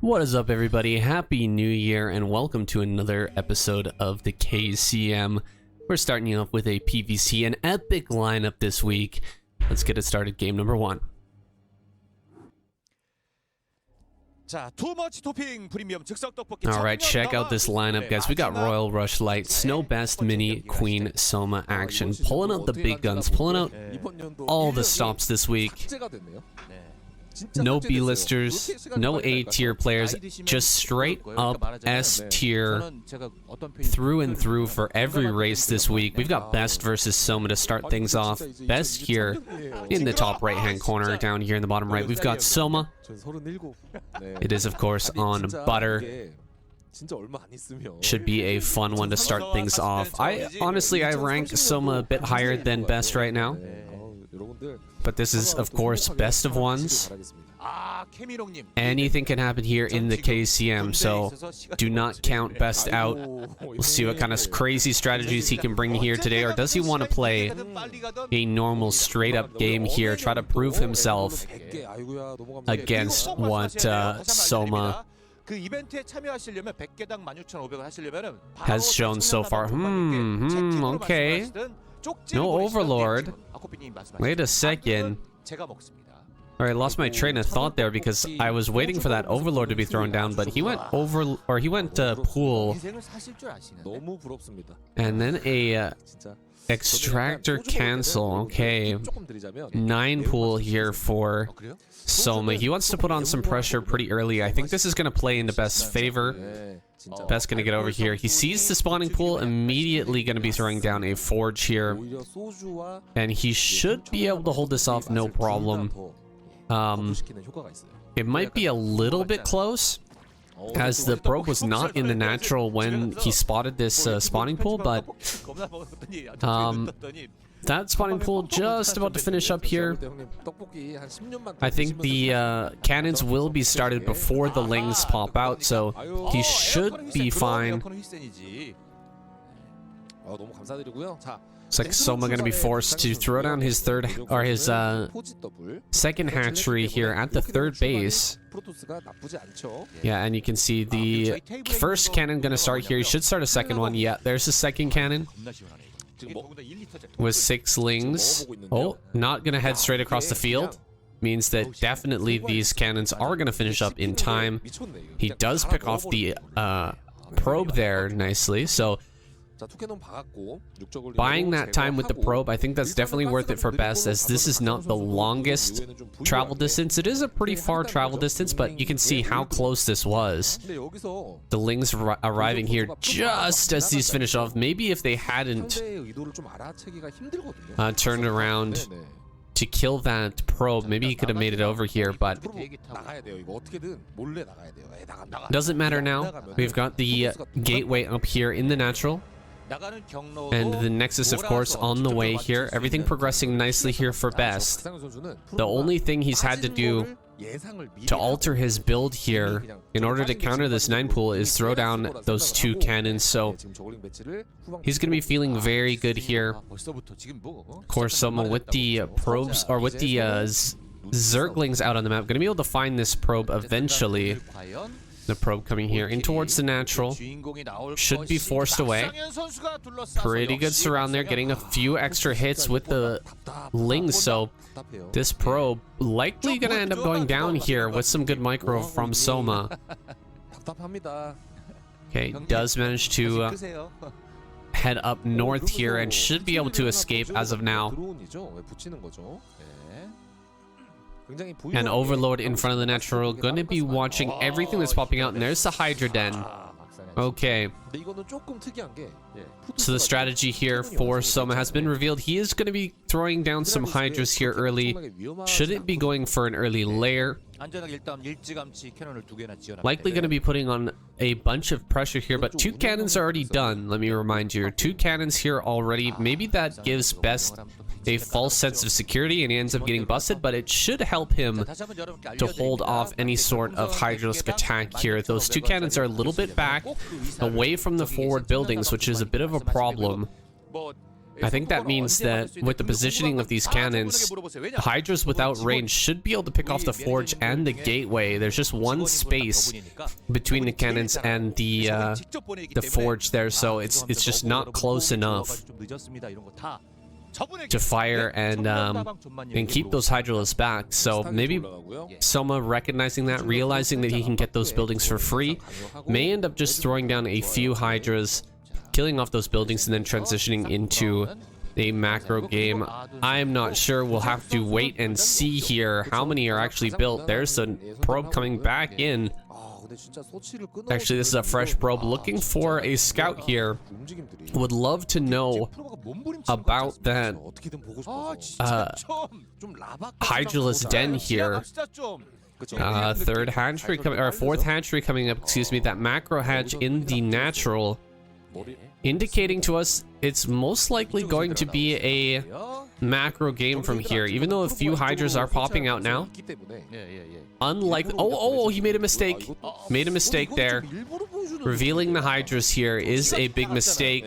What is up, everybody? Happy New Year and welcome to another episode of the KCM. We're starting you off with a PVC, an epic lineup this week. Let's get it started. Game number one. Alright, check out this lineup, guys. We got Royal Rush Light, Snow Best Mini, Queen, Soma action. Pulling out the big guns, pulling out all the stops this week. No B-listers, no A-tier players, just straight up S-tier through and through for every race this week. We've got Best versus Soma to start things off. Best here in the top right-hand corner, down here in the bottom right. We've got Soma. It is, of course, on Butter. Should be a fun one to start things off. Honestly, I rank Soma a bit higher than Best right now. But this is, of course, best of ones. Anything can happen here in the KCM, so do not count Best out. We'll see what kind of crazy strategies he can bring here today, or does he want to play a normal straight-up game here, try to prove himself against what Soma has shown so far. Okay. No Overlord. Wait a second. Alright, lost my train of thought there because I was waiting for that Overlord to be thrown down, but he went pool. And then a extractor cancel. Okay. 9 pool here for Soma. He wants to put on some pressure pretty early. I think this is going to play into Best's favor. Best gonna get over here. He sees the spawning pool, immediately gonna be throwing down a forge here. And he should be able to hold this off no problem. It might be a little bit close, as the probe was not in the natural when he spotted this spawning pool, but that spawning pool just about to finish up here. I think the cannons will be started before the lings pop out, so he should be fine. It's like Soma gonna be forced to throw down his second hatchery here at the third base. Yeah, and you can see the first cannon gonna start here. He should start a second one. Yeah, there's the second cannon with 6 lings. Oh, not gonna head straight across the field. Means that definitely these cannons are gonna finish up in time. He does pick off the probe there nicely, so buying that time with the probe, I think that's definitely worth it for Best, as this is not the longest travel distance. It is a pretty far travel distance, but you can see how close this was. The lings arriving here just as these finish off. Maybe if they hadn't turned around to kill that probe, maybe he could have made it over here, but doesn't matter now. We've got the gateway up here in the natural. And the Nexus, of course, on the way here. Everything progressing nicely here for Best. The only thing he's had to do to alter his build here in order to counter this 9 pool is throw down those 2 cannons, so he's going to be feeling very good here. Of course, Soma with the probes, or with the Zerglings out on the map, going to be able to find this probe eventually. The probe coming here in towards the natural. Should be forced away. Pretty good surround there, getting a few extra hits with the lings, so this probe likely gonna end up going down here with some good micro from Soma. Okay, does manage to head up north here and should be able to escape as of now. And Overlord in front of the natural, going to be watching everything that's popping out, and there's the Hydra Den. Okay. So the strategy here for Soma has been revealed. He is going to be throwing down some Hydras here early. Shouldn't be going for an early lair. Likely going to be putting on a bunch of pressure here, but 2 cannons are already done. Let me remind you, 2 cannons here already. Maybe that gives Best a false sense of security and he ends up getting busted, but it should help him to hold off any sort of Hydralisk attack here. Those 2 cannons are a little bit back away from the forward buildings, which is a bit of a problem. I think that means that with the positioning of these cannons, Hydras without range should be able to pick off the forge and the gateway. There's just one space between the cannons and the forge there, so it's just not close enough to fire and keep those Hydralisks back. So maybe Soma recognizing that, realizing that he can get those buildings for free, may end up just throwing down a few Hydras, killing off those buildings, and then transitioning into a macro game. I'm not sure. We'll have to wait and see here how many are actually built. There's a probe coming back in. Actually, this is a fresh probe looking for a scout here. Would love to know about that Hydralisk den here. Third hatchery coming, or fourth hatchery coming up, excuse me, that macro hatch in the natural, indicating to us it's most likely going to be a macro game from here, even though a few Hydras are popping out now. Unlike, oh, he made a mistake. Made a mistake there. Revealing the Hydras here is a big mistake,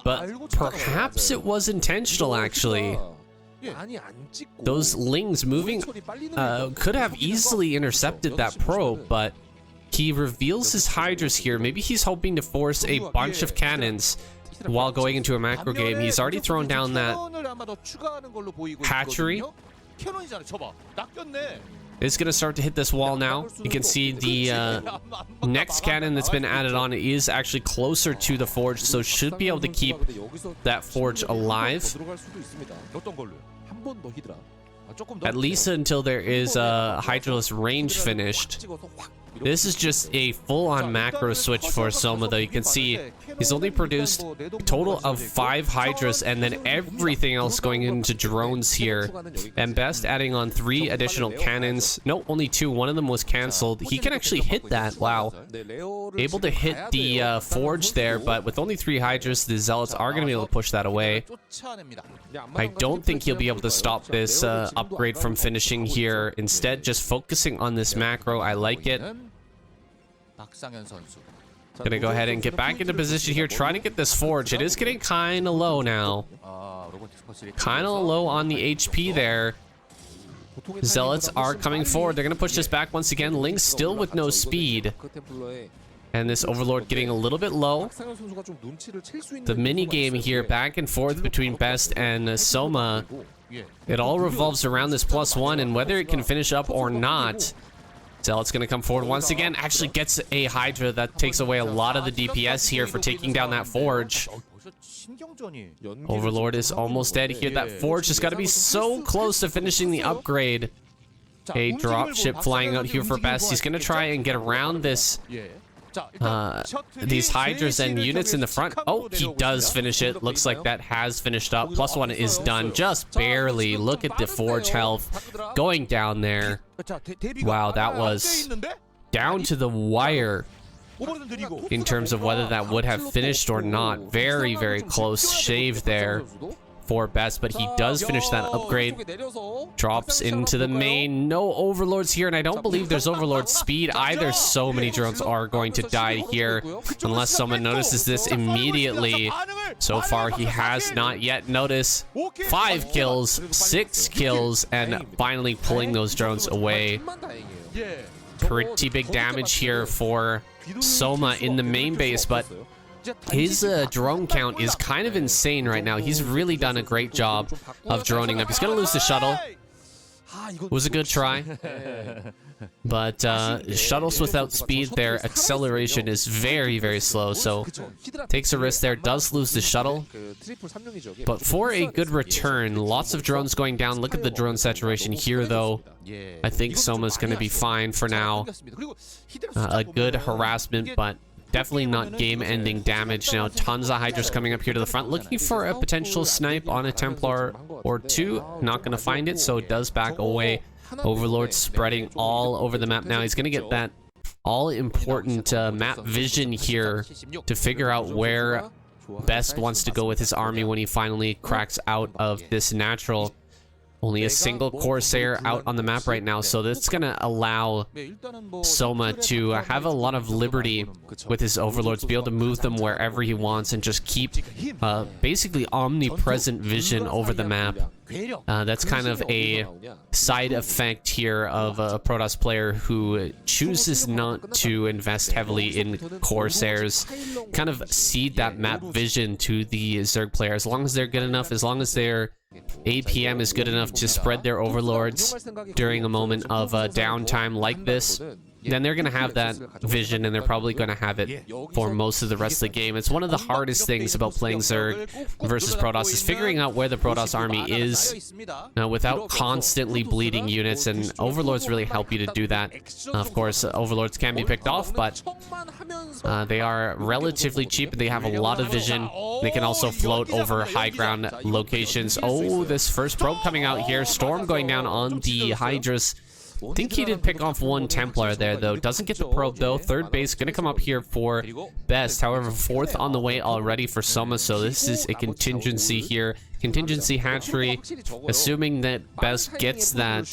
but perhaps it was intentional, actually. Those Lings moving could have easily intercepted that probe, but he reveals his Hydras here. Maybe he's hoping to force a bunch of cannons while going into a macro game. He's already thrown down that hatchery. It's going to start to hit this wall now. You can see the next cannon that's been added on is actually closer to the forge, so should be able to keep that forge alive. At least until there is a Hydralisk range finished. This is just a full-on macro switch for Soma, though. You can see he's only produced a total of 5 Hydras, and then everything else going into drones here. And Best adding on 3 additional cannons. No, only 2. One of them was canceled. He can actually hit that. Wow. Able to hit the forge there, but with only 3 Hydras, the Zealots are going to be able to push that away. I don't think he'll be able to stop this upgrade from finishing here. Instead, just focusing on this macro. I like it. Gonna go ahead and get back into position here, trying to get this forge. It is getting kind of low now. Kind of low on the HP there. Zealots are coming forward. They're gonna push this back once again. Link still with no speed. And this Overlord getting a little bit low. The mini game here, back and forth between Best and Soma. It all revolves around this +1 and whether it can finish up or not. Zealot's going to come forward once again. Actually gets a Hydra that takes away a lot of the DPS here for taking down that forge. Overlord is almost dead here. That forge has got to be so close to finishing the upgrade. A dropship flying out here for Best. He's going to try and get around this these Hydras and units in the front. Oh, he does finish it. Looks like that has finished up. +1 is done, just barely. Look at the forge health going down there. Wow, that was down to the wire in terms of whether that would have finished or not. Very, very close shave there for Best, but he does finish that upgrade. Drops into the main. No Overlords here, and I don't believe there's Overlord speed either. So many drones are going to die here unless someone notices this immediately. So far, he has not yet noticed. 5 kills, 6 kills, and finally pulling those drones away. Pretty big damage here for Soma in the main base, but his drone count is kind of insane right now. He's really done a great job of droning up. He's going to lose the shuttle. It was a good try. But shuttles without speed, their acceleration is very, very slow. So takes a risk there, does lose the shuttle. But for a good return, lots of drones going down. Look at the drone saturation here, though. I think Soma's going to be fine for now. A good harassment, but definitely not game-ending damage. Now, tons of Hydras coming up here to the front, looking for a potential snipe on a Templar or 2. Not going to find it, so it does back away. Overlord spreading all over the map now. He's going to get that all-important map vision here to figure out where Best wants to go with his army when he finally cracks out of this natural. Only a single Corsair out on the map right now, so that's going to allow Soma to have a lot of liberty with his overlords, be able to move them wherever he wants and just keep basically omnipresent vision over the map. That's kind of a side effect here of a Protoss player who chooses not to invest heavily in Corsairs. Kind of cede that map vision to the Zerg player. As long as they're good enough, as long as their APM is good enough to spread their overlords during a moment of downtime like this, then they're going to have that vision, and they're probably going to have it for most of the rest of the game. It's one of the hardest things about playing Zerg versus Protoss, is figuring out where the Protoss army is without constantly bleeding units, and Overlords really help you to do that. Of course, Overlords can be picked off, but they are relatively cheap, and they have a lot of vision. They can also float over high ground locations. Oh, this first probe coming out here. Storm going down on the Hydras. I think he did pick off one Templar there, though. Doesn't get the probe, though. Third base going to come up here for Best. However, fourth on the way already for Soma, so this is a contingency here. Contingency hatchery, assuming that Best gets that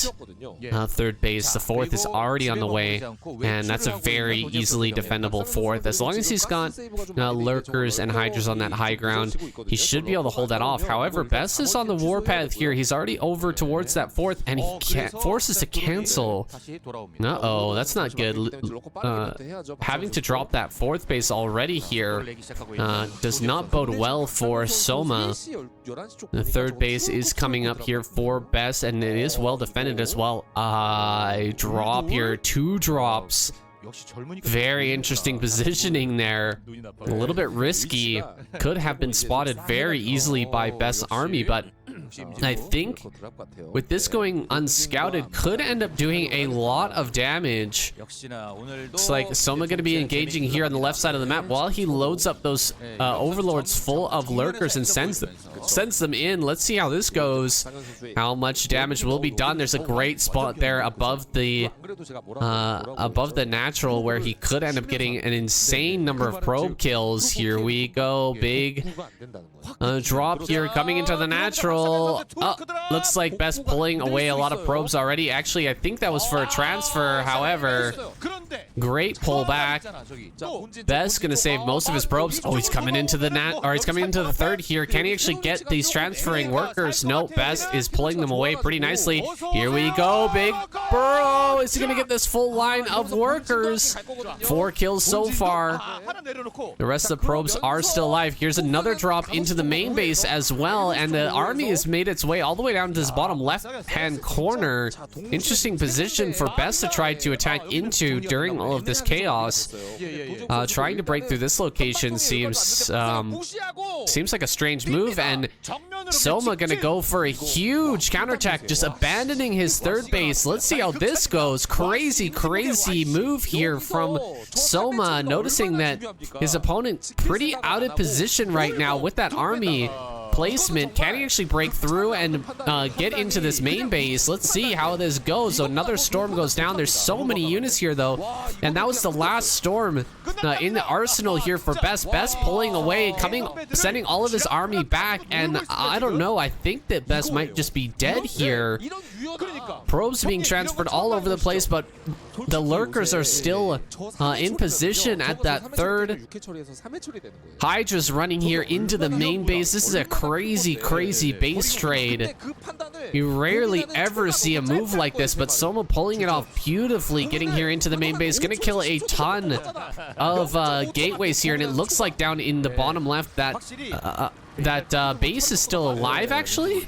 third base. The fourth is already on the way, and that's a very easily defendable fourth. As long as he's got lurkers and hydras on that high ground, he should be able to hold that off. However, Best is on the warpath here. He's already over towards that fourth, and he forces to cancel. Uh-oh, that's not good. Having to drop that fourth base already here does not bode well for Soma. The third base is coming up here for Best, and it is well defended as well. Drop here, 2 drops. Very interesting positioning there. A little bit risky. Could have been spotted very easily by Best's army, but I think with this going unscouted, could end up doing a lot of damage. Looks like Soma going to be engaging here on the left side of the map while he loads up those overlords full of lurkers and sends them in. Let's see how this goes. How much damage will be done? There's a great spot there above the natural where he could end up getting an insane number of probe kills. Here we go. Big drop here coming into the natural. Looks like Best pulling away a lot of probes already. Actually, I think that was for a transfer. However, great pullback. Best gonna save most of his probes. Oh, he's coming into the he's coming into the third here. Can he actually get these transferring workers? No, Best is pulling them away pretty nicely. Here we go. Big burrow. Is he gonna get this full line of workers? 4 kills so far. The rest of the probes are still alive. Here's another drop into the main base as well, and the army has made its way all the way down to this bottom left-hand corner. Interesting position for Best to try to attack into during all of this chaos. Trying to break through this location seems like a strange move, and Soma gonna go for a huge counterattack, just abandoning his third base. Let's see how this goes. Crazy move here from Soma, noticing that his opponent pretty out of position right now with that army placement. Can he actually break through and get into this main base? Let's see how this goes. So another storm goes down. There's so many units here, though, and that was the last storm in the arsenal here for Best. Best pulling away, sending all of his army back, and I don't know. I think that Best might just be dead here. Probes being transferred all over the place, but the lurkers are still in position at that third. Hydra's running here into the main base. This is a crazy base trade. You rarely ever see a move like this, but Soma pulling it off beautifully, getting here into the main base. Gonna kill a ton of gateways here, and it looks like down in the bottom left that base is still alive, actually.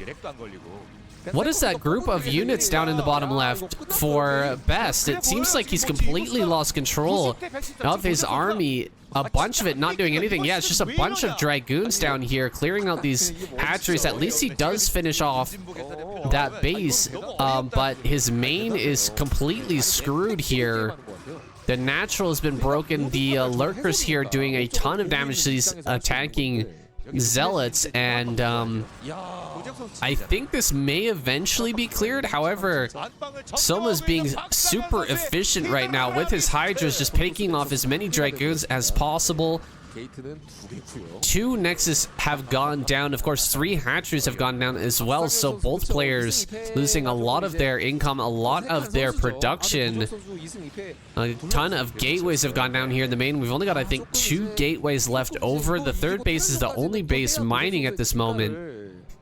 What is that group of units down in the bottom left for Best? It seems like he's completely lost control of his army. A bunch of it not doing anything. Yeah, it's just a bunch of Dragoons down here clearing out these hatcheries. At least he does finish off that base, but his main is completely screwed here. The natural has been broken. The lurkers here doing a ton of damage to these attacking zealots, and I think this may eventually be cleared. However, Soma's being super efficient right now with his Hydras, just picking off as many Dragoons as possible. 2 Nexus have gone down. Of course, 3 hatcheries have gone down as well. So both players losing a lot of their income, a lot of their production. A ton of gateways have gone down here in the main. We've only got, I think, 2 gateways left over. The third base is the only base mining at this moment.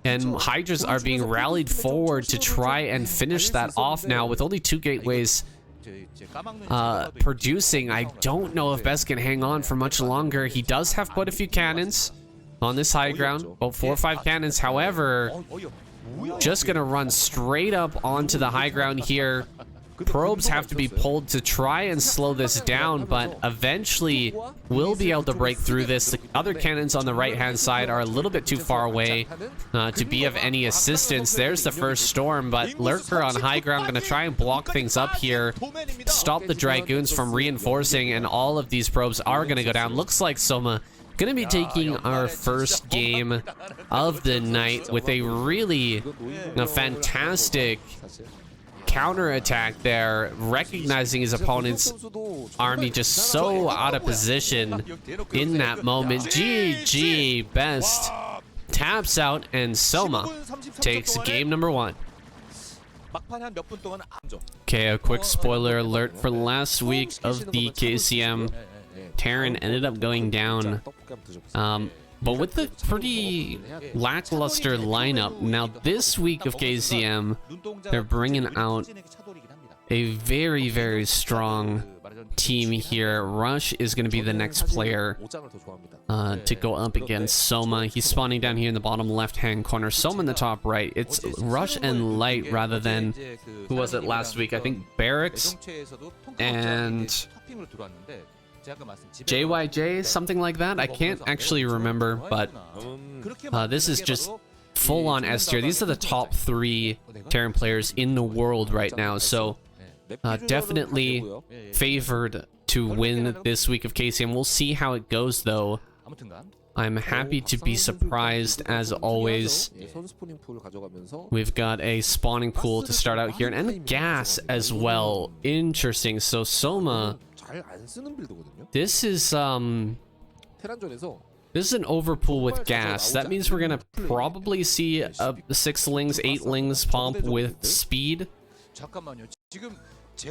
And Hydras are being rallied forward to try and finish that off now with only 2 gateways producing. I don't know if Best can hang on for much longer. He does have quite a few cannons on this high ground, about 4 or 5 cannons. However, just gonna run straight up onto the high ground here. Probes have to be pulled to try and slow this down, but eventually we'll be able to break through this. The other cannons on the right-hand side are a little bit too far away to be of any assistance. There's the first storm, but Lurker on high ground gonna try and block things up here, stop the Dragoons from reinforcing, and all of these probes are gonna go down. Looks like Soma gonna be taking our first game of the night with a really fantastic counter-attack there, recognizing his opponent's army just so out of position in that moment. GG, Best taps out, and Soma takes game number 1. Okay, a quick spoiler alert for last week of the KCM. Terran ended up going down, but with the pretty lackluster lineup. Now this week of KCM, they're bringing out a very, very strong team here. Rush is going to be the next player to go up against Soma. He's spawning down here in the bottom left-hand corner. Soma in the top right. It's Rush and Light rather than, who was it last week? I think Barracks and JYJ, something like that. I can't actually remember, but this is just full-on S tier. These are the top 3 Terran players in the world right now, so definitely favored to win this week of KCM. We'll see how it goes, though. I'm happy to be surprised, as always. We've got a spawning pool to start out here, and a gas as well. Interesting. So Soma, this is an overpool with gas. That means we're gonna probably see a 6 lings, 8 lings pump with speed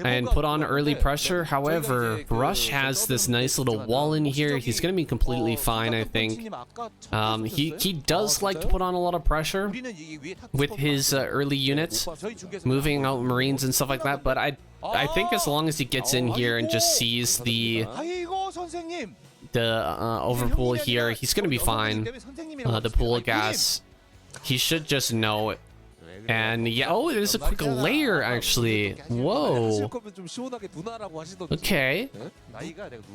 and put on early pressure. However, Rush has this nice little wall in here. He's gonna be completely fine, I think. He does like to put on a lot of pressure with his early units, moving out Marines and stuff like that, but I think as long as he gets in here and just sees the overpool here, he's gonna be fine. The pool of gas, he should just know it. And yeah, oh, there's a quick layer actually. Whoa. Okay.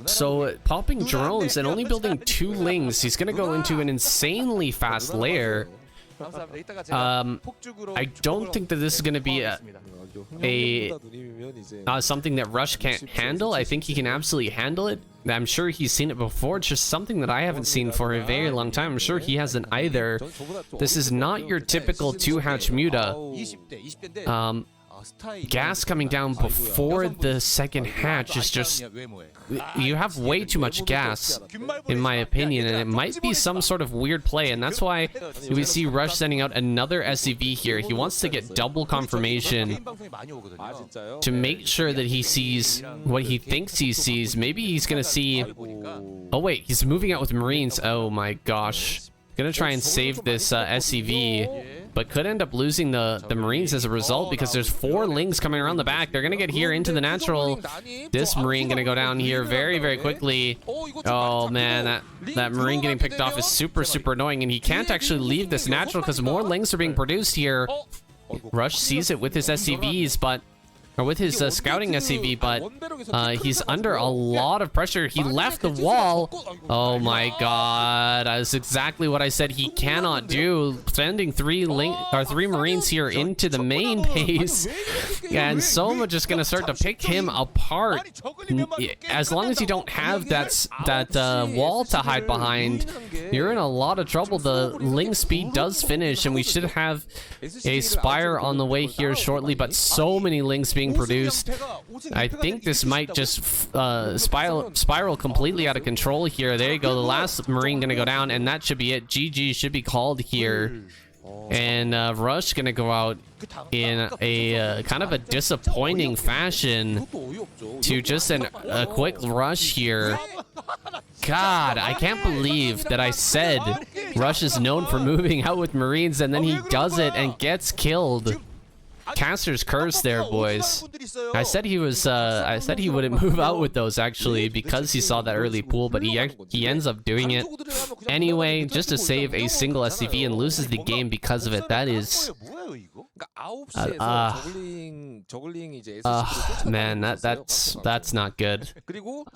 So popping drones and only building 2 lings, he's gonna go into an insanely fast layer. I don't think that this is gonna be something that Rush can't handle. I think he can absolutely handle it. I'm sure he's seen it before. It's just something that I haven't seen for a very long time. I'm sure he hasn't either. This is not your typical 2-hatch Muta. Gas coming down before the 2nd hatch is just... You have way too much gas, in my opinion, and it might be some sort of weird play, and that's why we see Rush sending out another SCV here. He wants to get double confirmation to make sure that he sees what he thinks he sees. Maybe he's gonna see... Oh wait, he's moving out with Marines. Oh my gosh. Gonna try and save this SCV, but could end up losing the Marines as a result, because there's 4 lings coming around the back. They're gonna get here into the natural. This Marine gonna go down here very, very quickly. Oh man, that Marine getting picked off is super, super annoying, and he can't actually leave this natural because more lings are being produced here. Rush sees it with his SCVs, but... or with his scouting SCV, but he's under a lot of pressure. He left the wall. Oh my god, that's exactly what I said he cannot do. Sending 3 Marines here into the main base, and Soma just gonna start to pick him apart. As long as you don't have that wall to hide behind, you're in a lot of trouble. The ling speed does finish, and we should have a Spire on the way here shortly, but so many lings being being produced. I think this might just spiral completely out of control here. There you go. The last Marine gonna go down, and that should be it. GG should be called here. And Rush gonna go out in a kind of a disappointing fashion to just a quick rush here. God, I can't believe that I said Rush is known for moving out with Marines, and then he does it and gets killed. Caster's curse there, boys. I said he was I said he wouldn't move out with those actually because he saw that early pool, but he ends up doing it anyway just to save a single SCV and loses the game because of it. That is man, that's not good.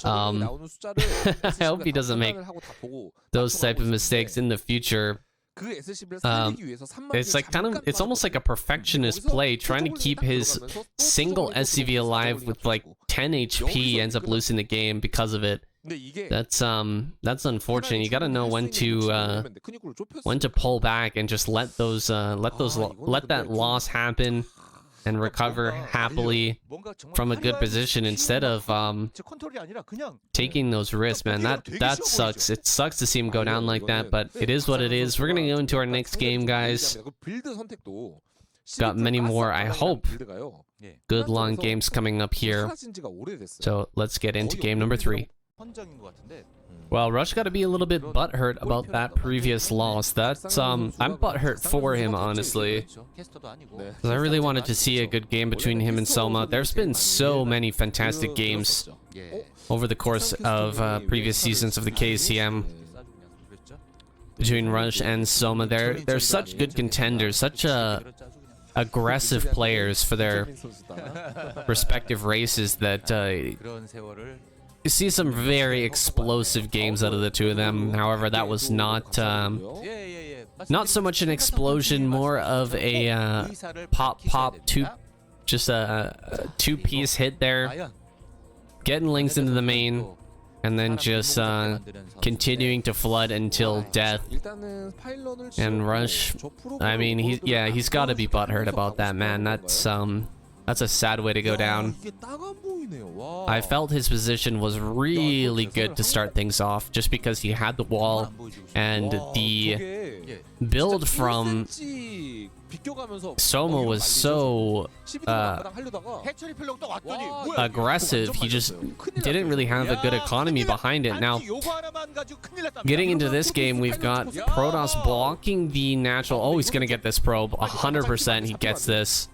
I hope he doesn't make those type of mistakes in the future. It's like it's almost like a perfectionist play, trying to keep his single SCV alive with like 10 HP, ends up losing the game because of it. That's unfortunate. You gotta know when to pull back and just let that loss happen and recover happily from a good position instead of taking those risks, man. That sucks. It sucks to see him go down like that, but it is what it is. We're gonna go into our next game, guys. Got many more, I hope. Good long games coming up here. So let's get into game number 3. Well, Rush got to be a little bit butthurt about that previous loss. That's I'm butthurt for him, honestly, 'cause I really wanted to see a good game between him and Soma. There's been so many fantastic games over the course of previous seasons of the KCM between Rush and Soma. They're such good contenders, such aggressive players for their respective races that you see some very explosive games out of the two of them. However, that was not so much an explosion, more of a pop just a two-piece hit there, getting links into the main, and then just continuing to flood until death. And Rush, I mean, he's got to be butthurt about that, man. That's a sad way to go down. I felt his position was really good to start things off, just because he had the wall, and the build from Soma was so aggressive. He just didn't really have a good economy behind it. Now, getting into this game, we've got Protoss blocking the natural. Oh, he's gonna get this probe. 100% he gets this.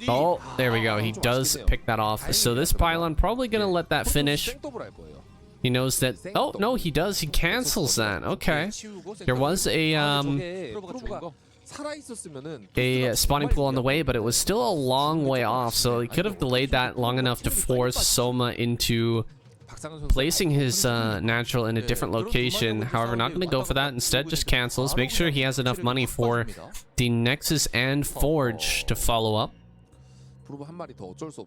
Oh, there we go. He does pick that off. So this pylon probably gonna let that finish. He knows that. Oh no, he does. He cancels that. Okay. There was a spawning pool on the way, but it was still a long way off, so he could have delayed that long enough to force Soma into placing his natural in a different location. However, not going to go for that. Instead, just cancels. Make sure he has enough money for the Nexus and Forge to follow up.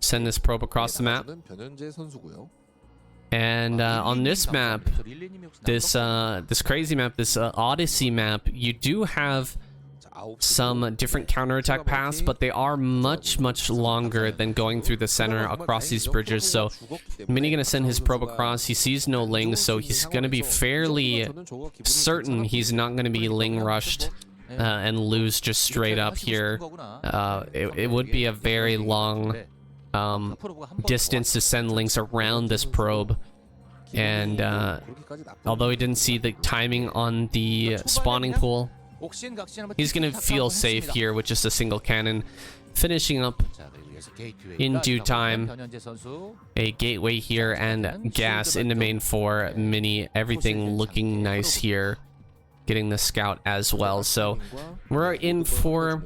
Send this probe across the map. And on this map, this crazy map, this Odyssey map, you do have some different counterattack paths, but they are much longer than going through the center across these bridges. So Mini gonna send his probe across. He sees no lings, so he's gonna be fairly certain he's not gonna be ling rushed and lose just straight up here. It would be a very long distance to send links around this probe, and although he didn't see the timing on the spawning pool, he's gonna feel safe here with just a single cannon, finishing up in due time. A gateway here and gas in the main for Mini. Everything looking nice here. Getting the scout as well. So we're in for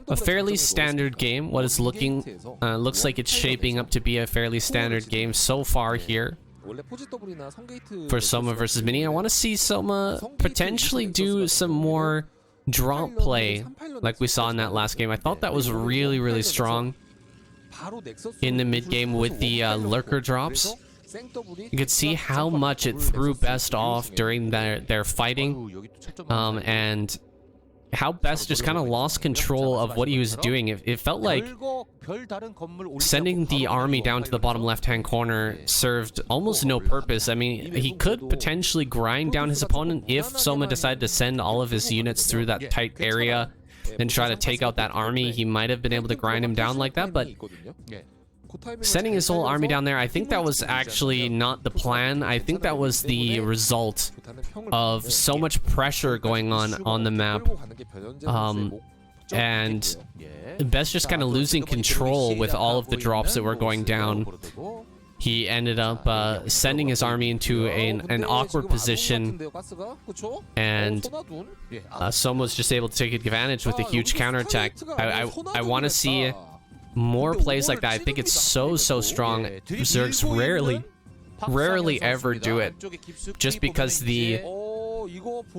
a fairly standard game. What is looks like it's shaping up to be a fairly standard game so far here for Soma versus Mini. I want to see Soma potentially do some more drop play like we saw in that last game. I thought that was really strong in the mid game with the lurker drops. You could see how much it threw best off during their fighting, and how Best just kind of lost control of what he was doing. It felt like sending the army down to the bottom left-hand corner served almost no purpose. I mean, he could potentially grind down his opponent if Soma decided to send all of his units through that tight area and try to take out that army. He might have been able to grind him down like that, but sending his whole army down there, I think that was actually not the plan. I think that was the result of so much pressure going on the map. And Best just kind of losing control with all of the drops that were going down. He ended up sending his army into an awkward position, and Soma was just able to take advantage with a huge counterattack. I want to see more plays like that. I think it's so strong. Zergs rarely ever do it, just because the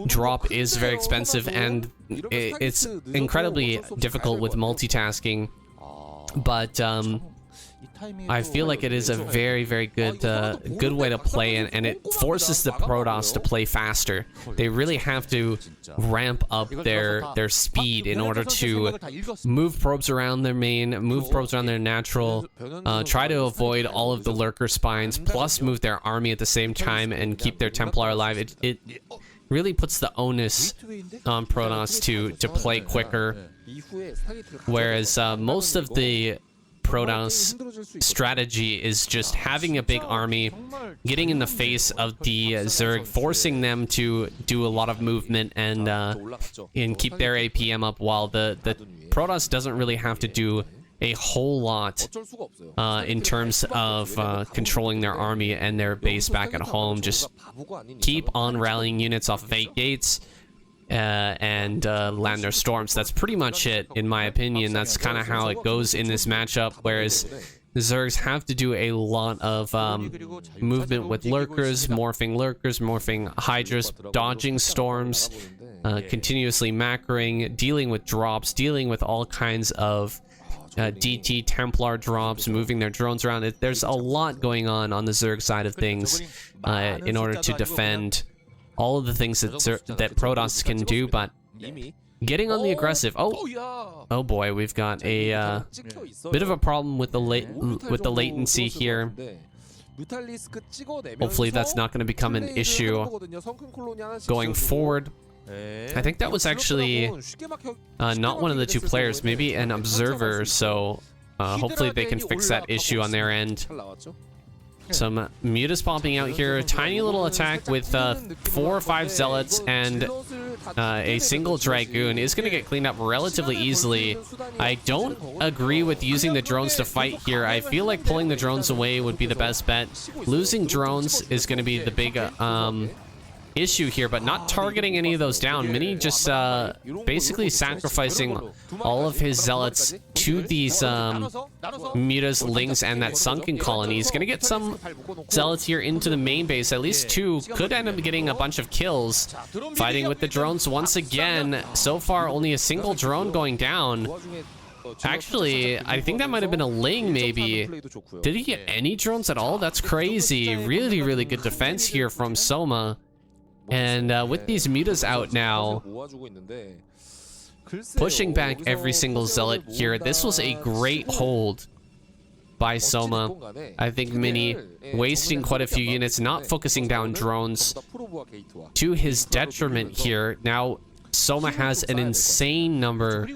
drop is very expensive and it's incredibly difficult with multitasking. But I feel like it is a very good way to play, and it forces the Protoss to play faster. They really have to ramp up their speed in order to move probes around their main, move probes around their natural, try to avoid all of the lurker spines, plus move their army at the same time and keep their Templar alive. It really puts the onus on Protoss to play quicker, whereas most of the Protoss strategy is just having a big army, getting in the face of the Zerg, forcing them to do a lot of movement and keep their APM up, while the Protoss doesn't really have to do a whole lot in terms of controlling their army and their base back at home. Just keep on rallying units off of 8 gates and land their storms. That's pretty much it, in my opinion. That's kind of how it goes in this matchup, whereas the Zergs have to do a lot of movement with lurkers, morphing hydras, dodging storms, continuously macroing, dealing with drops, dealing with all kinds of DT Templar drops, moving their drones around. There's a lot going on the Zerg side of things in order to defend all of the things that Protoss can do, but getting on the aggressive. Oh boy, we've got a bit of a problem with the latency here. Hopefully that's not going to become an issue going forward. I think that was actually not one of the two players, maybe an observer, so hopefully they can fix that issue on their end. Some mutas popping out here. A tiny little attack with 4 or 5 zealots and a single dragoon is going to get cleaned up relatively easily. I don't agree with using the drones to fight here. I feel like pulling the drones away would be the best bet. Losing drones is going to be the big issue here, but not targeting any of those down. Mini just basically sacrificing all of his zealots to these mutas, lings, and that sunken colony. He's gonna get some zealots here into the main base. At least 2 could end up getting a bunch of kills fighting with the drones once again. So far only a single drone going down. Actually, I think that might have been a ling, maybe. Did he get any drones at all? That's crazy. Really good defense here from Soma. And with these mutas out now, pushing back every single zealot here, this was a great hold by Soma. I think Mini wasting quite a few units, not focusing down drones to his detriment here. Now, Soma has an insane number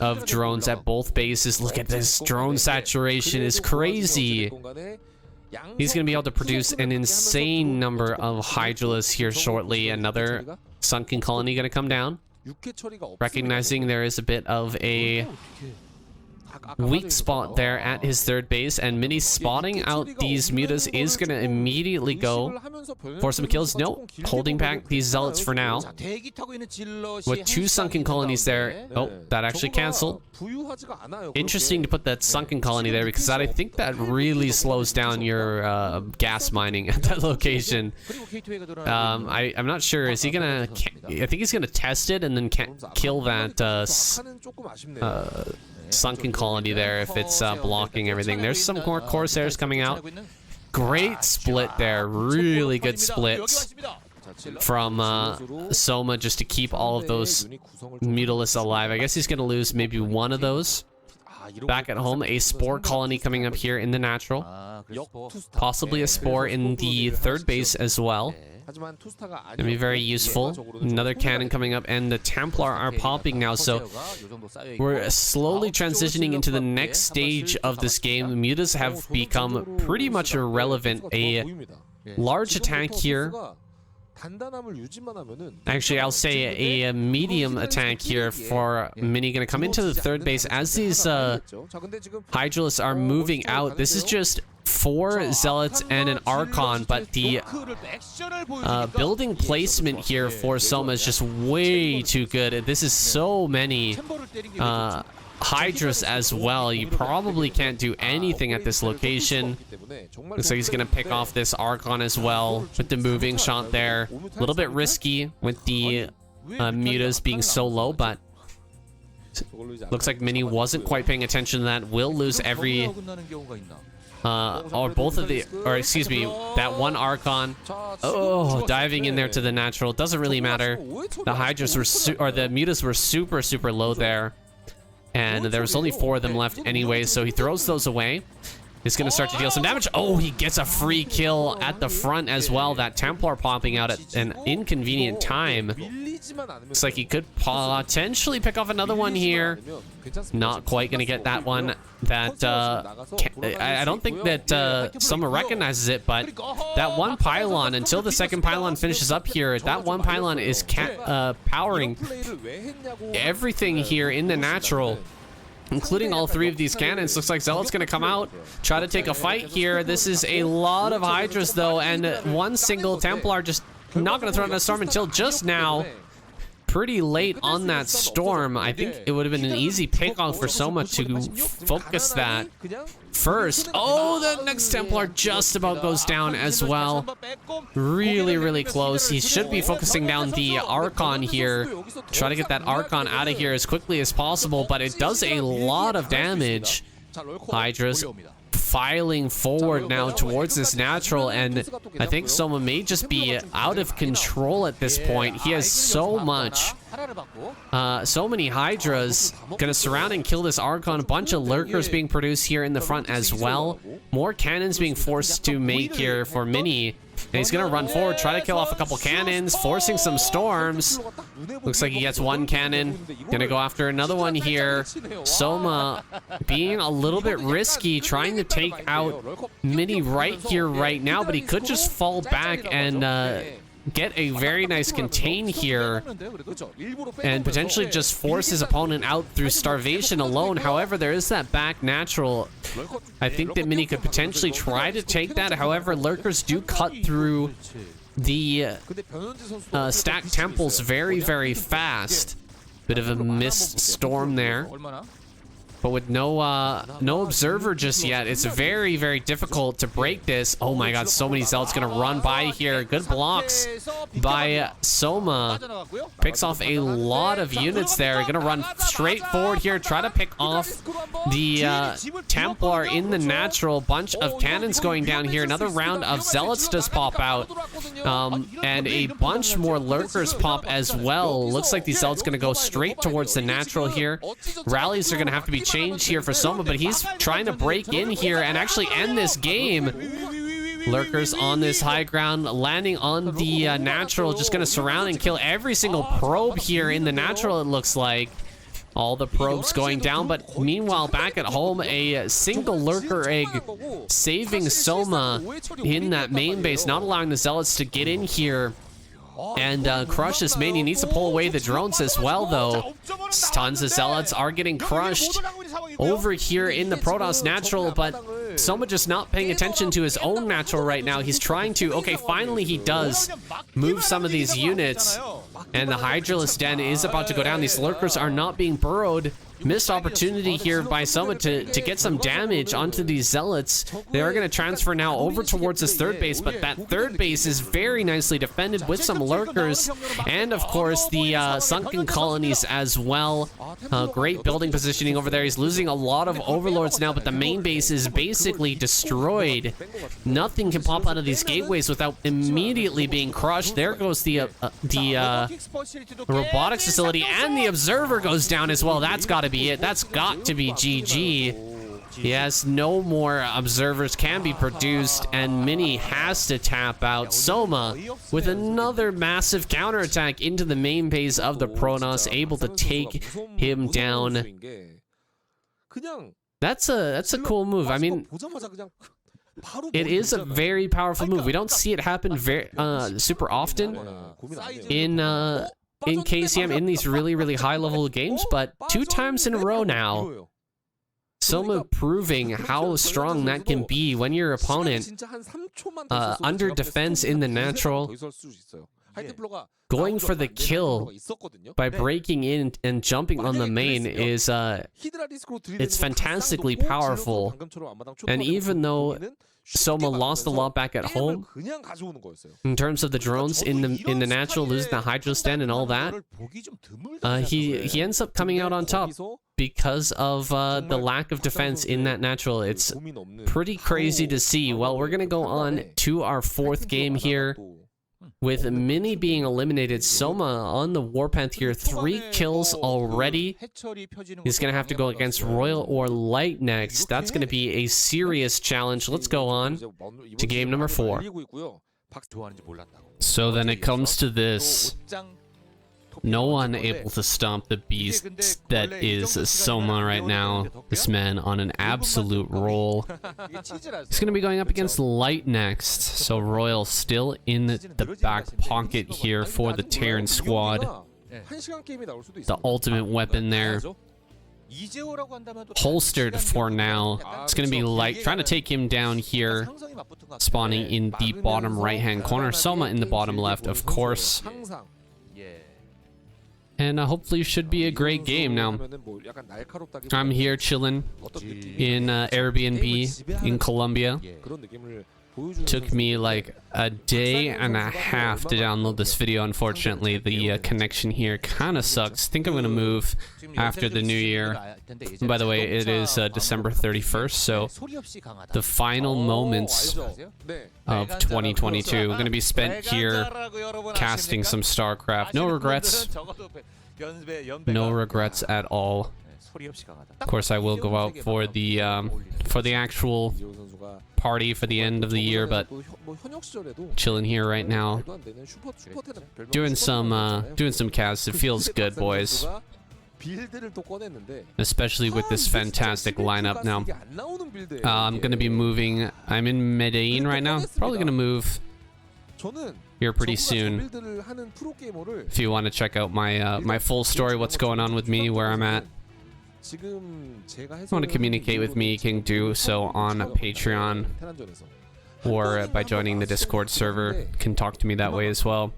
of drones at both bases. Look at this, drone saturation is crazy. He's going to be able to produce an insane number of Hydralisks here shortly. Another sunken colony going to come down. Recognizing there is a bit of a weak spot there at his third base, and Mini spotting out these mutas is going to immediately go for some kills. No, holding back these zealots for now. With 2 sunken colonies there. Oh, that actually canceled. Interesting to put that sunken colony there, because I think that really slows down your gas mining at that location. I'm not sure. Is he gonna? I think he's gonna test it and then kill that sunken colony there if it's blocking everything. There's some more Corsairs coming out. Great split there. Really good splits. from Soma just to keep all of those Mutalisks alive. I guess he's going to lose maybe one of those. Back at home, a Spore colony coming up here in the natural. Possibly a Spore in the third base as well. Gonna be very useful. Another cannon coming up, and the Templar are popping now, so we're slowly transitioning into the next stage of this game. The Mutas have become pretty much irrelevant. A large attack here. Actually, I'll say a medium attack here for Mini. Gonna come into the third base as these Hydralisks are moving out. This is just 4 Zealots and an Archon, but the building placement here for Soma is just way too good. This is so many Hydras as well. You probably can't do anything at this location. Looks like he's gonna pick off this Archon as well with the moving shot there. A little bit risky with the Mutas being so low, but looks like Mini wasn't quite paying attention to that. Will lose every or both of the, or excuse me, that one Archon. Oh, diving in there to the natural. Doesn't really matter. The Hydras were or the Mutas were super low there, and there was only 4 of them left anyway, so he throws those away. He's gonna start to deal some damage. Oh, he gets a free kill at the front as well. That Templar popping out at an inconvenient time. Looks like he could potentially pick off another one here. Not quite gonna get that one. That I don't think that Soma recognizes it, but that one pylon, until the second pylon finishes up here, that one pylon is powering everything here in the natural, including all 3 of these cannons. Looks like Zealot's gonna come out, try to take a fight here. This is a lot of Hydras though, and one single Templar just not gonna throw in a storm until just now. Pretty late on that storm. I think it would have been an easy pickoff for Soma to focus that first. Oh, the next Templar just about goes down as well. Really close. He should be focusing down the Archon here. Try to get that Archon out of here as quickly as possible, but it does a lot of damage. Hydras filing forward now towards this natural, and I think Soma may just be out of control at this point. He has so much, so many Hydras gonna surround and kill this Archon. A bunch of lurkers being produced here in the front as well. More cannons being forced to make here for Mini. And he's gonna run forward, try to kill off a couple cannons, forcing some storms. Looks like he gets one cannon. Gonna go after another one here. Soma being a little bit risky, trying to take out Mini right here, right now, but he could just fall back and get a very nice contain here and potentially just force his opponent out through starvation alone. However, there is that back natural. I think that Mini could potentially try to take that. However, lurkers do cut through the stacked temples very fast. Bit of a mist storm there. But with no observer just yet, it's very difficult to break this. Oh my god, so many Zealots gonna run by here. Good blocks by Soma. Picks off a lot of units there. Gonna run straight forward here, try to pick off the Templar in the natural. Bunch of cannons going down here. Another round of Zealots does pop out. And a bunch more lurkers pop as well. Looks like these Zealots gonna go straight towards the natural here. Rallies are gonna have to be change here for Soma, but he's trying to break in here and actually end this game. Lurkers on this high ground, landing on the natural, just gonna surround and kill every single probe here in the natural, it looks like. All the probes going down, but meanwhile back at home, a single lurker egg saving Soma in that main base, not allowing the Zealots to get in here and crush this main. He needs to pull away the drones as well, though. Tons of Zealots are getting crushed over here in the Protoss natural, but Soma just not paying attention to his own natural right now. He's trying to, okay, finally he does move some of these units, and the Hydralisk den is about to go down. These lurkers are not being burrowed missed opportunity here by Soma to get some damage onto these Zealots. They are going to transfer now over towards this third base, but that third base is very nicely defended with some lurkers and, of course, the sunken colonies as well. Great building positioning over there. He's losing a lot of overlords now, but the main base is basically destroyed. Nothing can pop out of these gateways without immediately being crushed. There goes the robotics facility, and the observer goes down as well. That's got to be it. That's got to be GG. Yes, no more observers can be produced, and Mini has to tap out. Soma with another massive counterattack into the main base of the Protoss, able to take him down. That's a cool move. I mean, it is a very powerful move. We don't see it happen very super often in KCM in these really high level games, but 2 times in a row now, Soma proving how strong that can be when your opponent under defense in the natural, going for the kill by breaking in and jumping on the main is it's fantastically powerful. And even though Soma lost a lot back at home in terms of the drones in the natural, losing the hydro stand and all that, he ends up coming out on top because of the lack of defense in that natural. It's pretty crazy to see. Well, we're gonna go on to our 4th game here with Mini being eliminated. Soma on the Warpath here, 3 kills already. He's gonna have to go against Royal or Light next. That's gonna be a serious challenge. Let's go on to game number 4. So then it comes to this. No one able to stomp the beast that is Soma right now. This man on an absolute roll. He's going to be going up against Light next. So Royal still in the back pocket here for the Terran squad. The ultimate weapon there. Holstered for now. It's going to be Light trying to take him down here. Spawning in the bottom right-hand corner. Soma in the bottom left, of course. And hopefully should be a great game. Now, I'm here chilling in Airbnb in Colombia. Took me like a day and a half to download this video. Unfortunately, the connection here kind of sucks. I think I'm going to move after the new year. And by the way, it is December 31st, so the final moments of 2022 are going to be spent here casting some Starcraft. No regrets. No regrets at all. Of course, I will go out for the actual party for the end of the year, but chilling here right now, doing some casts. It feels good, boys, especially with this fantastic lineup. Now, I'm gonna be moving. I'm in Medellin right now. Probably gonna move here pretty soon. If you want to check out my my full story, what's going on with me, where I'm at. If you want to communicate with me, you can do so on Patreon or by joining the Discord server. You can talk to me that way as well.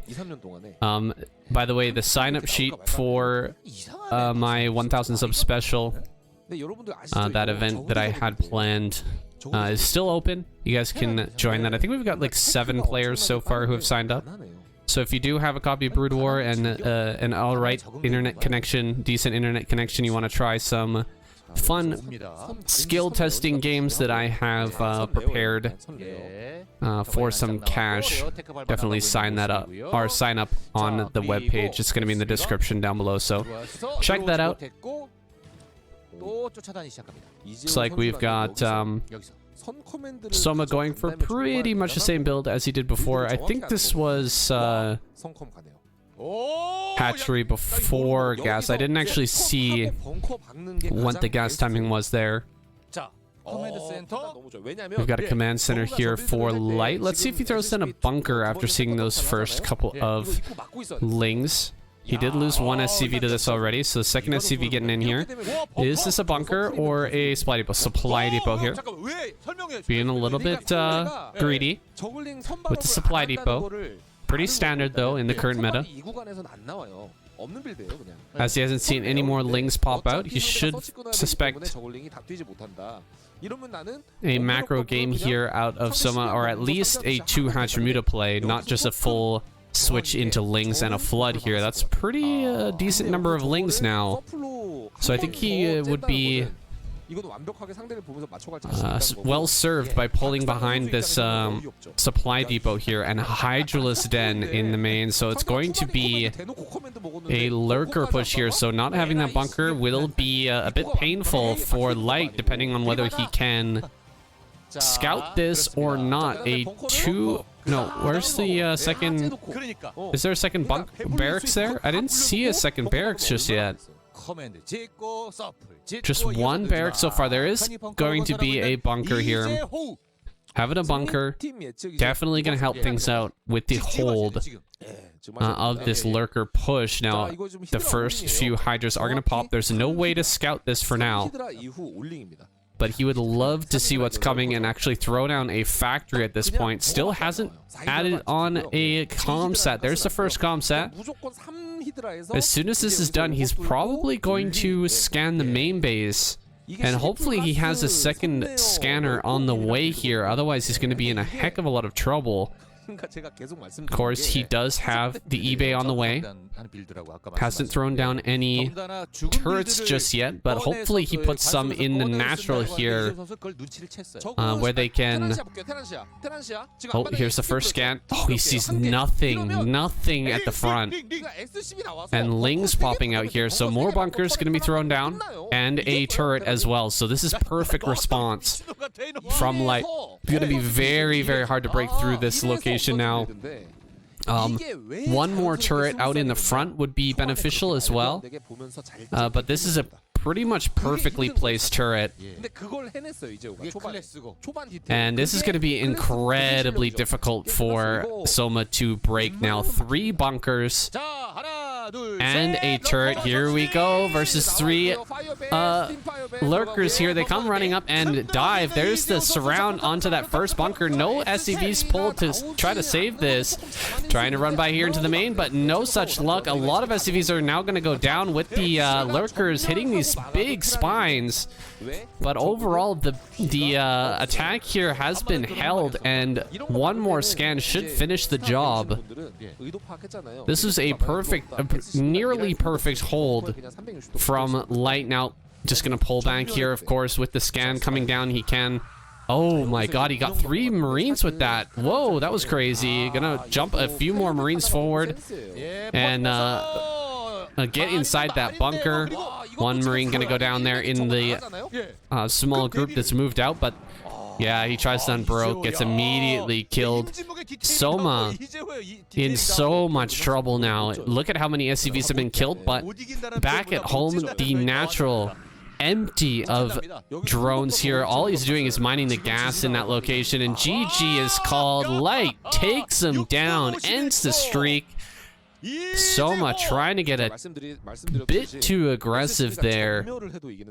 By the way, the sign-up sheet for my 1,000 sub special, that event that I had planned, is still open. You guys can join that. I think we've got like 7 players so far who have signed up. So if you do have a copy of Broodwar and an alright internet connection, decent internet connection, you want to try some fun skill testing games that I have prepared for some cash, definitely sign that up or sign up on the webpage. It's going to be in the description down below, so check that out. Looks like we've got Soma going for pretty much the same build as he did before. I think this was hatchery before gas. I didn't actually see what the gas timing was there. We've got a command center here for Light. Let's see if he throws in a bunker after seeing those first couple of lings. He did lose 1 SCV to this already, so the second SCV getting in here. Is this a bunker or a supply depot? Supply depot here. Being a little bit greedy with the supply depot. Pretty standard though in the current meta. As he hasn't seen any more Lings pop out, he should suspect a macro game here out of Soma, or at least a 2 Hachimuta play, not just a full switch into Lings and a Flood here. That's pretty decent number of Lings now. So I think he would be well served by pulling behind this supply depot here and Hydralisk Den in the main. So it's going to be a lurker push here. So not having that bunker will be a bit painful for Light, depending on whether he can scout this or not. A 2... No, where's the second... Is there a second barracks there? I didn't see a second barracks just yet. Just one barrack so far. There is going to be a bunker here. Having a bunker definitely going to help things out with the hold of this lurker push. Now, the first few Hydras are going to pop. There's no way to scout this for now, but he would love to see what's coming and actually throw down a factory at this point. Still hasn't added on a comm set. There's the first comm set. As soon as this is done, he's probably going to scan the main base, and hopefully he has a second scanner on the way here. Otherwise, he's going to be in a heck of a lot of trouble. Of course, he does have the eBay on the way. Hasn't thrown down any turrets just yet, but hopefully he puts some in the natural here, where they can... Oh, here's the first scan. Oh, he sees nothing at the front. And Ling's popping out here, so more bunkers going to be thrown down, and a turret as well. So this is perfect response from Light. It's going to be very, very hard to break through this location now. One more turret out in the front would be beneficial as well, but this is a pretty much perfectly placed turret, and this is going to be incredibly difficult for Soma to break now. 3 bunkers and a turret. Here we go versus 3 lurkers here. They come running up and dive. There's the surround onto that first bunker. No SCVs pulled to try to save this. Trying to run by here into the main, but no such luck. A lot of SCVs are now going to go down with the lurkers hitting these big spines. But overall, the attack here has been held, and one more scan should finish the job. This is a perfect, nearly perfect hold from Light. Now, just going to pull back here, of course, with the scan coming down. He can... Oh my god, he got 3 Marines with that. Whoa, that was crazy. Gonna jump a few more Marines forward and get inside that bunker. 1 Marine gonna go down there in the small group that's moved out, but yeah, he tries to unbroke, gets immediately killed. Soma in so much trouble now. Look at how many SCVs have been killed, but back at home, the natural... empty of drones here. All he's doing is mining the gas in that location, and GG is called. Light takes him down, ends the streak. Soma trying to get a bit too aggressive there,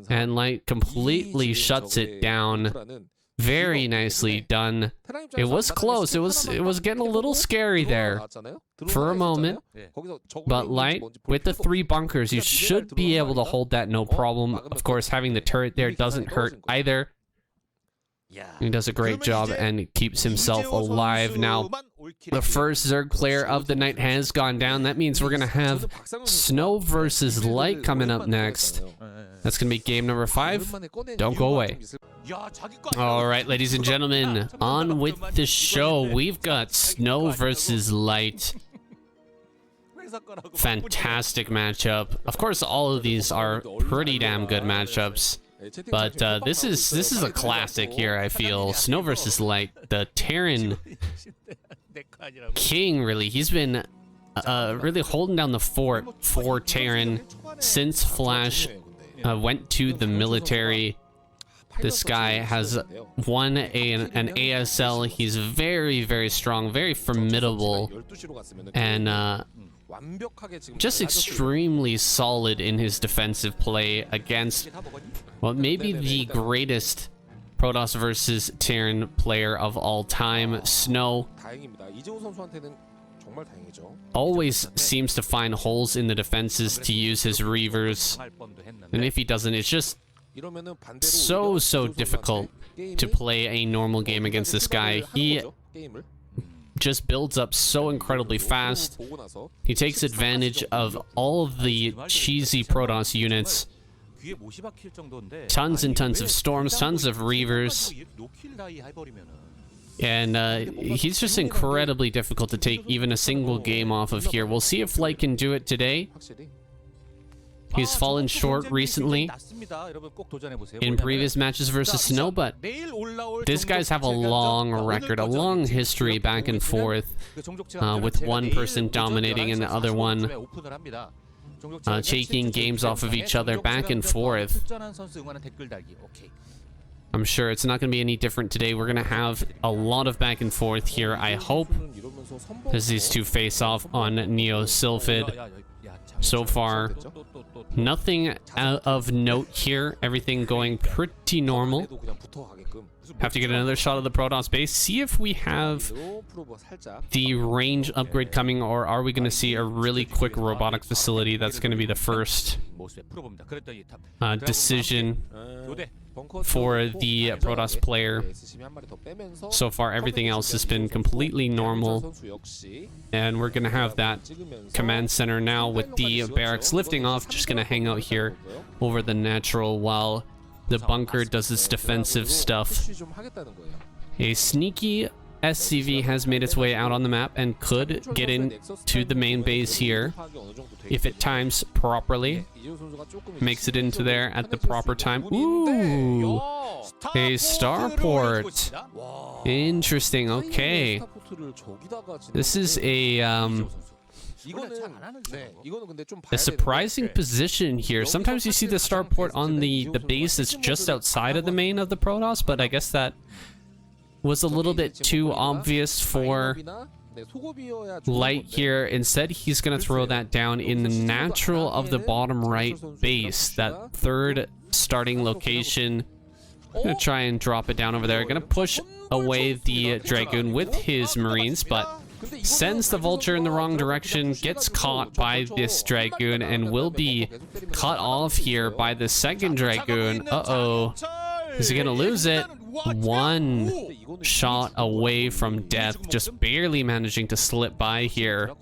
and Light completely shuts it down. Very nicely done. It was close. It was getting a little scary there for a moment. But Light, with the 3 bunkers, you should be able to hold that no problem. Of course, having the turret there doesn't hurt either. He does a great job and keeps himself alive. Now, the first Zerg player of the night has gone down. That means we're going to have Snow versus Light coming up next. That's going to be game number 5. Don't go away. All right, ladies and gentlemen, on with the show. We've got Snow versus Light. Fantastic matchup. Of course, all of these are pretty damn good matchups. But this is a classic here, I feel. Snow versus Light, the Terran king, really. He's been really holding down the fort for Terran since Flash went to the military. This guy has won an ASL. He's very, very strong, very formidable, and just extremely solid in his defensive play against, well, maybe the greatest Protoss versus Terran player of all time, Snow. always seems to find holes in the defenses to use his Reavers. And if he doesn't, it's just so difficult to play a normal game against this guy. He just builds up so incredibly fast. He takes advantage of all of the cheesy Protoss units. Tons and tons of storms, tons of Reavers. And he's just incredibly difficult to take even a single game off of here. We'll see if Light can do it today. He's fallen short recently in previous matches versus Snow, but these guys have a long record, a long history back and forth, with one person dominating and the other one taking games off of each other back and forth. I'm sure it's not going to be any different today. We're going to have a lot of back and forth here, I hope, as these two face off on Neo Sylphid. So far, nothing of note here. Everything going pretty normal. Have to get another shot of the Protoss base. See if we have the range upgrade coming, or are we going to see a really quick robotic facility? That's going to be the first decision for the Protoss player. So far, everything else has been completely normal. And we're going to have that command center now with the barracks lifting off. Just going to hang out here over the natural while the bunker does its defensive stuff. A sneaky SCV has made its way out on the map and could get into the main base here if it times properly. Makes it into there at the proper time. Ooh, a starport. Interesting. Okay, this is a surprising position here. Sometimes you see the starport on the base that's just outside of the main of the Protoss, but I guess that was a little bit too obvious for Light here. Instead, he's going to throw that down in the natural of the bottom right base, that third starting location. I'm going to try and drop it down over there. Going to push away the Dragoon with his Marines, but sends the Vulture in the wrong direction, gets caught by this Dragoon, and will be cut off here by the second Dragoon. Uh-oh. Is he going to lose it? One shot away from death, just barely managing to slip by here.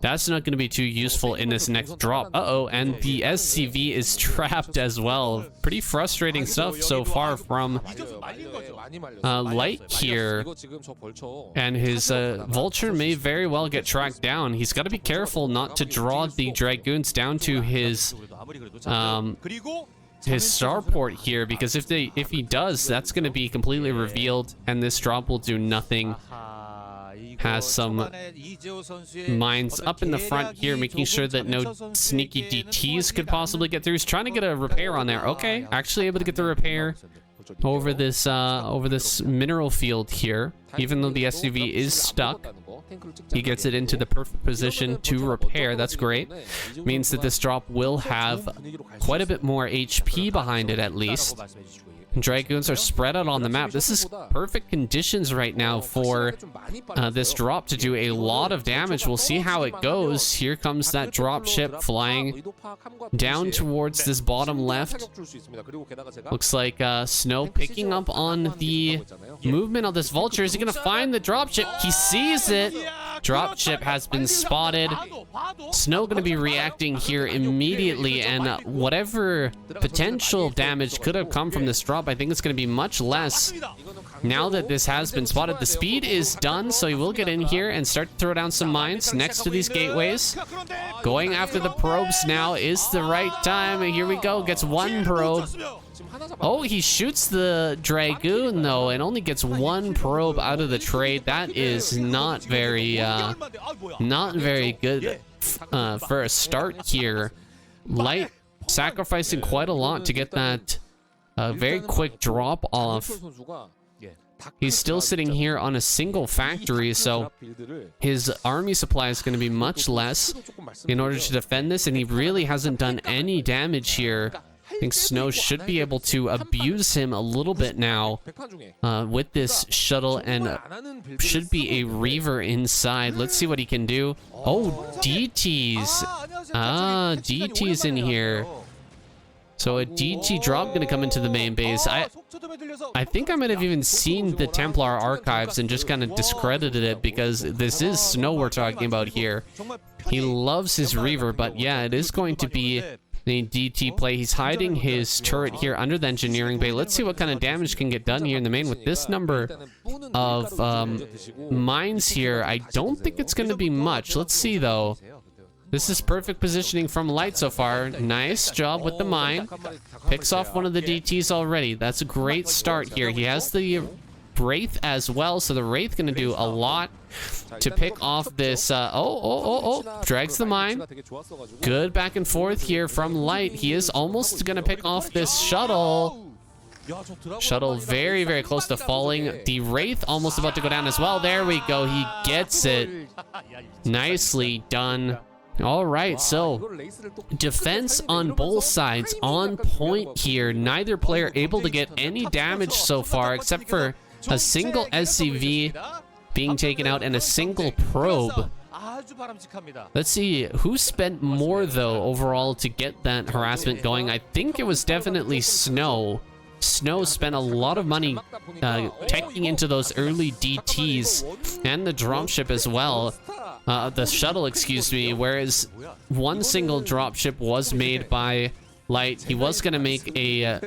That's not going to be too useful in this next drop. Uh-oh, and the SCV is trapped as well. Pretty frustrating stuff so far from Light here. And his Vulture may very well get tracked down. He's got to be careful not to draw the Dragoons down to his starport here, because if he does, that's going to be completely revealed, and this drop will do nothing. Has some mines up in the front here, making sure that no sneaky DTs could possibly get through. He's trying to get a repair on there. Okay, actually able to get the repair over this mineral field here. Even though the SUV is stuck, he gets it into the perfect position to repair. That's great. Means that this drop will have quite a bit more HP behind it, at least. Dragoons are spread out on the map. This is perfect conditions right now for this drop to do a lot of damage. We'll see how it goes. Here comes that drop ship flying down towards this bottom left. Looks like Snow picking up on the movement of this Vulture. Is he going to find the drop ship? He sees it. Drop ship has been spotted. Snow going to be reacting here immediately, and whatever potential damage could have come from this drop, I think it's going to be much less now that this has been spotted. The speed is done, so he will get in here and start to throw down some mines next to these gateways. Going after the probes now is the right time. Here we go. Gets one probe. Oh, he shoots the Dragoon, though, and only gets one probe out of the trade. That is not very good for a start here. Light sacrificing quite a lot to get that very quick drop off. He's still sitting here on a single factory, so his army supply is going to be much less in order to defend this, and he really hasn't done any damage here think Snow should be able to abuse him a little bit now with this shuttle, and should be a Reaver inside. Let's see what he can do. Oh, DTs. DTs in here. So a DT drop gonna come into the main base. I think I might have even seen the Templar archives and just kind of discredited it, because this is Snow we're talking about here. He loves his Reaver, but yeah, it is going to be a DT play. He's hiding his turret here under the engineering bay. Let's see what kind of damage can get done here in the main with this number of mines here. I don't think it's going to be much. Let's see though. This is perfect positioning from Light so far. Nice job with the mine. Picks off one of the DTs already. That's a great start here. He has the Wraith as well, so the Wraith going to do a lot to pick off this. Drags the mine. Good back and forth here from Light. He is almost going to pick off this shuttle. Shuttle very, very close to falling. The Wraith almost about to go down as well. There we go. He gets it. Nicely done. All right, so defense on both sides on point here. Neither player able to get any damage so far, except for a single SCV being taken out and a single probe. Let's see who spent more though overall to get that harassment going. I think it was definitely Snow. Snow spent a lot of money teching into those early DTs and the dropship as well. The shuttle, excuse me, whereas one single dropship was made by Light. He was going to make a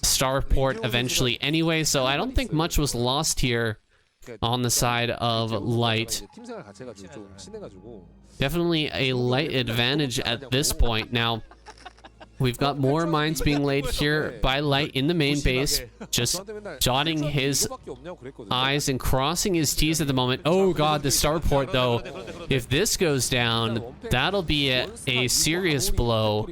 starport eventually anyway, so I don't think much was lost here on the side of Light. Definitely a Light advantage at this point. Now, we've got more mines being laid here by Light in the main base, just dotting his I's and crossing his T's at the moment. Oh god, the starport though. If this goes down, that'll be a serious blow.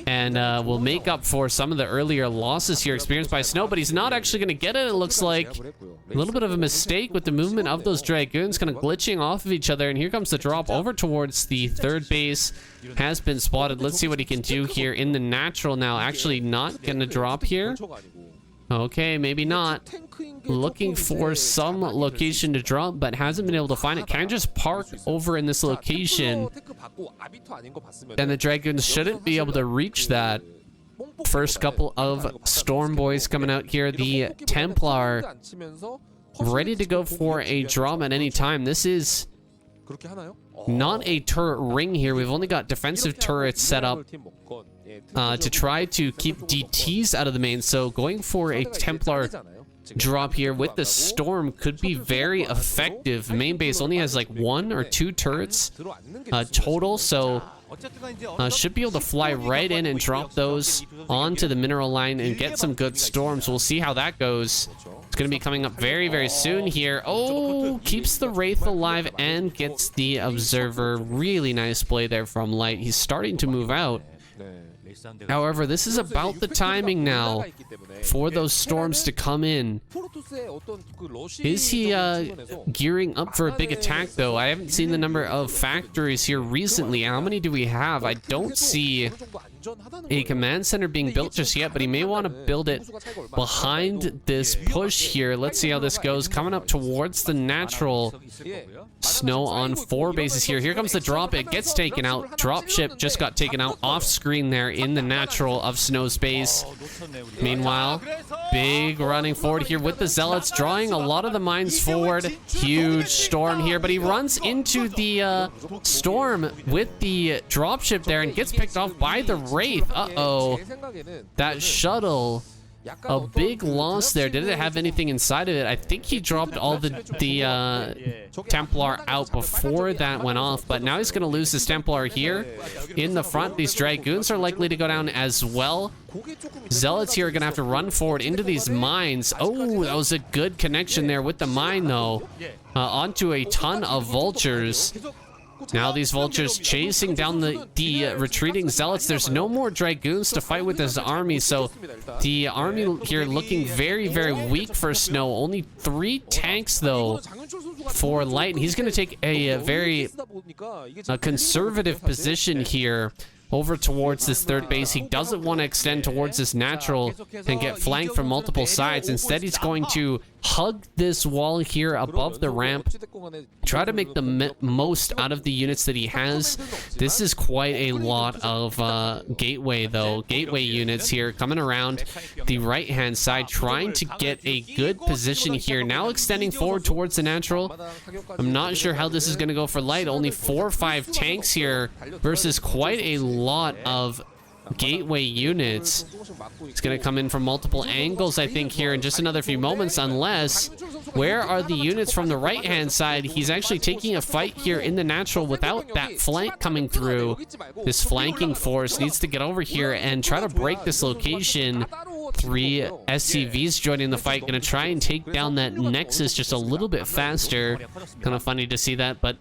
And will make up for some of the earlier losses here experienced by Snow, but he's not actually going to get it, it looks like. A little bit of a mistake with the movement of those Dragoons, kind of glitching off of each other, and here comes the drop over towards the third base. Has been spotted. Let's see what he can do here in the natural now. Actually not going to drop here. Okay, maybe not. Looking for some location to drop, but hasn't been able to find it. Can just park over in this location, and the Dragoons shouldn't be able to reach that. First couple of Storm Boys coming out here. The Templar ready to go for a drop at any time. This is not a turret ring here. We've only got defensive turrets set up to try to keep DTs out of the main, so going for a Templar drop here with the Storm could be very effective. Main base only has like 1 or 2 turrets total, so should be able to fly right in and drop those onto the mineral line and get some good storms. We'll see how that goes. It's going to be coming up very, very soon here. Oh, keeps the Wraith alive and gets the Observer. Really nice play there from Light. He's starting to move out. However, this is about the timing now for those storms to come in. Is he gearing up for a big attack, though? I haven't seen the number of factories here recently. How many do we have? I don't see a command center being built just yet, but he may want to build it behind this push here. Let's see how this goes. Coming up towards the natural. Snow on 4 bases here. Here comes the drop. It gets taken out. Dropship just got taken out off screen there in the natural of Snow's base. Meanwhile, big running forward here with the Zealots, drawing a lot of the mines forward. Huge storm here, but he runs into the storm with the dropship there and gets picked off by the Wraith. Uh-oh. That shuttle, a big loss there. Did it have anything inside of it? I think he dropped all the Templar out before that went off, but now he's going to lose his Templar here in the front. These Dragoons are likely to go down as well. Zealots here are going to have to run forward into these mines. Oh, that was a good connection there with the mine, though. Onto a ton of vultures. Now these vultures chasing down the retreating zealots. There's no more dragoons to fight with this army, so the army here looking very, very weak for Snow. Only 3 tanks though for Light, and he's going to take a very conservative position here over towards this third base. He doesn't want to extend towards this natural and get flanked from multiple sides. Instead, he's going to hug this wall here above the ramp, try to make the most out of the units that he has. This is quite a lot of gateway units here coming around the right hand side, trying to get a good position here. Now extending forward towards the natural. I'm not sure how this is going to go for Light. Only 4 or 5 tanks here versus quite a lot of gateway units. It's going to come in from multiple angles, I think, here in just another few moments, unless... Where are the units from the right-hand side? He's actually taking a fight here in the natural without that flank coming through. This flanking force needs to get over here and try to break this location. 3 SCVs joining the fight, going to try and take down that Nexus just a little bit faster. Kind of funny to see that, but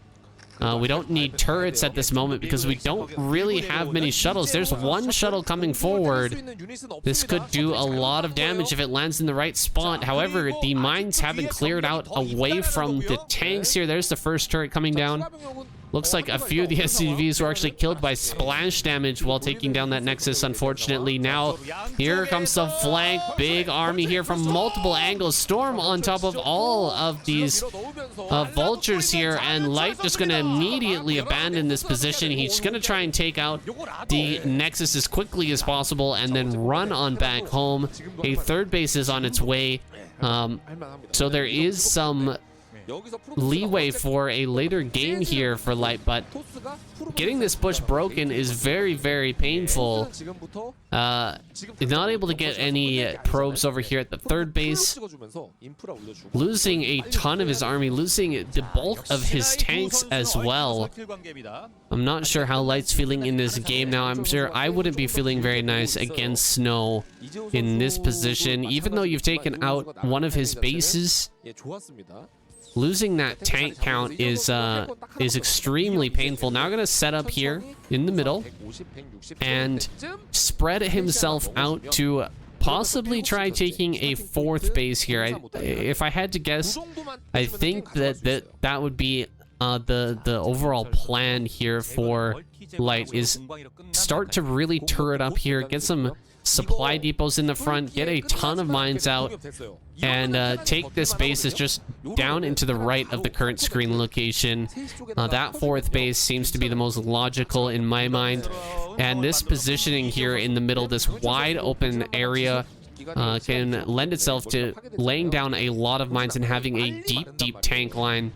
we don't need turrets at this moment because we don't really have many shuttles. There's 1 shuttle coming forward. This could do a lot of damage if it lands in the right spot. However, the mines haven't cleared out away from the tanks here. There's the first turret coming down. Looks like a few of the SCVs were actually killed by splash damage while taking down that Nexus, unfortunately. Now, here comes the flank. Big army here from multiple angles. Storm on top of all of these vultures here, and Light just going to immediately abandon this position. He's going to try and take out the Nexus as quickly as possible and then run on back home. A third base is on its way. So there is some leeway for a later game here for Light, but getting this push broken is very, very painful. Not able to get any probes over here at the third base. Losing a ton of his army, losing the bulk of his tanks as well. I'm not sure how Light's feeling in this game now. I'm sure I wouldn't be feeling very nice against Snow in this position. Even though you've taken out one of his bases, losing that tank count is extremely painful. Now going to set up here in the middle and spread himself out to possibly try taking a 4th base here. If I had to guess, I think that would be the overall plan here for Light, is start to really turret up here, get some supply depots in the front, get a ton of mines out, and take this base just down into the right of the current screen location. That 4th base seems to be the most logical in my mind, and this positioning here in the middle, this wide open area, can lend itself to laying down a lot of mines and having a deep tank line.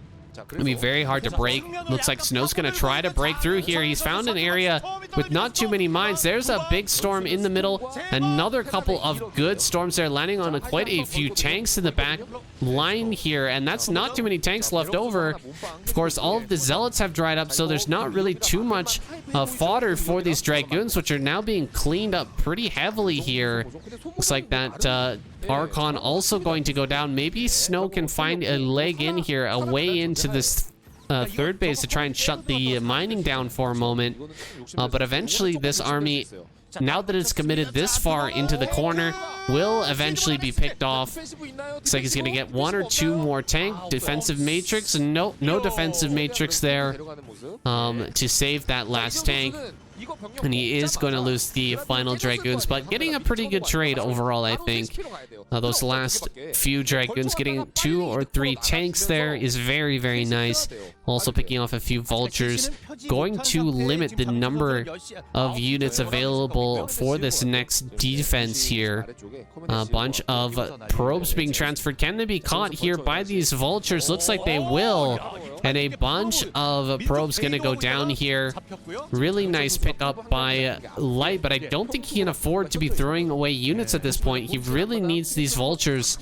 It'll be very hard to break. Looks like Snow's gonna try to break through here. He's found an area with not too many mines. There's a big storm in the middle. Another couple of good storms there, landing on quite a few tanks in the back line here, and that's not too many tanks left over. Of course, all of the zealots have dried up, so there's not really too much fodder for these dragoons, which are now being cleaned up pretty heavily here. Looks like that Archon also going to go down. Maybe Snow can find a leg in here, a way into this third base to try and shut the mining down for a moment. But eventually this army, now that it's committed this far into the corner, will eventually be picked off. Looks like he's going to get 1 or 2 more tank defensive matrix. No defensive matrix there to save that last tank. And he is going to lose the final dragoons, but getting a pretty good trade overall, I think. Those last few dragoons, getting 2 or 3 tanks there is very, very nice. Also picking off a few vultures. Going to limit the number of units available for this next defense here. A bunch of probes being transferred. Can they be caught here by these vultures? Looks like they will. And a bunch of probes going to go down here. Really nice pickup by Light, but I don't think he can afford to be throwing away units at this point. He really needs these vultures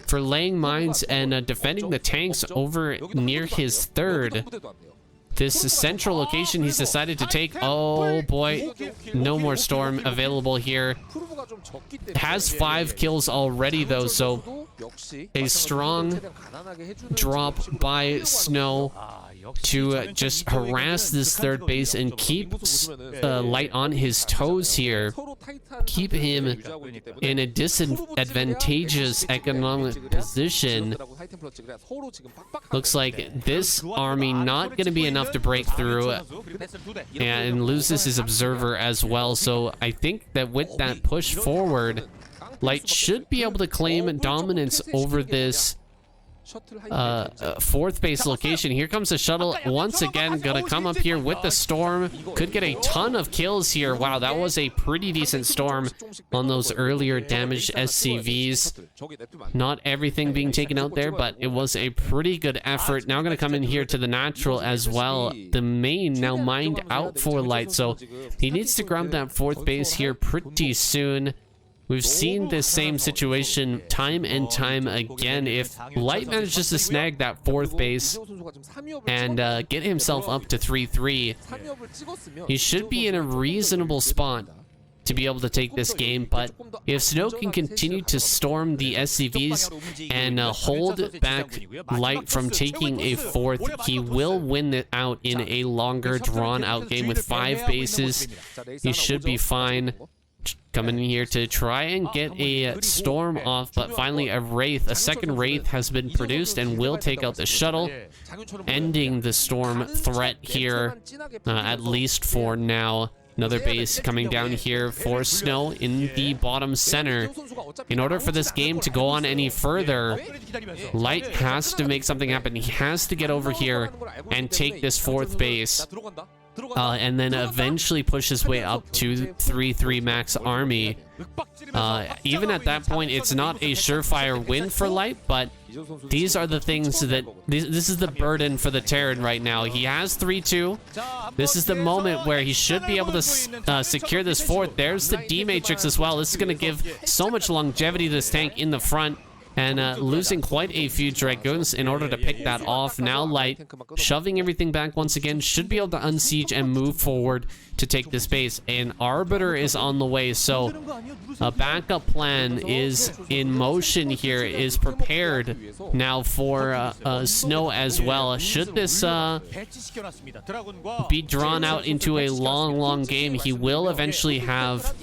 for laying mines and defending the tanks over near his third. This central location he's decided to take. Oh boy, no more storm available here. Has 5 kills already though, so a strong drop by Snow. to just harass this third base and keep Light on his toes here. Keep him in a disadvantageous economic position. Looks like this army not going to be enough to break through and loses his observer as well. So I think that with that push forward, Light should be able to claim dominance over this fourth base location. Here comes the shuttle once again, gonna come up here with the storm. Could get a ton of kills here. Wow, that was a pretty decent storm on those earlier damaged SCVs. Not everything being taken out there, but it was a pretty good effort. Now gonna come in here to the natural as well. The main now mined out for Light, so he needs to grab that fourth base here pretty soon. We've seen this same situation time and time again. If Light manages to snag that fourth base and get himself up to 3-3, he should be in a reasonable spot to be able to take this game. But if Snow can continue to storm the SCVs and hold back Light from taking a fourth, he will win it out in a longer drawn-out game with 5 bases. He should be fine. Coming in here to try and get a storm off, but finally a second Wraith has been produced and will take out the shuttle, ending the storm threat here, at least for now. Another base coming down here for Snow in the bottom center. In order for this game to go on any further, Light has to make something happen. He has to get over here and take this fourth base. And then eventually push his way up to 3-3 max army. Even at that point, it's not a surefire win for Light, but these are the things that... This is the burden for the Terran right now. He has 3-2. This is the moment where he should be able to secure this fourth. There's the D-Matrix as well. This is going to give so much longevity to this tank in the front. And losing quite a few Dragoons in order to pick that off. Now Light, shoving everything back once again, should be able to unsiege and move forward to take this base. An Arbiter is on the way, so a backup plan is in motion here, is prepared now for Snow as well. Should this be drawn out into a long game, he will eventually have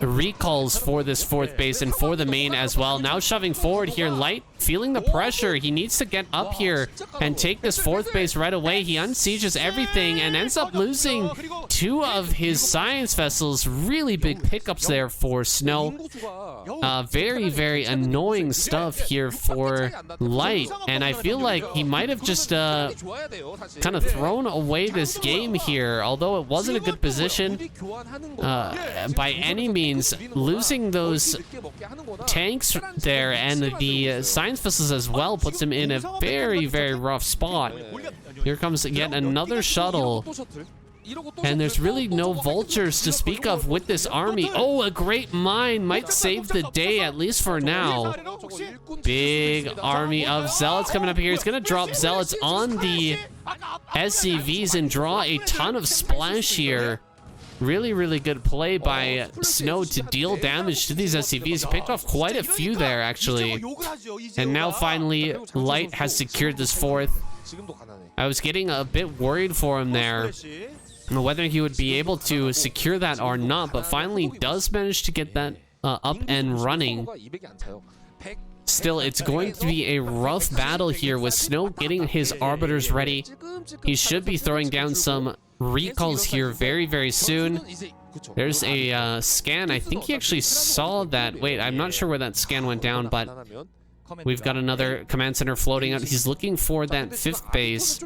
recalls for this fourth base and for the main as well. Now shoving forward here, Light feeling the pressure. He needs to get up here and take this fourth base right away. He unsieges everything and ends up losing 2 of his science vessels. Really big pickups there for Snow. Very annoying stuff here for Light, and I feel like he might have just kind of thrown away this game here, although it wasn't a good position by any means. Losing those tanks there and the science vessels as well puts him in a very rough spot. Here comes yet another shuttle, and there's really no vultures to speak of with this army. Oh, a great mine might save the day, at least for now. Big army of zealots coming up here. He's gonna drop zealots on the SCVs and draw a ton of splash here. Really good play by Snow to deal damage to these SCVs. He picked off quite a few there, actually. And now finally, Light has secured this fourth. I was getting a bit worried for him there, whether he would be able to secure that or not, but finally does manage to get that up and running. Still, it's going to be a rough battle here with Snow getting his Arbiters ready. He should be throwing down some recalls here very soon. There's a scan. I think he actually saw that. Wait, I'm not sure where that scan went down, but we've got another command center floating out. He's looking for that 5th base.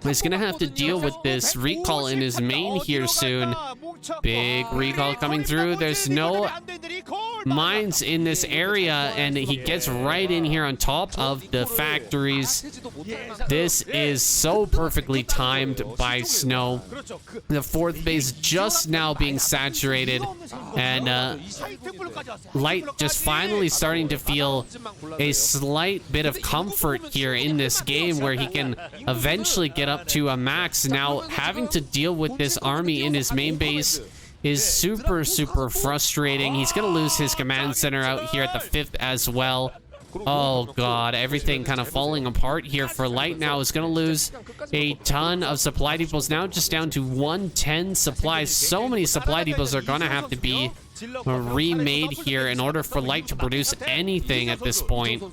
He's gonna have to deal with this recall in his main here soon. Big recall coming through. There's no mines in this area, and he gets right in here on top of the factories. This is so perfectly timed by Snow. The 4th base just now being saturated, and Light just finally starting to feel a slight bit of comfort here in this game where he can eventually get up to a max. Now having to deal with this army in his main base is super frustrating. He's gonna lose his command center out here at the 5th as well. Oh god, everything kind of falling apart here for Light now. Is going to lose a ton of supply depots. Now just down to 110 supplies. So many supply depots are going to have to be remade here in order for Light to produce anything at this point.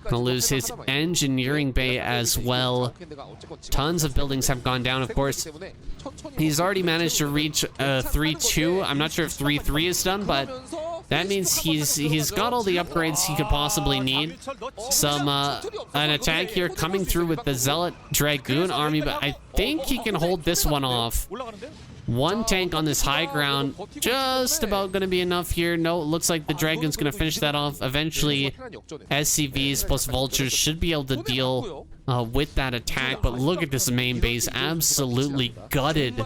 Gonna lose his engineering bay as well. Tons of buildings have gone down, of course. He's already managed to reach 3-2. I'm not sure if 3-3 is done, but that means he's got all the upgrades he could possibly need. An attack here coming through with the Zealot Dragoon army, but I think he can hold this one off. One tank on this high ground, just about going to be enough here. No, it looks like the Dragon's going to finish that off. Eventually, SCVs plus Vultures should be able to deal with that attack. But look at this main base, absolutely gutted.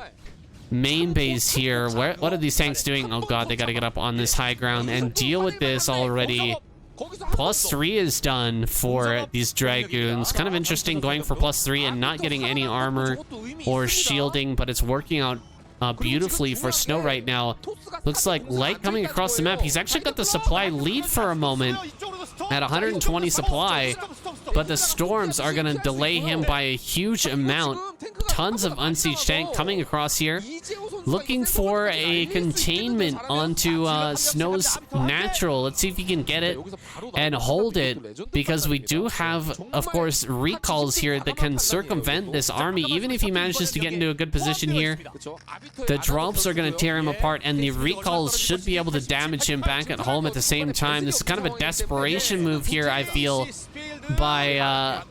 Main base here. What are these tanks doing? Oh god, they got to get up on this high ground and deal with this already. +3 is done for these Dragoons. Kind of interesting going for +3 and not getting any armor or shielding, but it's working out beautifully for Snow right now. Looks like Light coming across the map. He's actually got the supply lead for a moment at 120 supply, but the storms are going to delay him by a huge amount. Tons of unsieged tank coming across here, looking for a containment onto Snow's natural. Let's see if he can get it and hold it, because we do have, of course, recalls here that can circumvent this army. Even if he manages to get into a good position here, the drops are going to tear him apart, and the recalls should be able to damage him back at home at the same time. This is kind of a desperation move here, I feel, by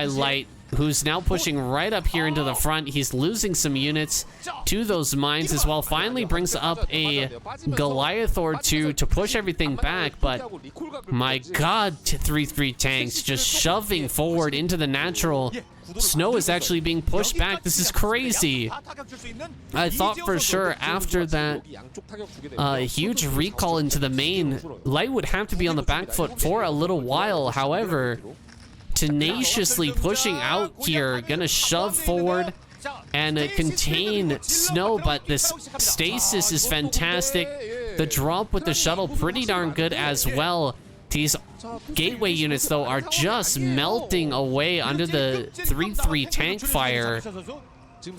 Light, who's now pushing right up here into the front. He's losing some units to those mines as well. Finally brings up a Goliath or two to push everything back, but my god, 3-3 tanks just shoving forward into the natural. Snow is actually being pushed back. This is crazy. I thought for sure after that huge recall into the main, Light would have to be on the back foot for a little while. However, tenaciously pushing out here, gonna shove forward and contain Snow, but this stasis is fantastic. The drop with the shuttle pretty darn good as well. These gateway units, though, are just melting away under the 3-3 tank fire.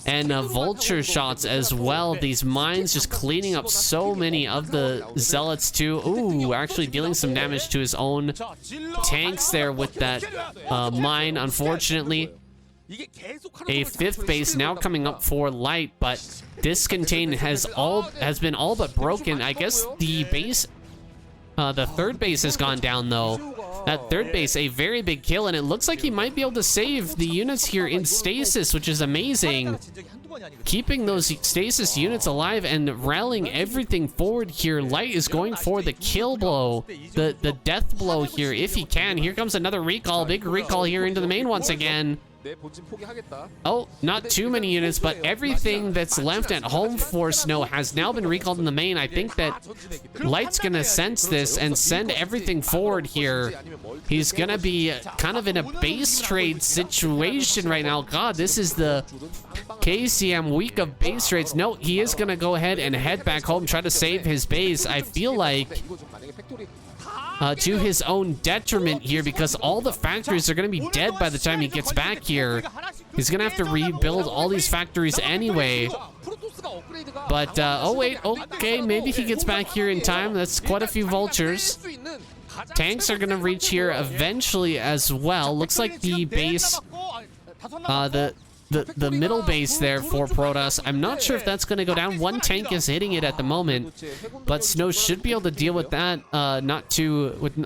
And Vulture shots as well. These mines just cleaning up so many of the Zealots too. Ooh, actually dealing some damage to his own tanks there with that mine, unfortunately. A 5th base now coming up for Light, but this contain has been all but broken. I guess the base, the 3rd base has gone down though. That 3rd base, a very big kill, and it looks like he might be able to save the units here in stasis, which is amazing. Keeping those stasis units alive and rallying everything forward here. Light is going for the kill blow, the death blow here if he can. Here comes another recall, big recall here into the main once again. Oh, not too many units, but everything that's left at home for Snow has now been recalled in the main. I think that Light's gonna sense this and send everything forward here. He's gonna be kind of in a base trade situation right now. God, this is the KCM week of base trades. No, he is gonna go ahead and head back home, try to save his base. I feel like to his own detriment here, because all the factories are going to be dead by the time he gets back here. He's going to have to rebuild all these factories anyway. But, oh wait, okay, maybe he gets back here in time. That's quite a few Vultures. Tanks are going to reach here eventually as well. Looks like the base, the middle base there for Protoss, I'm not sure if that's going to go down. One tank is hitting it at the moment, but Snow should be able to deal with that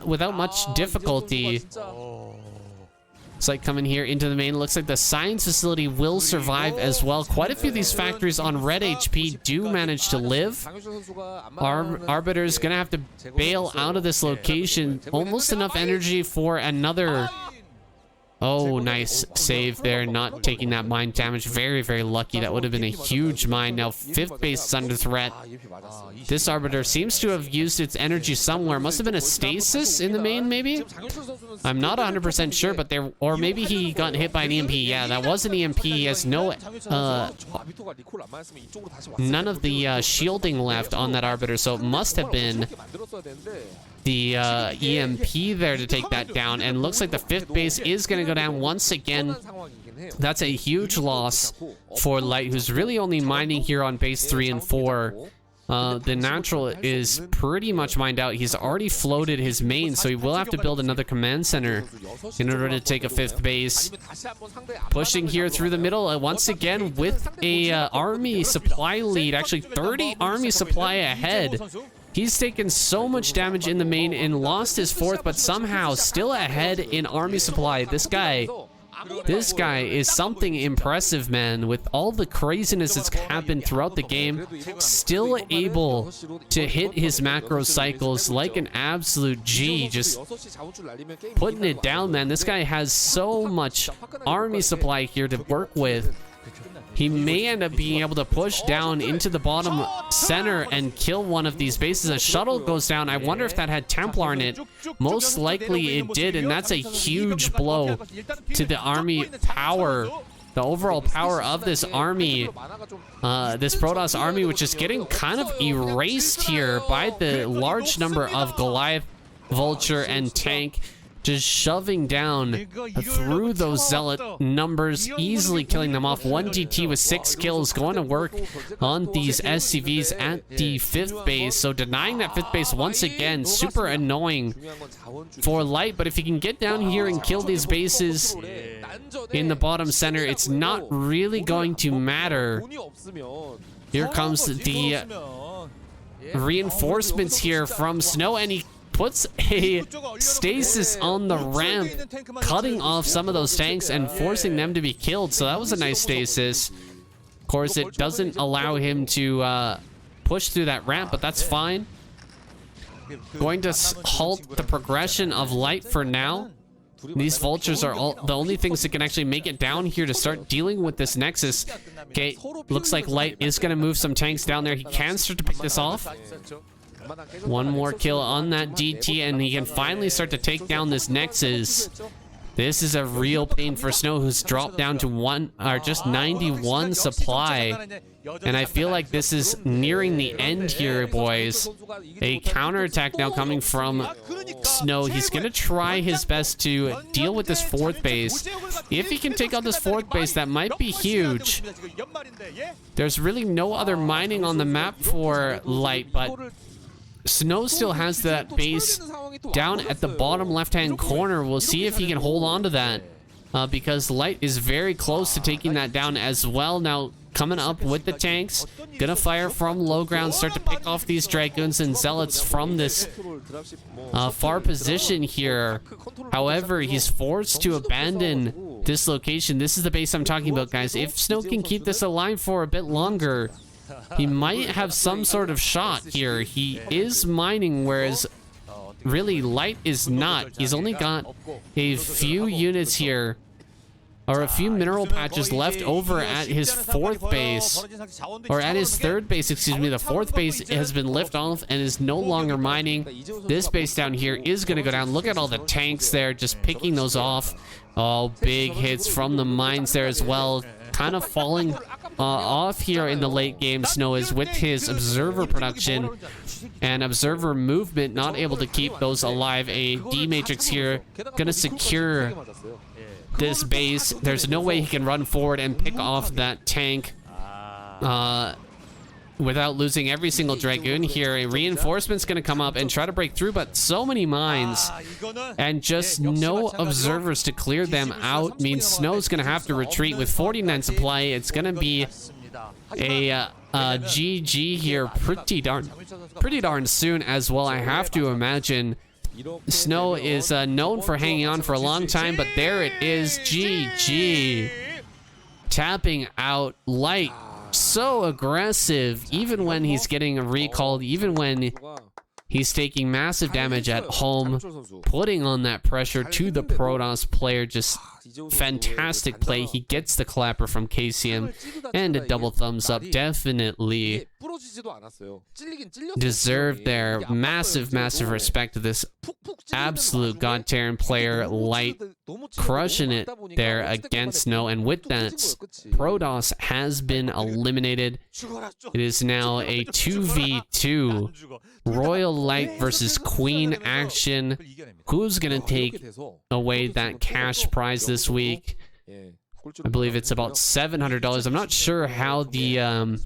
without much difficulty. It's like coming here into the main. Looks like the science facility will survive as well. Quite a few of these factories on red HP do manage to live. Arbiter's going to have to bail out of this location. Almost enough energy for another Oh, nice save there, not taking that mine damage. Very, very lucky. That would have been a huge mine. Now 5th base is under threat. This Arbiter seems to have used its energy somewhere. Must have been a stasis in the main, maybe? I'm not 100% sure, but there... Or maybe he got hit by an EMP. Yeah, that was an EMP. He has no... none of the shielding left on that Arbiter, so it must have been the EMP there to take that down. And looks like the 5th base is going to go down once again. That's a huge loss for Light, who's really only mining here on base 3 and 4. The natural is pretty much mined out. He's already floated his main, so he will have to build another command center in order to take a 5th base. Pushing here through the middle once again with a army supply lead. Actually, 30 army supply ahead. He's taken so much damage in the main and lost his 4th, but somehow still ahead in army supply. This guy is something impressive, man. With all the craziness that's happened throughout the game, still able to hit his macro cycles like an absolute G. Just putting it down, man. This guy has so much army supply here to work with. He may end up being able to push down into the bottom center and kill one of these bases. A shuttle goes down. I wonder if that had Templar in it. Most likely it did, and that's a huge blow to the army power. The overall power of this army, this Protoss army, which is getting kind of erased here by the large number of Goliath, Vulture, and Tank. Just shoving down through those Zealot numbers, easily killing them off. 1 DT with 6 kills going to work on these SCVs at the 5th base. So denying that 5th base once again, super annoying for Light. But if he can get down here and kill these bases in the bottom center, it's not really going to matter. Here comes the reinforcements here from Snow, and he puts a stasis on the ramp, cutting off some of those tanks and forcing them to be killed. So that was a nice stasis. Of course, it doesn't allow him to push through that ramp, but that's fine. Going to halt the progression of Light for now. These Vultures are the only things that can actually make it down here to start dealing with this Nexus. Okay, looks like Light is going to move some tanks down there. He can start to pick this off. One more kill on that DT, and he can finally start to take down this Nexus. This is a real pain for Snow, who's dropped down to just 91 supply. And I feel like this is nearing the end here, boys. A counterattack now coming from Snow. He's going to try his best to deal with this 4th base. If he can take out this 4th base, that might be huge. There's really no other mining on the map for Light, but Snow still has that base down at the bottom left-hand corner. We'll see if he can hold on to that, because Light is very close to taking that down as well. Now, coming up with the tanks, gonna fire from low ground, start to pick off these Dragoons and Zealots from this far position here. However, he's forced to abandon this location. This is the base I'm talking about, guys. If Snow can keep this alive for a bit longer, he might have some sort of shot here. He is mining, whereas really Light is not. He's only got a few units here, or a few mineral patches left over at his 4th base, or at his 3rd base, excuse me. The 4th base has been lifted off and is no longer mining. This base down here is going to go down. Look at all the tanks there, just picking those off. Oh, big hits from the mines there as well. Kind of falling off here in the late game, Snow is, with his observer production and observer movement, not able to keep those alive. A D matrix here gonna secure this base. There's no way he can run forward and pick off that tank without losing every single Dragoon here. A reinforcement's gonna come up and try to break through, but so many mines and just no observers to clear them out means Snow's gonna have to retreat with 49 supply. It's gonna be a GG here pretty darn soon as well, I have to imagine. Snow is known for hanging on for a long time, but there it is, GG. Tapping out Light. So aggressive, even when he's getting recalled, even when He's taking massive damage at home, putting on that pressure to the Protoss player. Just fantastic play. He gets the clapper from KCM and a double thumbs up. Definitely deserved there. Massive respect to this absolute god Terran player. Light crushing it there against No, and with that, Protoss has been eliminated. It is now a 2v2 Royal Light versus Queen action. Who's gonna take away that cash prize this week? I believe it's about $700. I'm not sure how the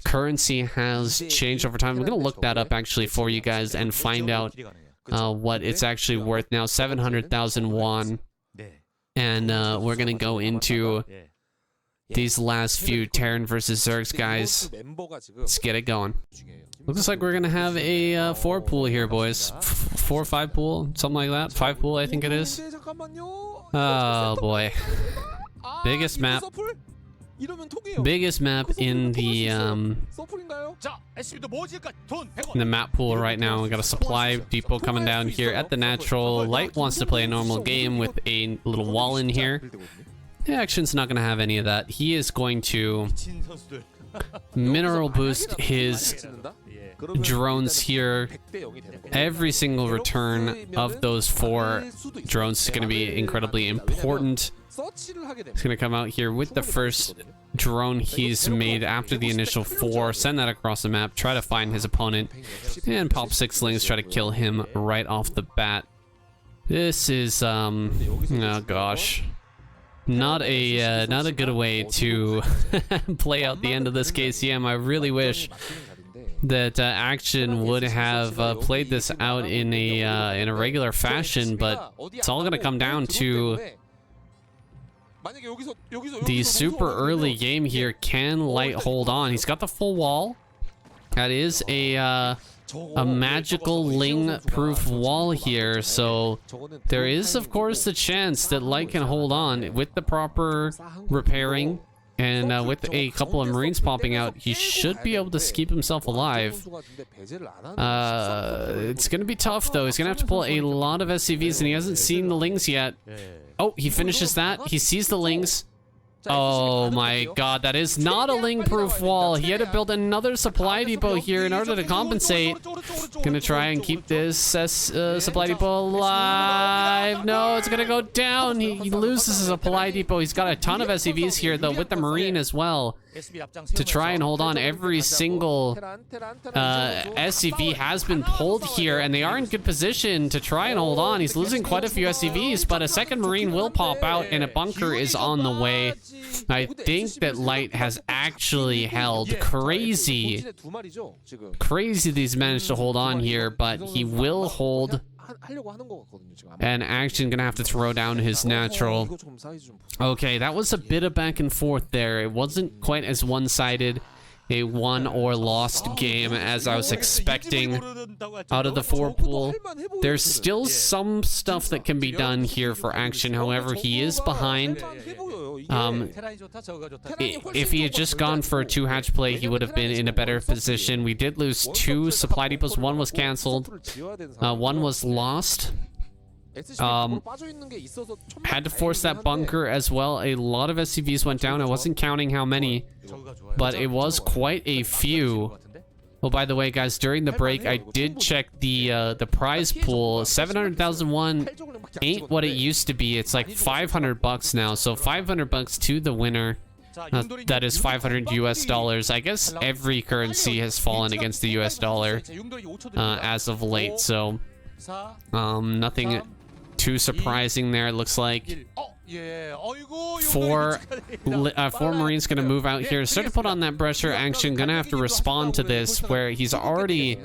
currency has changed over time. I'm gonna look that up actually for you guys and find out what it's actually worth now. 700,000 won. And we're gonna go into these last few Terran versus Zergs, guys. Let's get it going. Looks like we're gonna have a 4 pool here, boys. 4 or 5 pool, something like that. 5 pool, I think it is. Oh boy. Biggest map. Biggest map in the map pool right now. We got a supply depot coming down here at the natural. Light wants to play a normal game with a little wall in here. The action's not gonna have any of that. He is going to mineral boost his drones here. Every single return of those 4 drones is going to be incredibly important. He's going to come out here with the first drone he's made after the initial 4, send that across the map, try to find his opponent, and pop 6 slings, try to kill him right off the bat. This is oh gosh, not a good way to play out the end of this KCM. I really wish that Action would have played this out in a regular fashion, but it's all gonna come down to the super early game here. Can Light hold on? He's got the full wall. That is a magical Ling-proof wall here, so there is, of course, the chance that Light can hold on with the proper repairing. And with a couple of Marines popping out, he should be able to keep himself alive. It's going to be tough, though. He's going to have to pull a lot of SCVs, and he hasn't seen the Lings yet. Oh, he finishes that. He sees the Lings. Oh my god, that is not a Ling-proof wall. He had to build another supply depot here in order to compensate. Gonna try and keep this supply depot alive. No, it's gonna go down. He loses his supply depot. He's got a ton of SCVs here, though, with the Marine as well, to try and hold on. Every single SCV has been pulled here, and they are in good position to try and hold on. He's losing quite a few SCVs, but a second Marine will pop out, and a bunker is on the way. I think that Light has actually held. Crazy that he's managed to hold on here, but he will hold. And Action gonna have to throw down his natural. Okay, that was a bit of back and forth there. It wasn't quite as one-sided a won or lost game as I was expecting out of the 4 pool. There's still some stuff that can be done here for Action. However, he is behind. If he had just gone for a 2-hatch play, he would have been in a better position. We did lose 2 supply depots. 1 was canceled. 1 was lost. Had to force that bunker as well. A lot of SCVs went down. I wasn't counting how many, but it was quite a few. Oh, by the way, guys, during the break, I did check the prize pool. 700,001 ain't what it used to be. It's like 500 bucks now. So 500 bucks to the winner. That is $500 US. I guess every currency has fallen against the US dollar as of late. So nothing too surprising there. It looks like 4 Marines gonna move out here, start to put on that pressure. Action gonna have to respond to this, where he's already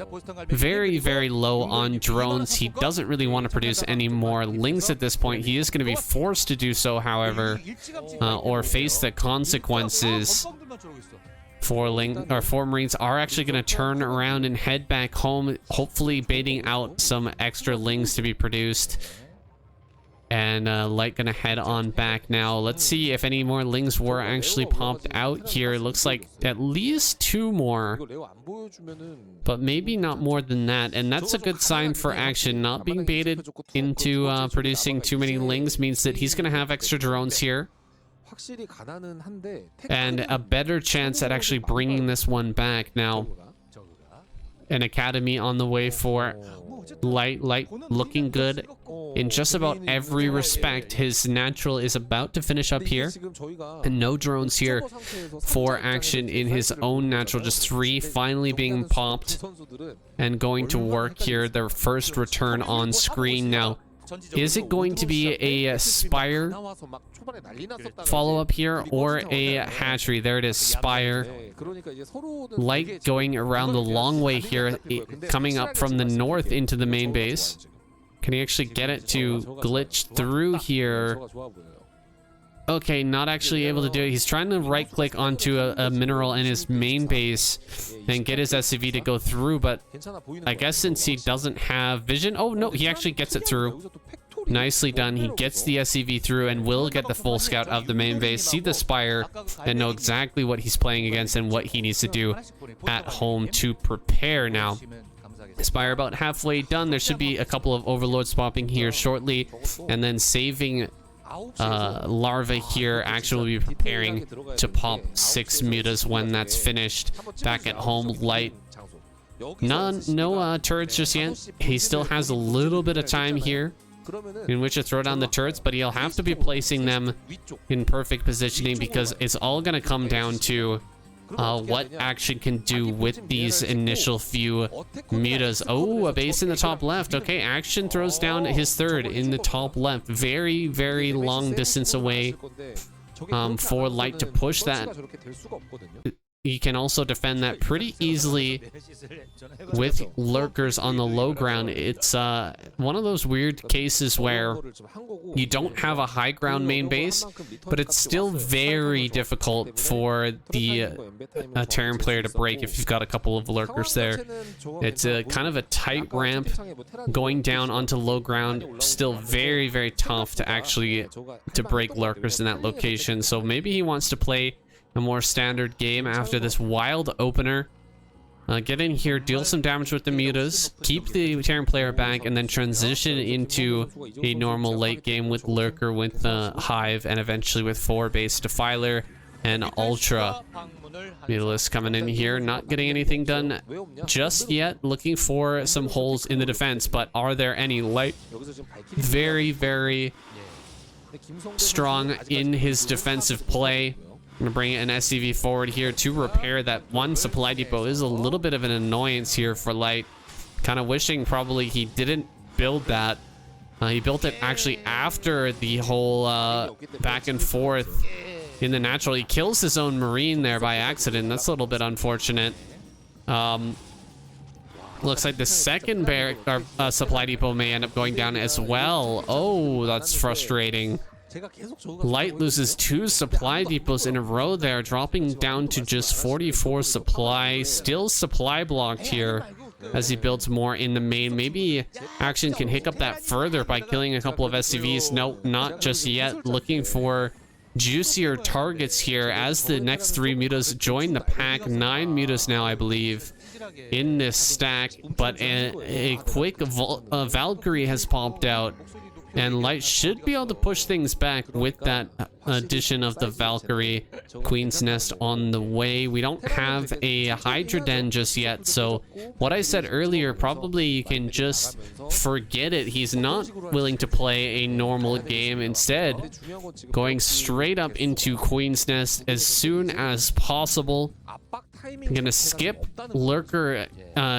very low on drones. He doesn't really want to produce any more Lings at this point. He is going to be forced to do so, however, or face the consequences. 4 Marines are actually going to turn around and head back home, hopefully baiting out some extra Lings to be produced. And Light gonna head on back now. Let's see if any more Lings were actually popped out here. It looks like at least 2 more, but maybe not more than that. And that's a good sign for Action. Not being baited into producing too many Lings means that he's gonna have extra drones here, and a better chance at actually bringing this one back. Now, an academy on the way for Light looking good in just about every respect. His natural is about to finish up here, and no drones here for Action in his own natural. Just 3 finally being popped and going to work here. Their first return on screen. Now, is it going to be a Spire follow-up here or a hatchery? There it is, Spire. Light going around the long way here, coming up from the north into the main base. Can he actually get it to glitch through here? Okay, not actually able to do it. He's trying to right-click onto a mineral in his main base and get his SCV to go through, but I guess since he doesn't have vision... Oh, no, he actually gets it through. Nicely done. He gets the SCV through and will get the full scout of the main base, see the Spire, and know exactly what he's playing against and what he needs to do at home to prepare. Now, Spire about halfway done. There should be a couple of Overlords popping here shortly, and then saving larva here. Action will be preparing to pop 6 mutas when that's finished. Back at home, Light, no turrets just yet. He still has a little bit of time here in which to throw down the turrets, but he'll have to be placing them in perfect positioning, because it's all going to come down to what Action can do with these initial few mutas. Oh, a base in the top left. Okay, Action throws down his 3rd in the top left. Very, very long distance away for Light to push that. He can also defend that pretty easily with lurkers on the low ground. It's one of those weird cases where you don't have a high ground main base, but it's still very difficult for the Terran player to break if you've got a couple of lurkers there. It's a kind of a tight ramp going down onto low ground. Still very, very tough to actually break lurkers in that location. So maybe he wants to play a more standard game after this wild opener. Get in here, deal some damage with the mutas, keep the Terran player back, and then transition into a normal late game with Lurker, with Hive, and eventually with 4 base Defiler and Ultra. Mutalisk coming in here, not getting anything done just yet. Looking for some holes in the defense, but are there any? Light very, very strong in his defensive play. I'm going to bring an SCV forward here to repair that one supply depot. Is a little bit of an annoyance here for Light. Kind of wishing probably he didn't build that. He built it actually after the whole back and forth in the natural. He kills his own Marine there by accident. That's a little bit unfortunate. Looks like the second supply depot may end up going down as well. Oh, that's frustrating. Light loses 2 supply depots in a row there, dropping down to just 44 supply. Still supply blocked here as he builds more in the main. Maybe Action can hiccup that further by killing a couple of SCVs. Nope, not just yet. Looking for juicier targets here as the next 3 mutas join the pack. 9 mutas now, I believe, in this stack, but a quick Valkyrie has popped out. And Light should be able to push things back with that addition of the Valkyrie. Queen's Nest on the way. We don't have a Hydra Den just yet, so what I said earlier, probably you can just forget it. He's not willing to play a normal game. Instead, going straight up into Queen's Nest as soon as possible. I'm gonna skip Lurker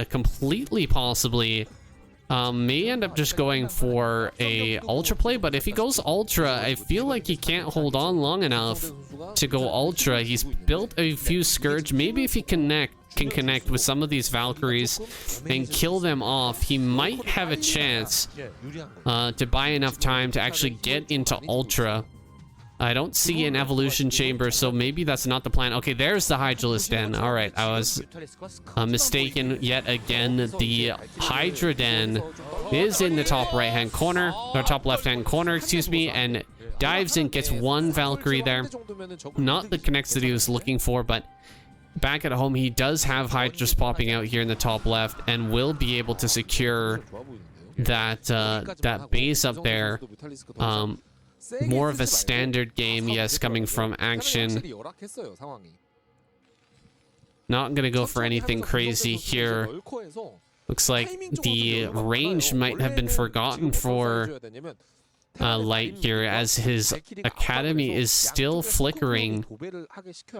completely, possibly. May end up just going for a ultra play, but if he goes ultra, I feel like he can't hold on long enough to go ultra. He's built a few Scourge. Maybe if he can connect with some of these Valkyries and kill them off, he might have a chance to buy enough time to actually get into ultra. I don't see an evolution chamber, so maybe that's not the plan. Okay, there's the Hydralisk Den. All right, I was mistaken yet again. The Hydra Den is in the top right-hand corner, or top left-hand corner, excuse me, and dives in, gets one Valkyrie there. Not the connects that he was looking for, but back at home, he does have Hydras popping out here in the top left and will be able to secure that that base up there. More of a standard game, yes, coming from Action. Not gonna go for anything crazy here. Looks like the range might have been forgotten for Light here, as his academy is still flickering.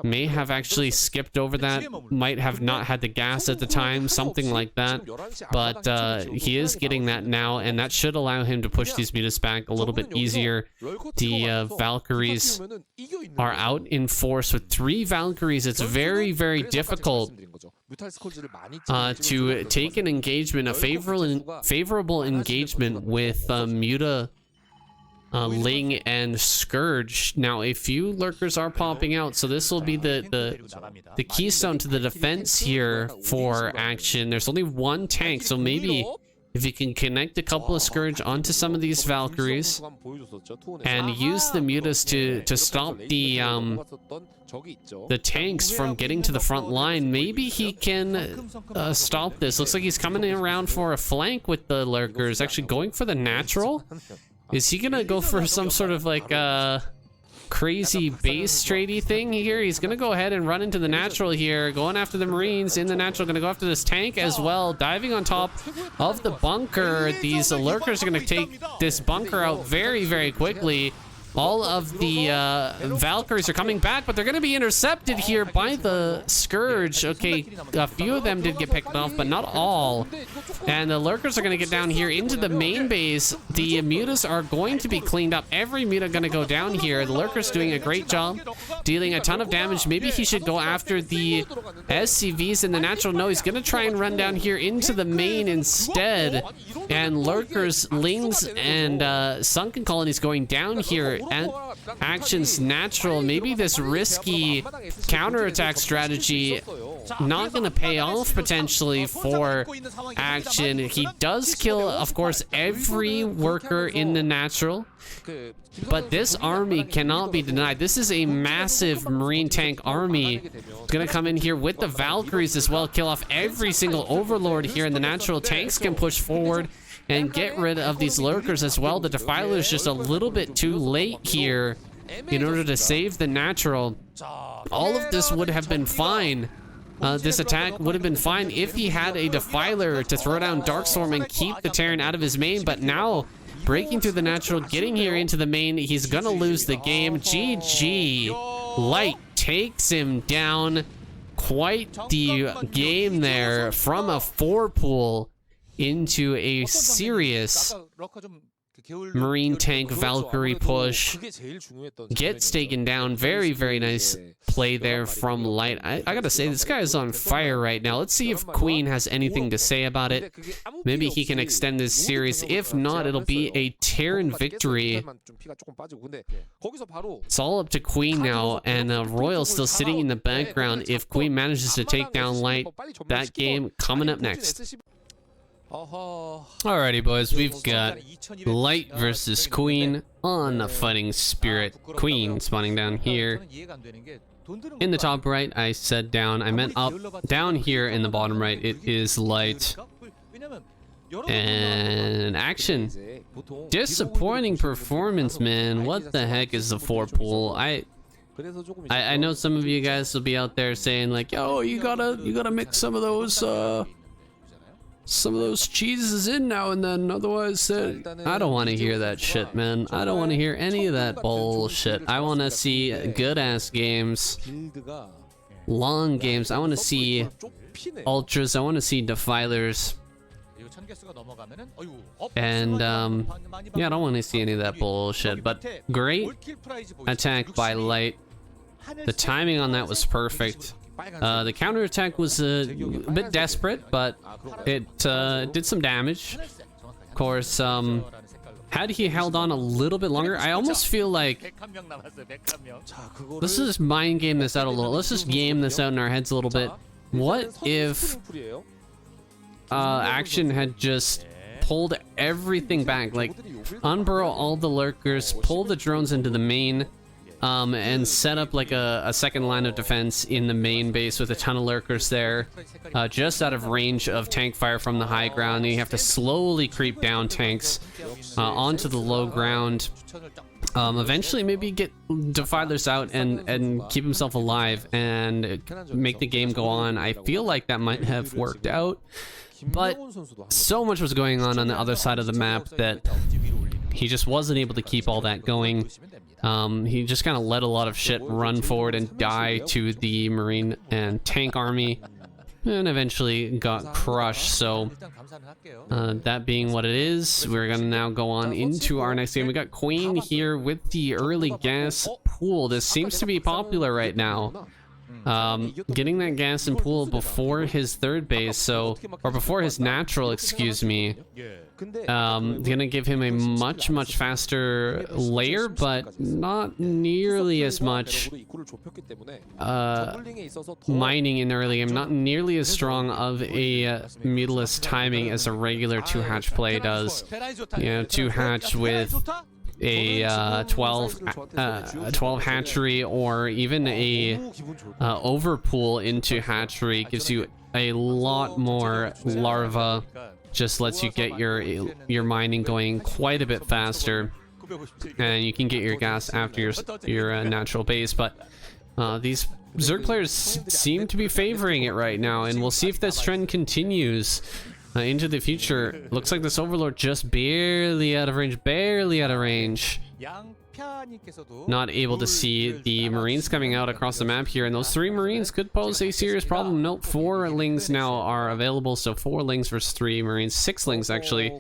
May have actually skipped over that, might have not had the gas at the time, something like that, but he is getting that now, and that should allow him to push these mutas back a little bit easier. The Valkyries are out in force. With 3 Valkyries, it's very, very difficult to take an engagement, a favorable engagement with Muta, Ling, and Scourge. Now, a few lurkers are popping out, so this will be the keystone to the defense here for Action. There's only 1 tank, so maybe if you can connect a couple of Scourge onto some of these Valkyries and use the mutas to stop the tanks from getting to the front line, maybe he can stop this. Looks like he's coming around for a flank with the lurkers, actually going for the natural. Is he gonna go for some sort of like crazy base tradey thing here? He's gonna go ahead and run into the natural here, going after the Marines in the natural, gonna go after this tank as well, diving on top of the bunker. These lurkers are gonna take this bunker out very, very quickly. All of the Valkyries are coming back, but they're going to be intercepted here by the Scourge. Okay, a few of them did get picked off, but not all. And the lurkers are going to get down here into the main base. The mutas are going to be cleaned up. Every muta going to go down here. The lurker's doing a great job, dealing a ton of damage. Maybe he should go after the SCVs in the natural. No, he's going to try and run down here into the main instead. And lurkers, lings, and sunken colonies going down here. And Action's natural. Maybe this risky counterattack strategy not going to pay off potentially for Action. He does kill, of course, every worker in the natural, but this army cannot be denied. This is a massive Marine tank army. It's going to come in here with the Valkyries as well, kill off every single Overlord here in the natural. Tanks can push forward and get rid of these lurkers as well. The Defiler is just a little bit too late here in order to save the natural. All of this would have been fine. This attack would have been fine if he had a Defiler to throw down Darkstorm and keep the Terran out of his main, but now breaking through the natural, getting here into the main, he's gonna lose the game. GG. Light takes him down. Quite the game there, from a 4-pool into a serious Marine tank Valkyrie push. Gets taken down. Very, very nice play there from Light. I gotta say, this guy is on fire right now. Let's see if Queen has anything to say about it. Maybe he can extend this series. If not, it'll be a Terran victory. It's all up to Queen now, and Royal still sitting in the background. If Queen manages to take down Light, that game coming up next. Alrighty, boys, we've got Light versus Queen on the Fighting Spirit. Queen spawning down here in the top right. I said down, I meant up. Down here in the bottom right, it is Light and Action. Disappointing performance, man. What the heck is the 4-pool? I know some of you guys will be out there saying like, "Oh, you gotta mix some of those cheeses in now and then, otherwise I don't want to hear that shit, man. I don't want to hear any of that bullshit. I want to see good-ass games, long games. I want to see ultras. I want to see defilers, and yeah, I don't want to see any of that bullshit. But great attack by Light. The timing on that was perfect. The counterattack was a bit desperate, but it did some damage. Of course, Had he held on a little bit longer, I almost feel like let's just mind game this out a little. Let's just game this out in our heads a little bit. What if Action had just pulled everything back, like unburrow all the lurkers, pull the drones into the main, and set up like a second line of defense in the main base with a ton of lurkers there, just out of range of tank fire from the high ground. And you have to slowly creep down tanks onto the low ground. Eventually maybe get Defilers out and keep himself alive and make the game go on. I feel like that might have worked out, but so much was going on the other side of the map that he just wasn't able to keep all that going. He just kind of let a lot of shit run forward and die to the Marine and tank army, and eventually got crushed. So that being what it is, we're gonna now go on into our next game. We got Queen here with the early gas pool. This seems to be popular right now. Getting that gas and pool before his third base, or before his natural, excuse me, gonna give him a much faster layer, but not nearly as much mining in the early game, not nearly as strong of a mutalist timing as a regular 2-hatch play does. You know, 2-hatch with a 12 hatchery, or even a overpool into hatchery gives you a lot more larva, just lets you get your mining going quite a bit faster, and you can get your gas after your natural base. But these Zerg players seem to be favoring it right now, and we'll see if this trend continues into the future. Looks like this Overlord just barely out of range. Not able to see the Marines coming out across the map here, and those 3 Marines could pose a serious problem. Nope, 4 Lings now are available, so 4 Lings versus 3 Marines, 6 Lings actually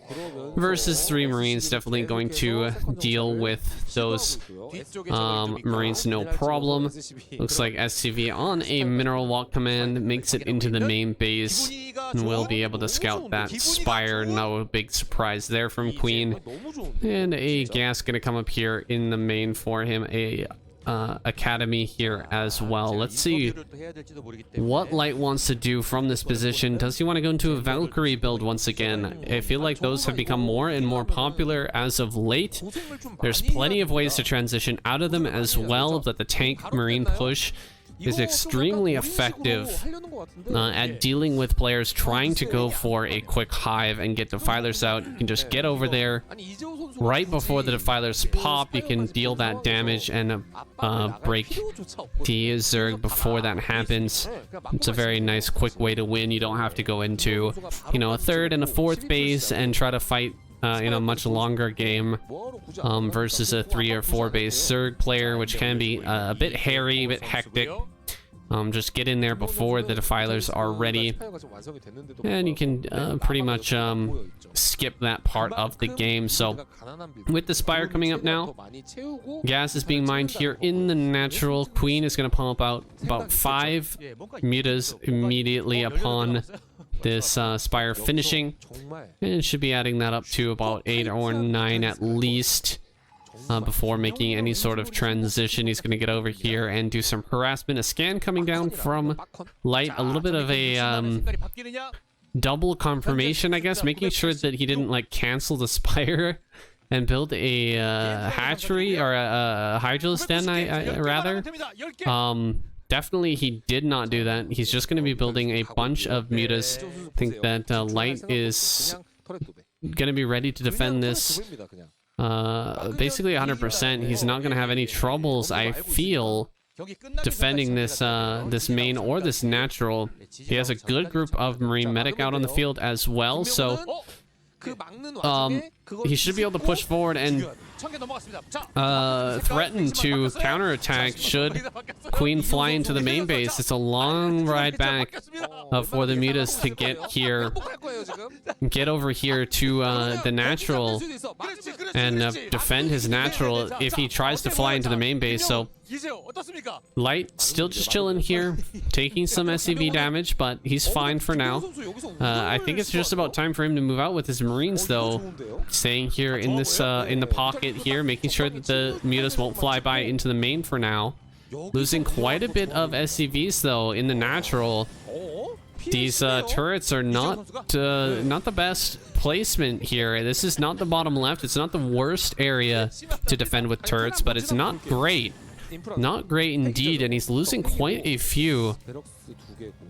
versus 3 Marines. Definitely going to deal with those Marines no problem. Looks like SCV on a mineral walk command makes it into the main base, and will be able to scout that spire. No big surprise there from Queen, and a gas gonna come up here in the main for him, a academy here as well. Let's see what Light wants to do from this position. Does he want to go into a Valkyrie build once again? I feel like those have become more and more popular as of late. There's plenty of ways to transition out of them as well, but the tank Marine push is extremely effective at dealing with players trying to go for a quick hive and get Defilers out. You can just get over there right before the Defilers pop. You can deal that damage and break the Zerg before that happens. It's a very nice quick way to win. You don't have to go into, you know, a 3rd and a 4th base and try to fight in a much longer game versus a 3 or 4 base Zerg player, which can be a bit hairy, a bit hectic. Just get in there before the Defilers are ready, and you can pretty much skip that part of the game. So with the Spire coming up now, gas is being mined here in the natural. Queen is going to pump out about 5 mutas immediately upon this Spire finishing, and should be adding that up to about 8 or 9 at least before making any sort of transition. He's going to get over here and do some harassment. A scan coming down from Light, a little bit of a double confirmation, I guess, making sure that he didn't like cancel the Spire and build a hatchery or a Hydralisk den, rather. Definitely he did not do that. He's just going to be building a bunch of mutas. I think that Light is going to be ready to defend this basically 100%. He's not going to have any troubles, I feel, defending this this main or this natural. He has a good group of Marine Medic out on the field as well, so he should be able to push forward and threaten to counterattack should Queen fly into the main base. It's a long ride back for the mutas to get over here to the natural and defend his natural if he tries to fly into the main base. So Light still just chilling here, taking some SCV damage, but he's fine for now. I think it's just about time for him to move out with his Marines, though. staying here in this in the pocket here, making sure that the mutas won't fly by into the main for now. Losing quite a bit of SCVs though in the natural. These turrets are not the best placement here. This is not the bottom left. It's not the worst area to defend with turrets, but it's not great. Not great indeed, and he's losing quite a few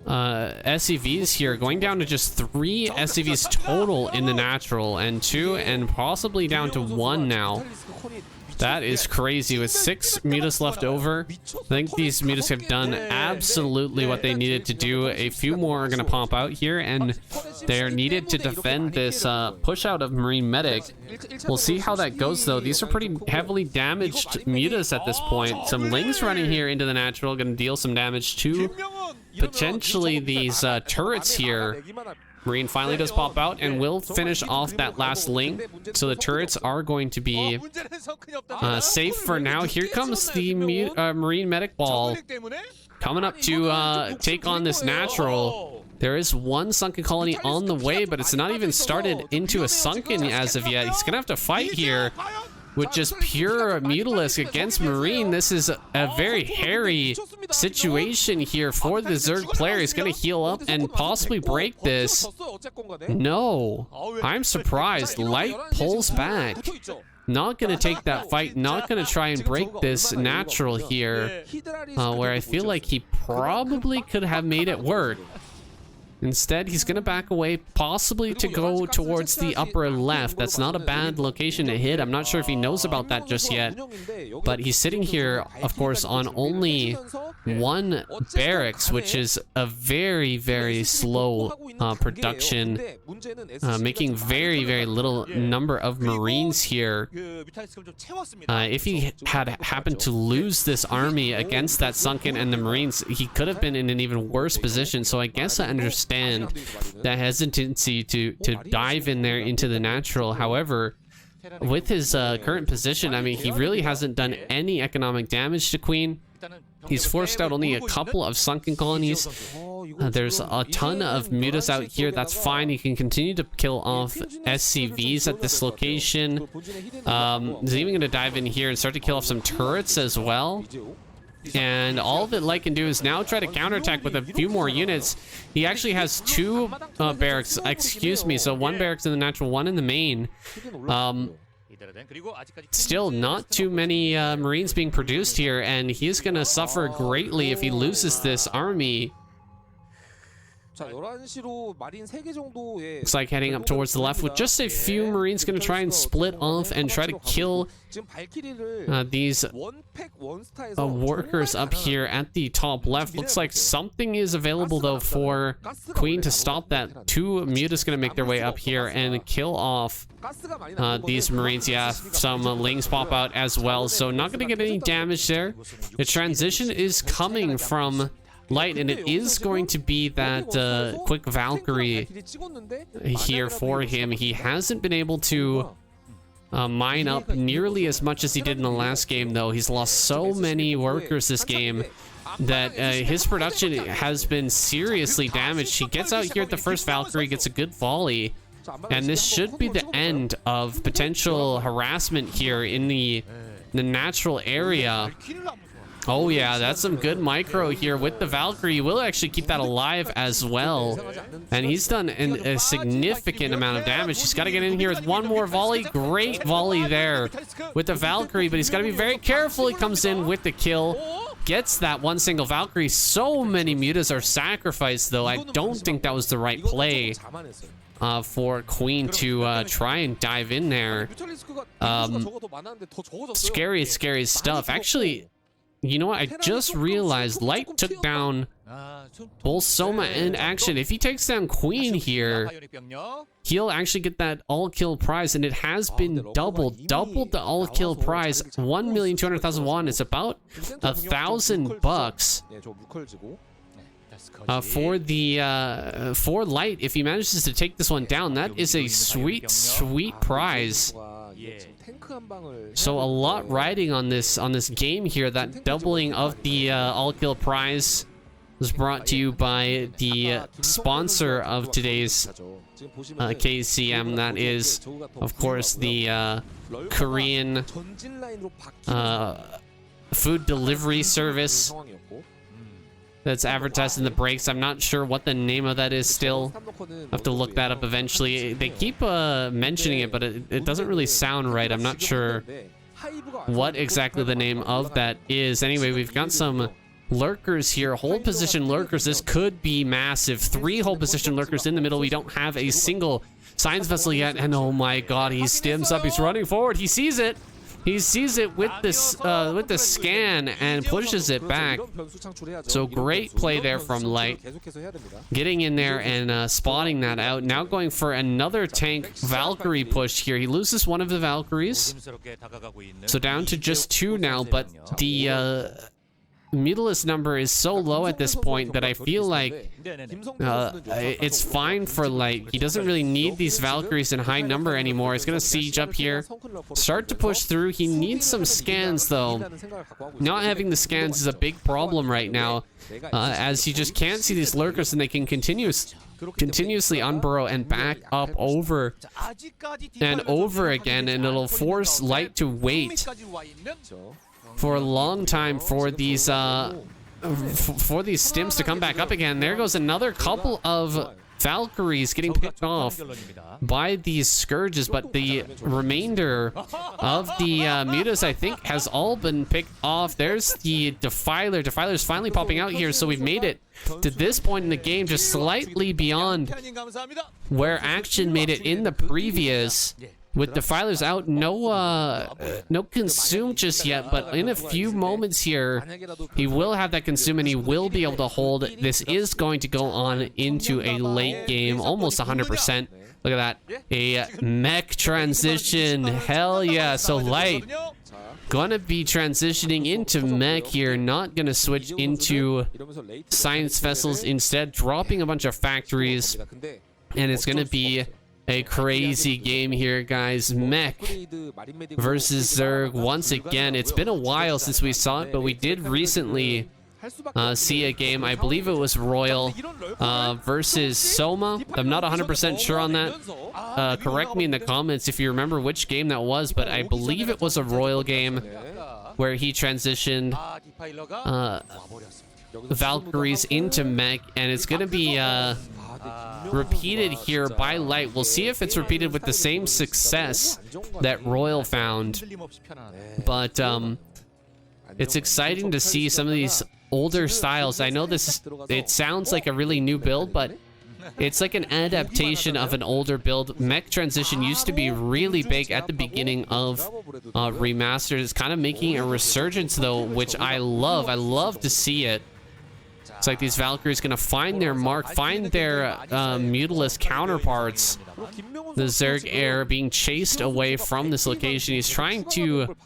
SCVs here, going down to just 3 SCVs total in the natural, and 2 and possibly down to 1 now. That is crazy. With 6 mutas left over, I think these mutas have done absolutely what they needed to do. A few more are going to pop out here, and they're needed to defend this push out of Marine Medic. We'll see how that goes, though. These are pretty heavily damaged mutas at this point. Some Lings running here into the natural, going to deal some damage to potentially these turrets here. Marine finally does pop out and will finish off that last Ling. So the turrets are going to be safe for now. Here comes the Marine Medic Ball coming up to take on this natural. There is 1 sunken colony on the way, but it's not even started into a sunken as of yet. He's going to have to fight here with just pure Mutalisk against Marine. This is a very hairy situation here for the Zerg player. He's going to heal up and possibly break this. No, I'm surprised. Light pulls back. Not going to take that fight. Not going to try and break this natural here, where I feel like he probably could have made it work. Instead, he's going to back away, possibly to go towards the upper left. That's not a bad location to hit. I'm not sure if he knows about that just yet. But he's sitting here, of course, on only 1 barracks, which is a very, very slow production, making very, very little number of Marines here. If he had happened to lose this army against that sunken and the Marines, he could have been in an even worse position. So I guess I understand that hesitancy to dive in there into the natural. However, with his current position, I mean, he really hasn't done any economic damage to Queen. He's forced out only a couple of sunken colonies. There's a ton of mutas out here. That's fine. He can continue to kill off SCVs at this location. He's even going to dive in here and start to kill off some turrets as well. And all that Light can do is now try to counterattack with a few more units. He actually has 2 barracks, excuse me, so 1 barracks in the natural, 1 in the main. Still not too many Marines being produced here, and he's gonna suffer greatly if he loses this army. Looks like heading up towards the left with just a few Marines going to try and split off and try to kill these workers up here at the top left. Looks like something is available though for Queen to stop that. 2 mutas going to make their way up here and kill off these Marines. Yeah, some Lings pop out as well, so not going to get any damage there. The transition is coming from Light, and it is going to be that quick Valkyrie here for him. He hasn't been able to mine up nearly as much as he did in the last game, though. He's lost so many workers this game that his production has been seriously damaged. He gets out here at the first Valkyrie, gets a good volley, and this should be the end of potential harassment here in the natural area. Oh yeah, that's some good micro here with the Valkyrie. Will actually keep that alive as well. And he's done a significant amount of damage. He's got to get in here with 1 more volley. Great volley there with the Valkyrie, but he's got to be very careful. He comes in with the kill. Gets that 1 single Valkyrie. So many mutas are sacrificed, though. I don't think that was the right play for Queen to try and dive in there. Scary, scary stuff. Actually, you know what? I just realized Light took down both Soma and Action. If he takes down Queen here, he'll actually get that all-kill prize, and it has been doubled the all-kill prize. 1,200,000 won is about $1,000 for the for Light. If he manages to take this one down, that is a sweet prize. So a lot riding on this game here. That doubling of the all-kill prize was brought to you by the sponsor of today's KCM. That is, of course, the Korean food delivery service that's advertised in the breaks. I'm not sure what the name of that is still. I'll have to look that up eventually. They keep mentioning it, but it doesn't really sound right. I'm not sure what exactly the name of that is. Anyway, we've got some lurkers here. Hold position lurkers. This could be massive. 3 hold position lurkers in the middle. We don't have a single science vessel yet. And oh my god, he stims up. He's running forward. He sees it. He sees it with this with the scan and pushes it back. So great play there from Light, getting in there and spotting that out. Now going for another tank Valkyrie push here. He loses one of the Valkyries, so down to just 2 now. But the Mutalisk number is so low at this point that I feel like it's fine for Light. He doesn't really need these Valkyries in high number anymore. He's gonna siege up here, start to push through. He needs some scans though. Not having the scans is a big problem right now, as he just can't see these lurkers and they can continuously unburrow and back up over and over again, and it'll force Light to wait for a long time for these stims to come back up again. There goes another couple of Valkyries getting picked off by these Scourges, but the remainder of the Mutas, I think, has all been picked off. There's the Defiler. Defiler's finally popping out here, so we've made it to this point in the game, just slightly beyond where Action made it in the previous. With Defilers out, no consume just yet, but in a few moments here, he will have that consume and he will be able to hold. This is going to go on into a late game, almost 100%. Look at that. A mech transition. Hell yeah. So Light gonna be transitioning into mech here, not gonna switch into science vessels, instead dropping a bunch of factories, and it's gonna be a crazy game here, guys. Mech versus Zerg once again. It's been a while since we saw it, but we did recently see a game. I believe it was Royal versus Soma. I'm not 100% sure on that. Correct me in the comments if you remember which game that was, but I believe it was a Royal game where he transitioned Valkyries into mech, and it's gonna be repeated here by Light. We'll see if it's repeated with the same success that Royal found, but it's exciting to see some of these older styles. I know it sounds like a really new build, but it's like an adaptation of an older build. Mech transition used to be really big at the beginning of remastered. It's kind of making a resurgence though, which I love. I love to see it. It's like these Valkyries gonna find their mark, find their Mutalisk counterparts. The Zerg heir being chased away from this location. He's trying to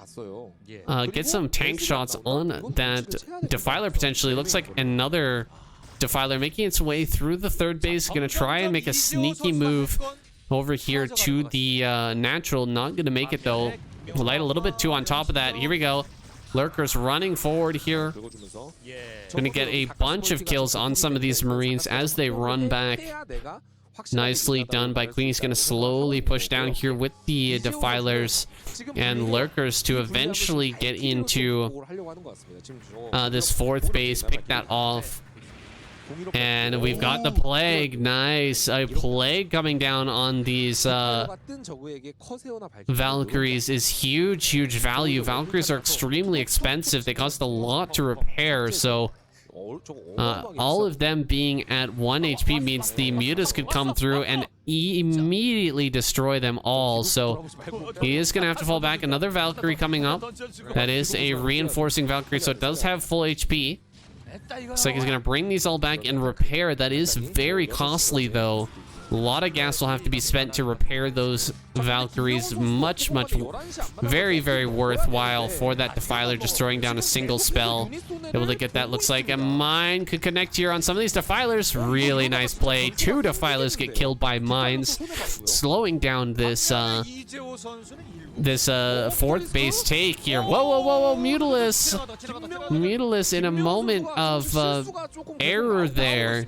get some tank shots on that Defiler potentially. Looks like another Defiler making its way through the third base. Gonna try and make a sneaky move over here to the natural. Not gonna make it though. Light a little bit too on top of that. Here we go. Lurkers running forward here. Gonna get a bunch of kills on some of these Marines as they run back. Nicely done by Queen. He's gonna slowly push down here with the Defilers and Lurkers to eventually get into this fourth base, pick that off. And we've got the Plague. Nice. A Plague coming down on these Valkyries is huge, huge value. Valkyries are extremely expensive. They cost a lot to repair, so all of them being at 1 HP means the Mutas could come through and immediately destroy them all. So he is going to have to fall back. Another Valkyrie coming up. That is a reinforcing Valkyrie, so it does have full HP. Looks like he's going to bring these all back and repair. That is very costly, though. A lot of gas will have to be spent to repair those Valkyries. Much, very, very worthwhile for that Defiler, just throwing down a single spell. Able to get that. Looks like a mine could connect here on some of these Defilers. Really nice play. 2 Defilers get killed by mines, slowing down this fourth base take here. Whoa, Mutalisk. Mutalisk in a moment of error there.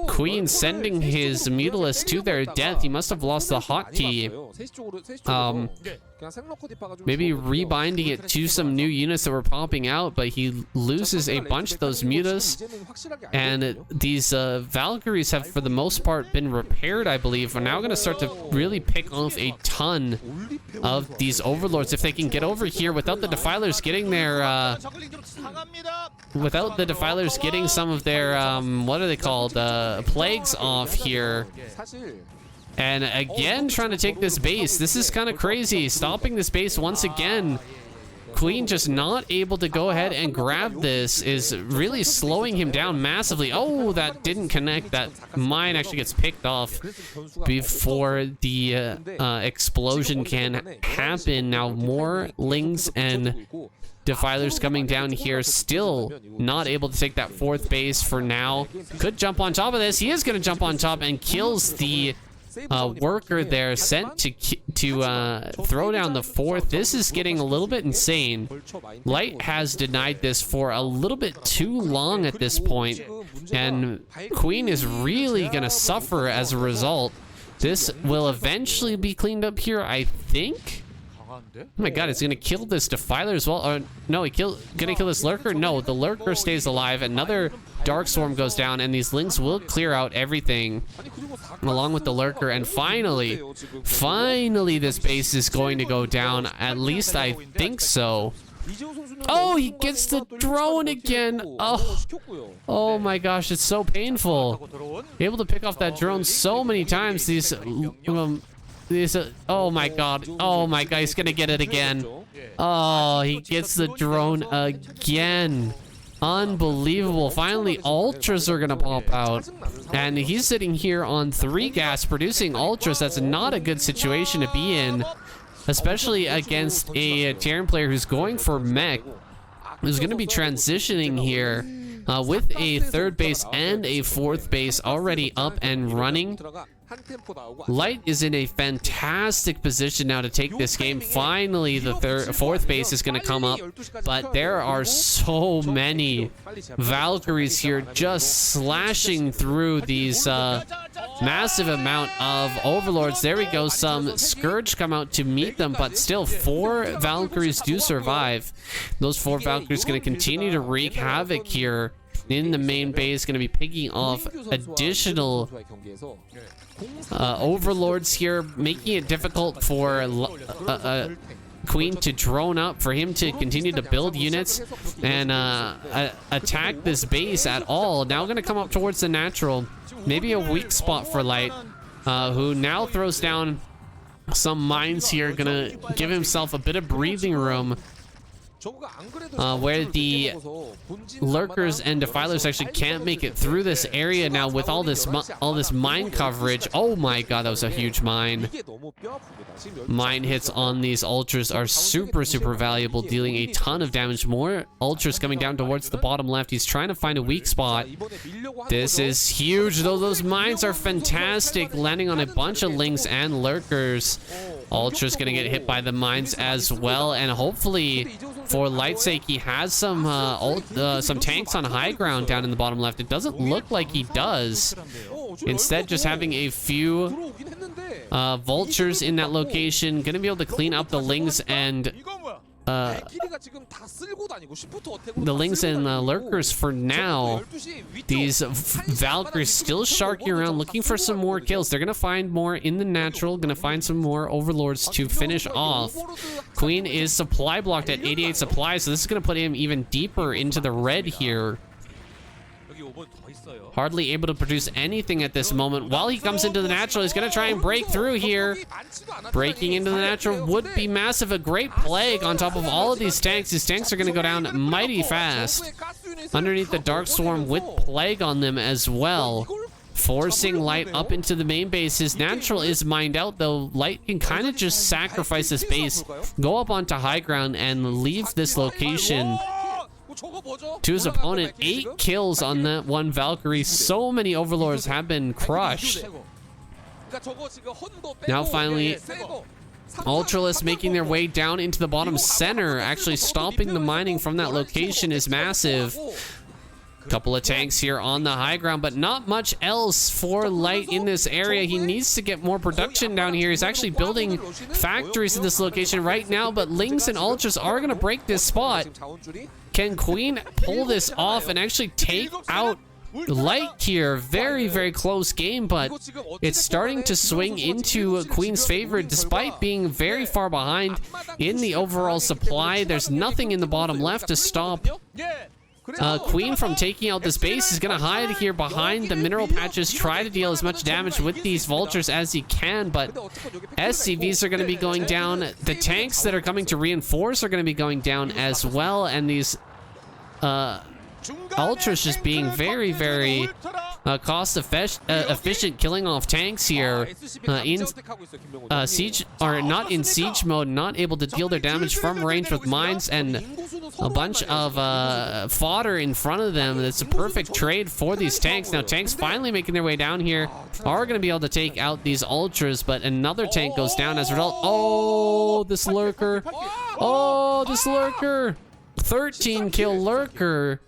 Queen sending his Mutalisk to their death. He must have lost the hotkey. Maybe rebinding it to some new units that were popping out, but he loses a bunch of those mutas. And these Valkyries have, for the most part, been repaired, I believe. We're now going to start to really pick off a ton of these Overlords. If they can get over here without the Defilers getting their... without the Defilers getting some of their, what are they called? Plagues off here. And again, trying to take this base. This is kind of crazy. Stopping this base once again. Queen just not able to go ahead and grab this is really slowing him down massively. Oh, that didn't connect. That mine actually gets picked off before the explosion can happen. Now more Lings and Defilers coming down here, still not able to take that fourth base for now. Could jump on top of this. He is going to jump on top and kills the worker there, sent to throw down the fourth. This is getting a little bit insane. Light has denied this for a little bit too long at this point, and Queen is really going to suffer as a result. This will eventually be cleaned up here, I think. Oh my god, it's gonna kill this Defiler as well. Or no, gonna kill this Lurker? No, the Lurker stays alive. Another Dark Swarm goes down, and these Lings will clear out everything along with the Lurker. And finally, this base is going to go down. At least I think so. Oh, he gets the drone again. Oh my gosh, it's so painful. Able to pick off that drone so many times. These oh my god, he's gonna get it again. Oh, he gets the drone again. Unbelievable. Finally, ultras are gonna pop out, and he's sitting here on 3 gas producing ultras. That's not a good situation to be in, especially against a Terran player who's going for mech, who's gonna be transitioning here with a 3rd base and a 4th base already up and running. Light is in a fantastic position now to take this game. Finally, the 4th base is going to come up, but there are so many Valkyries here just slashing through these massive amount of Overlords. There we go. Some Scourge come out to meet them, but still 4 Valkyries do survive. Those 4 Valkyries going to continue to wreak havoc here in the main base, going to be picking off additional Overlords here, making it difficult for Queen to drone up, for him to continue to build units and attack this base at all. Now going to come up towards the natural. Maybe a weak spot for Light, who now throws down some mines here, going to give himself a bit of breathing room. Where the Lurkers and Defilers actually can't make it through this area now with all this mine coverage. Oh my god, that was a huge mine. Mine hits on these ultras are super valuable, dealing a ton of damage. More ultras coming down towards the bottom left. He's trying to find a weak spot. This is huge, though. Those mines are fantastic, landing on a bunch of Lings and Lurkers. Ultra's gonna get hit by the mines as well, and hopefully for Light's sake, he has some tanks on high ground down in the bottom left. It doesn't look like he does. Instead, just having a few vultures in that location, gonna be able to clean up the Lings and Lurkers for now. These Valkyries still sharking around, looking for some more kills. They're gonna find more in the natural, gonna find some more Overlords to finish off. Queen is supply blocked at 88 supply, so this is gonna put him even deeper into the red here. Hardly able to produce anything at this moment. While he comes into the natural, he's going to try and break through here. Breaking into the natural would be massive. A great plague on top of all of these tanks. These tanks are going to go down mighty fast. Underneath the Dark Swarm with plague on them as well. forcing Light up into the main base. His natural is mined out, though. Light can kind of just sacrifice this base, go up onto high ground, and leave this location to his opponent. 8 kills on that one Valkyrie. So many Overlords have been crushed. Now finally, Ultralisk making their way down into the bottom center. Actually stopping the mining from that location is massive. Couple of tanks here on the high ground, but not much else for Light in this area. He needs to get more production down here. He's actually building factories in this location right now, but Lings and Ultras are going to break this spot. Can Queen pull this off and actually take out Light here? Very, very close game, but it's starting to swing into Queen's favor despite being very far behind in the overall supply. There's nothing in the bottom left to stop Queen from taking out this base. Is going to hide here behind the mineral patches, try to deal as much damage with these vultures as he can, but SCVs are going to be going down. The tanks that are coming to reinforce are going to be going down as well, and these Ultras just being very, very cost efficient, killing off tanks here in siege, or not in siege mode, not able to deal their damage from range with mines and a bunch of fodder in front of them. It's a perfect trade for these tanks. Now tanks finally making their way down here are going to be able to take out these Ultras, but another tank goes down as a result. Oh, this lurker. Oh, this lurker. 13 kill lurker.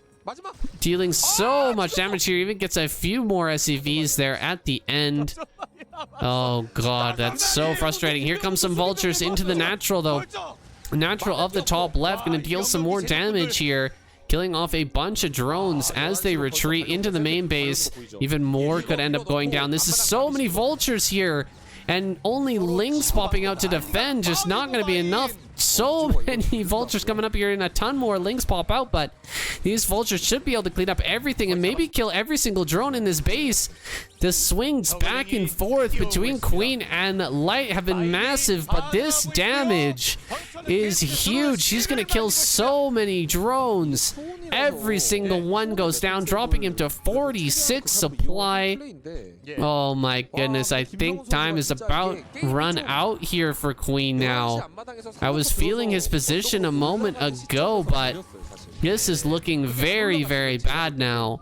Dealing so much damage here. Even gets a few more SCVs there at the end. Oh god, that's so frustrating. Here comes some vultures into the natural, though. Natural of the top left, gonna deal some more damage here, killing off a bunch of drones as they retreat into the main base. Even more could end up going down. This is so many vultures here, and only Lings popping out to defend. Just not gonna be enough. So many vultures coming up here, and a ton more Lings pop out, but these vultures should be able to clean up everything and maybe kill every single drone in this base. The swings back and forth between Queen and Light have been massive, but this damage is huge. She's gonna kill so many drones. Every single one goes down, dropping him to 46 supply. Oh my goodness, I think time is about run out here for Queen now. I was feeling his position a moment ago, but this is looking very, very bad now.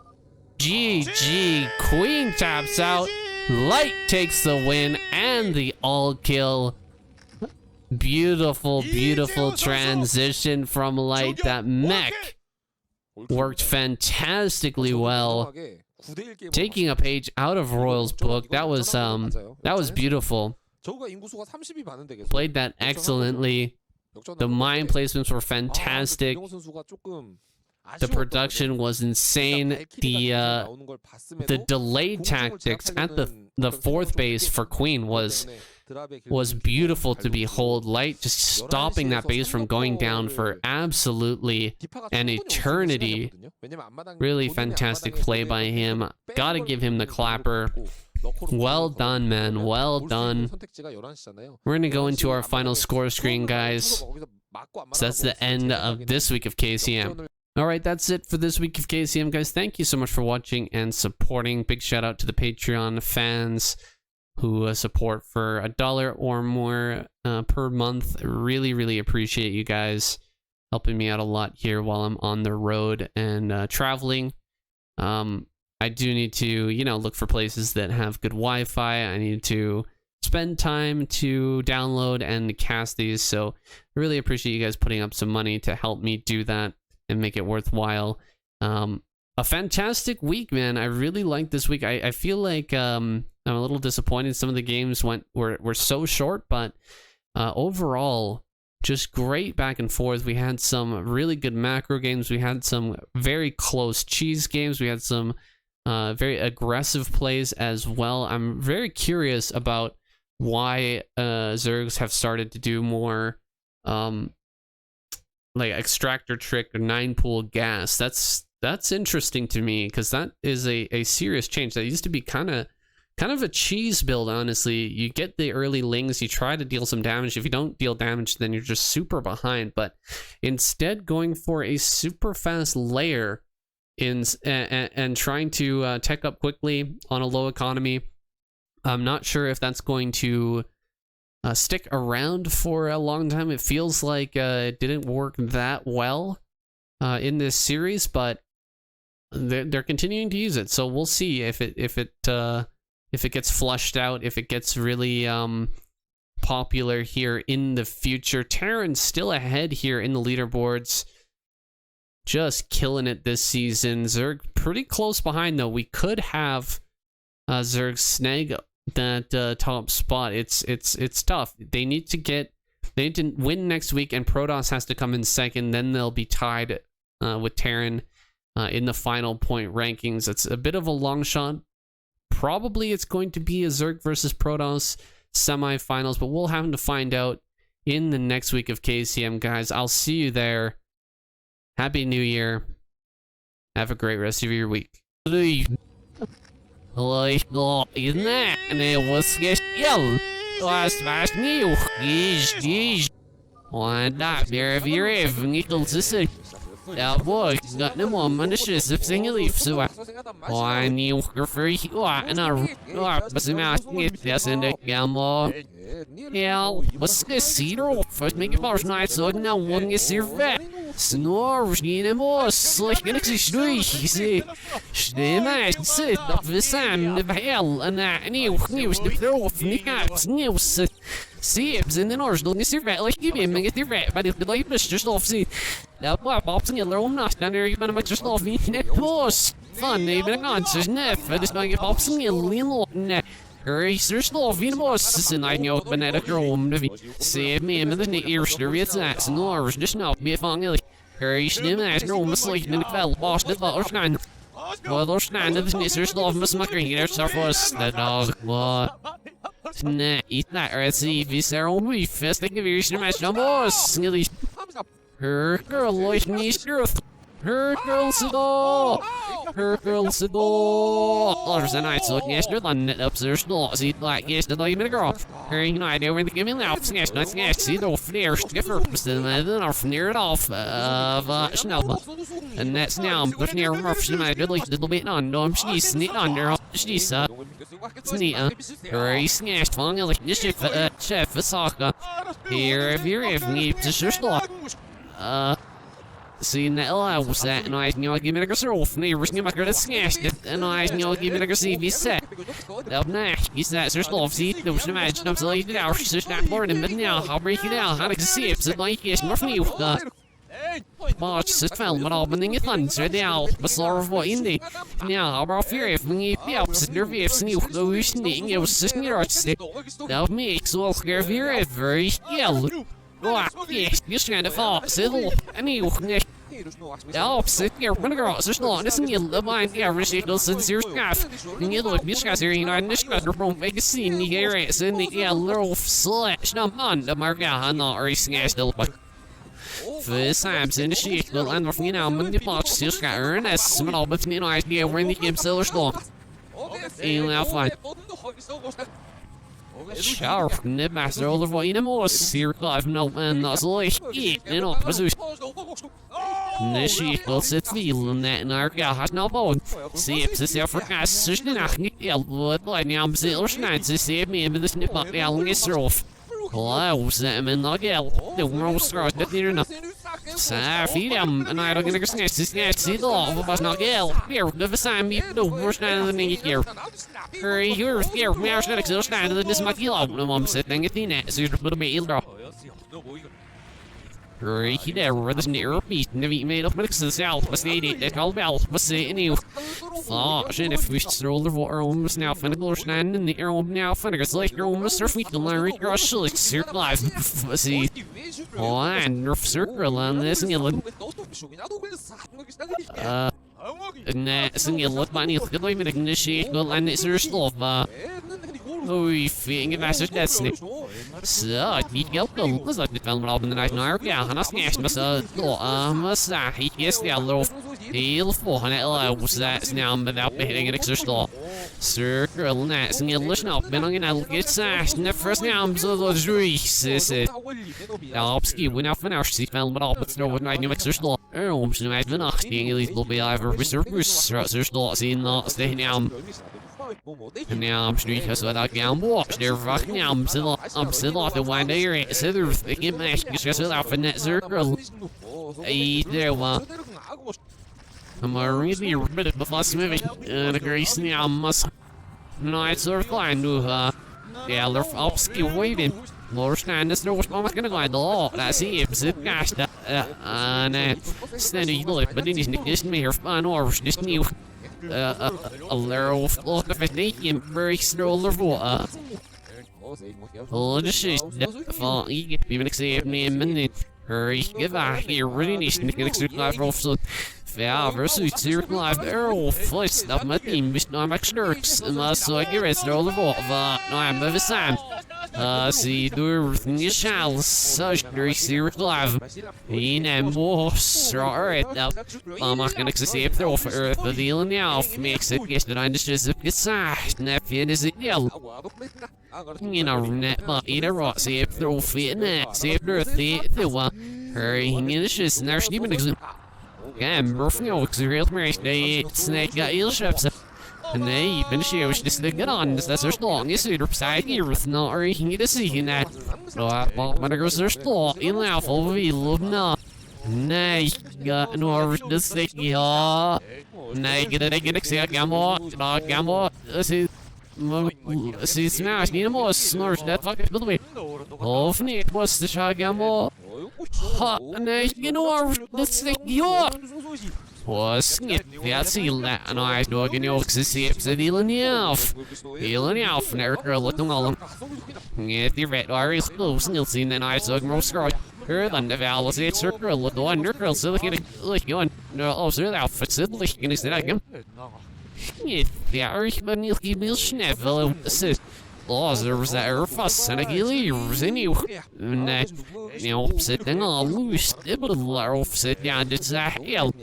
GG, Queen taps out, Light takes the win and the all kill. Beautiful, beautiful transition from Light. That mech worked fantastically well. Taking a page out of Royal's book. That was beautiful. Played that excellently. The mine placements were fantastic. The production was insane. The delayed tactics at the fourth base for Queen was beautiful to behold. Light just stopping that base from going down for absolutely an eternity. Really fantastic play by him. Gotta give him the clapper. Well done, man. Well done. We're gonna go into our final score screen, guys. So that's the end of this week of KCM. Alright, that's it for this week of KCM, guys. Thank you so much for watching and supporting. Big shout out to the Patreon fans who support for $1 or more per month. Really, really appreciate you guys helping me out a lot here while I'm on the road and traveling. I do need to, you know, look for places that have good Wi-Fi. I need to spend time to download and cast these. So I really appreciate you guys putting up some money to help me do that and make it worthwhile. A fantastic week, man. I really liked this week. I feel like I'm a little disappointed. Some of the games were so short, but overall, just great back and forth. We had some really good macro games. We had some very close cheese games. We had some very aggressive plays as well. I'm very curious about why Zergs have started to do more like extractor trick or 9-pool gas. That's interesting to me, because that is a serious change. That used to be kind of a cheese build, honestly. You get the early Lings, you try to deal some damage. If you don't deal damage, then you're just super behind. But instead, going for a super fast layer and trying to tech up quickly on a low economy. I'm not sure if that's going to stick around for a long time. It feels like it didn't work that well in this series, but they're continuing to use it. So we'll see if it gets flushed out, if it gets really popular here in the future. Terran's still ahead here in the leaderboards, just killing it this season. Zerg pretty close behind though. We could have Zerg snag that top spot. It's tough. They need to win next week, and Protoss has to come in second. Then they'll be tied with Terran in the final point rankings. It's a bit of a long shot. Probably it's going to be a Zerg versus Protoss semifinals, but we'll have to find out in the next week of KCM, guys. I'll see you there. Happy New Year. Have a great rest of your week. Ja, boy, got no more man, this is if you leave, so I knew her for you, and I was about to get this in the gamma. Yeah, what's this cedar? First, make it bars night, so now one gets your vet. Snore, you know, slick and see. Stimmer, sit up the sand of hell, and I knew news to throw from the caps, news. Sieps in the north, don't you vet like you mean, get your vet, but if the light is just off, see. Now, Bob's in your own nest, and you're going to make yourself eat it. Boss, fun, even a conscious neff, and it's not your Bob's in your little net. There's no boss, and I know, but at a room to be. Save me, and the ears to read that, and ours just now be a funny. Hurry, slim as no mistake in the fell, boss, the other kind. Well, those stand of the Mr. Love, Miss Macri, there's our first, the dog, what? Nah, eat that, or see if he's their own reef, first thing of your smash no boss, nearly. Her girl, like me, earth. Her girl's a door. Her girl's a door. Others and I so yesterday London upstairs laws eat like yesterday in a girl. Her night over the giving out smash not smash see the fair skipper then off near it off snow. And that's now but near rough my village little bit on no she's sneak under she's sneak her smashed fong like this chef soccer. Here if you're if need to sure See that allows that, and I know give me a surf, neighbors give me a smashed it, and I know give me a CV set. Up next, he's that there's love, see, no should imagine I'm like it out, she's not learning, but now I'll break it out, how to see if it's like it's more from you. March is film, but all being it lands right now, but sort of what in the now, how about fear if we be opposite your waves and you go wishing it was just near us. That makes all clear very, very yellow. Yes, just kind of fall, civil, and you. Ja, sit here, men girl, så snart det som gäller bara en översiktelse till skaff. Den gäller vi ska se in en skador från magasin i resan det gäller of slash na man, de marka han har snästel på. För Samson det shit will and from now men det plats så ska earnest men all between idea when the game sellers då. En afan. Sharp, the master of the void more circle no man that's like it in opposition. The sheep will sit feeling that in our gal has no bone. See if this ever has such an acne, but like I'm still trying to save me in the snip up the alling is rough. Close them in the gal, the world starts the theater now. Feed them, and I don't get a snatch, see the love of us not gal. Here, the sign me, the worst night of the minute here. Hurry, you're here, we're not exhausted, and this might be loud. Mom said, thank you, Tina, so you're going to be ill. Hurry, there, where this near beast, never made up mix the south, was the idiot that called Bell, was saying you. Oh, shit, if we stroll the water, almost now, Finnigal stand in the air, now, Finnigal's like your almost surf, we can learn your shilling, circle live, see. Oh, and rough circle on this, and you look. And that's and you look money, look at the minute, and the shit, well, and it's your stuff, oh, you think if that's that's it. So, he got the look like the film Rob in the night, and yeah, and I smashed myself, he gets the little heel for, and it allows that now without hitting an extra stall. Circle, and that's and you listen up, and I'm gonna get sashed, and the first now, so those reese, is it. I'll ski, when I finish, see film, but I'll put throw with my new extra stall. Ze mij vannacht eigenlijk nog bij even reserves. Ze staat in dat stadium. Naam stuurt zo dat gaan box. Der vraagt naam ze laten wanneer ze er ik meisje ze af in net cirkel. There was. Maar really bit of a movie. The grace naam must. Night surf line to yeah, they're upskill waiting. More stand this was mama gonna go the that's it it gosh and steady look but then is this me here fun or this new a little of the name very stroller for oh this is for even accept me a minute hurry give out here really needs to get extra off so ja, versus hier live arrow flies dat met team is nou maar snurks maar zo ik er wel voor nou I'm even Sam zie door je shall so serious live in en boss right now I'm gonna accept the offer the deal now makes it get that understands it side net is it deal you know net but either right see if they're fit net see if they're the one hurry in the shit and there's even ja, Murphy ook zo heel merk nee, snake got heel ships. Nee, ben je was dus de gedaan, dus dat is lang is er op side hier with no or you need to see that. Maar er was er stil in laaf over wie loop na. Nee, ja, no dus ik ja. Nee, ik zeg gamma, ze smash niet meer snort dat fucking wil me. Of niet, was de shot gamma. Ha, nee, you know, this thing, ja. Was niet, ja, zie je, en hij is nog in je ogen, ze heel af, naar het al. Niet die red, waar is close, niet zien, en hij zag me schroot. Dan de wel, is het cirkel, het undergirl, zo ik gaan, oh, zo dat outfit, liggen is dat again. Niet, ja, ik ben niet snel, ze. Lazarus er vast en ik hier in nieuw. Nee, opzetten al loes, nibbelen opzet, ja, dit is heel.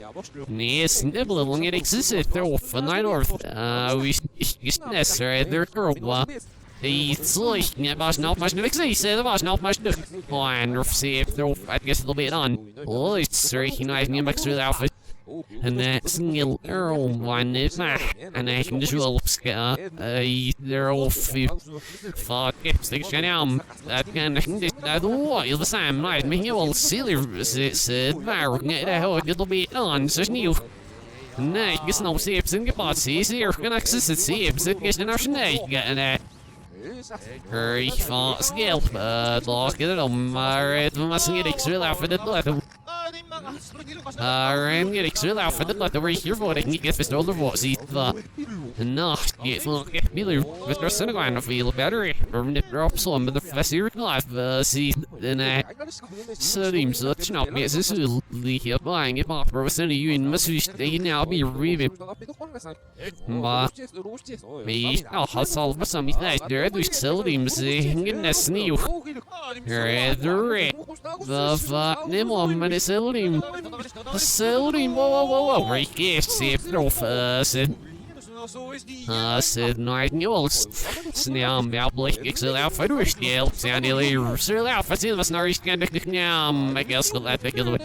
Nee, snibbelen, lang ik zit erop van mijn oor. We is necessary, er girl. It's like, it was not much to exist, it was not much to. Oh, and receive, I guess a little bit on. Oh, it's recognizing him extra outfit. En single arrow one is en ik dus wel opska er of fuck ik ga nou dat kan niet dat hoor je samen maar me heel silly zit maar net dat hoor dit be on zo nieuw nee ik is nou zeep zijn gepaard zie hier kan ik zit zeep zit is er nee en hurry fast skill lock it on maar het was niet ik wil af dit laten I'm getting extra out for the blood over here for it. Get this older voice. No, get Miller with our synagogue feel better. From the drop some of the faster life. See, then seems such not me. This is the buying it off. For sending you in must stay now be reading. But me, I'll hustle for some nice. There is seldom saying this new. The fuck, Nemo, man, is seldom. Seldom, whoa, Ricky, see if no said night news. Snam, Blik, Excel out for the scale, Sandy, Sir Alpha, see the snarry scandic now, I guess the let the gill.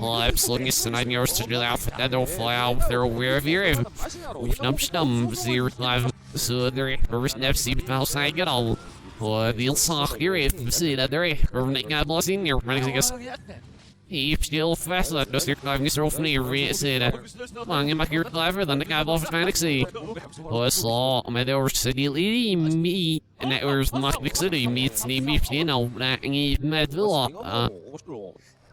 I'm slung is tonight yours to drill out that don't fly out there aware of your stump, zero live, so there is an FC outside get all. Or the sock here if see that there or got lost in your running I guess. If still fast like just your driving is off near say that. Long in my gear clever than the guy off fantasy. Oh I saw my there was city me and that was Moscow City meets me you know that Medvilla.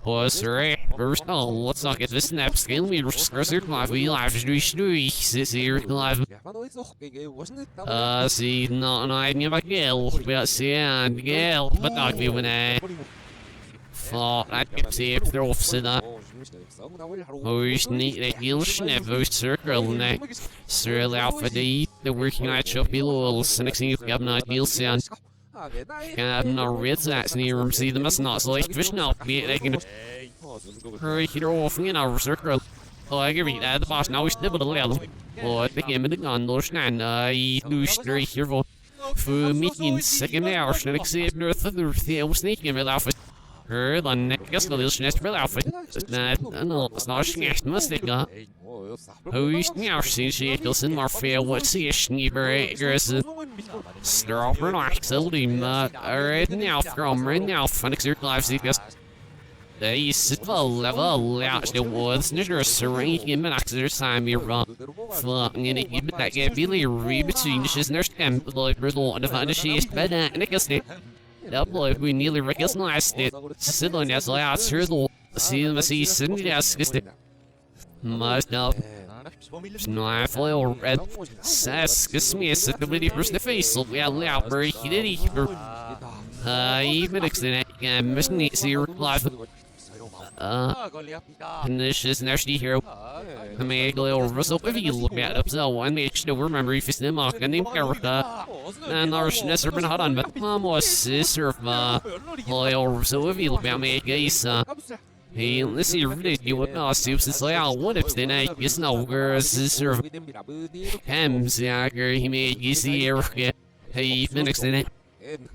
Oh sorry, first let's not get this snap scale we live we live this here live. See no I never kill but see and kill but not be when I thought I could see if they're off to that. Oh, you need a heel snap, those circle neck. Sir Alpha D, the working out shop below, and next thing you have not heel sound. Have no red sats near him, see them as not so like fish now, be it again. Hurry, here off in our circle. Oh, I agree that the boss now is nibbled a little. Oh, the game of the gun, no stand, I do straight here for meeting second hour, and accept North of the sneaking with Alpha. Dan nekkas wel heel snel spel af. Dan snart snart must ik gaan. Hoe is nou sinds je het maar veel wat zie je niet bereikt. Stroper nog zelden maar right now from right now van ik zeer live zie ik. They sit wel out the woods. There's serene in my next time you're wrong. Flung in it, but that get Billy read between the shiz nurse camp, like Brittle and the fun she is bad and it gets it. That boy we nearly recognized it. Sidling as last hurdle. See them see Cindy as it. Must know. Snipe oil red. Sass, kiss me as the video first the face, so we allow very heated. Even extended and missing it, see your life. And this is nasty hero. I make a little rustle if you look at up so one makes no remember if it's the mark and the character. And our snesser been hot on, but almost sister of oil so if you look at me, guys. Hey, let's see, really, you would not see since I what if the night is no girls, sister of Hems, he made you see here. Hey, Phoenix in it.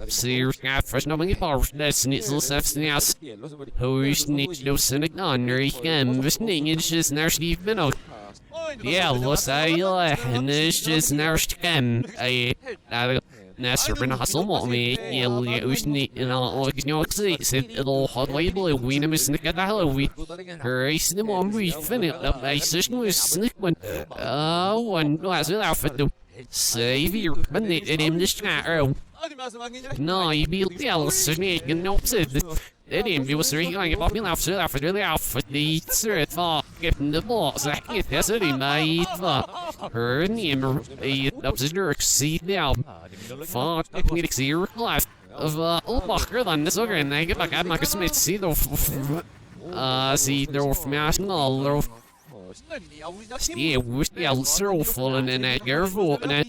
See, fresh no money power, that's little stuff in the house. Who sneaks no cynic on your game, listening, it's just nasty minnow. Yeah, let's say, and it's just nasty game. Nasser been hustle more me, you sneak, and I'll see, it'll hot way blue, we never sneak at the Halloween. Race them on, we finish up a session with sneak one. One glass of outfit to save you, but it him this chat. No, you be jealous of me, and no said that him be was going about me after the outfit, the third thought, getting the boss, I can't guess it in my thought. Her name, a observer, see down. Thought, I can get zero life of Ulbacher than this other, and I get back at my Smith, see the see the national. Yeah, wish the also fallen in that careful and that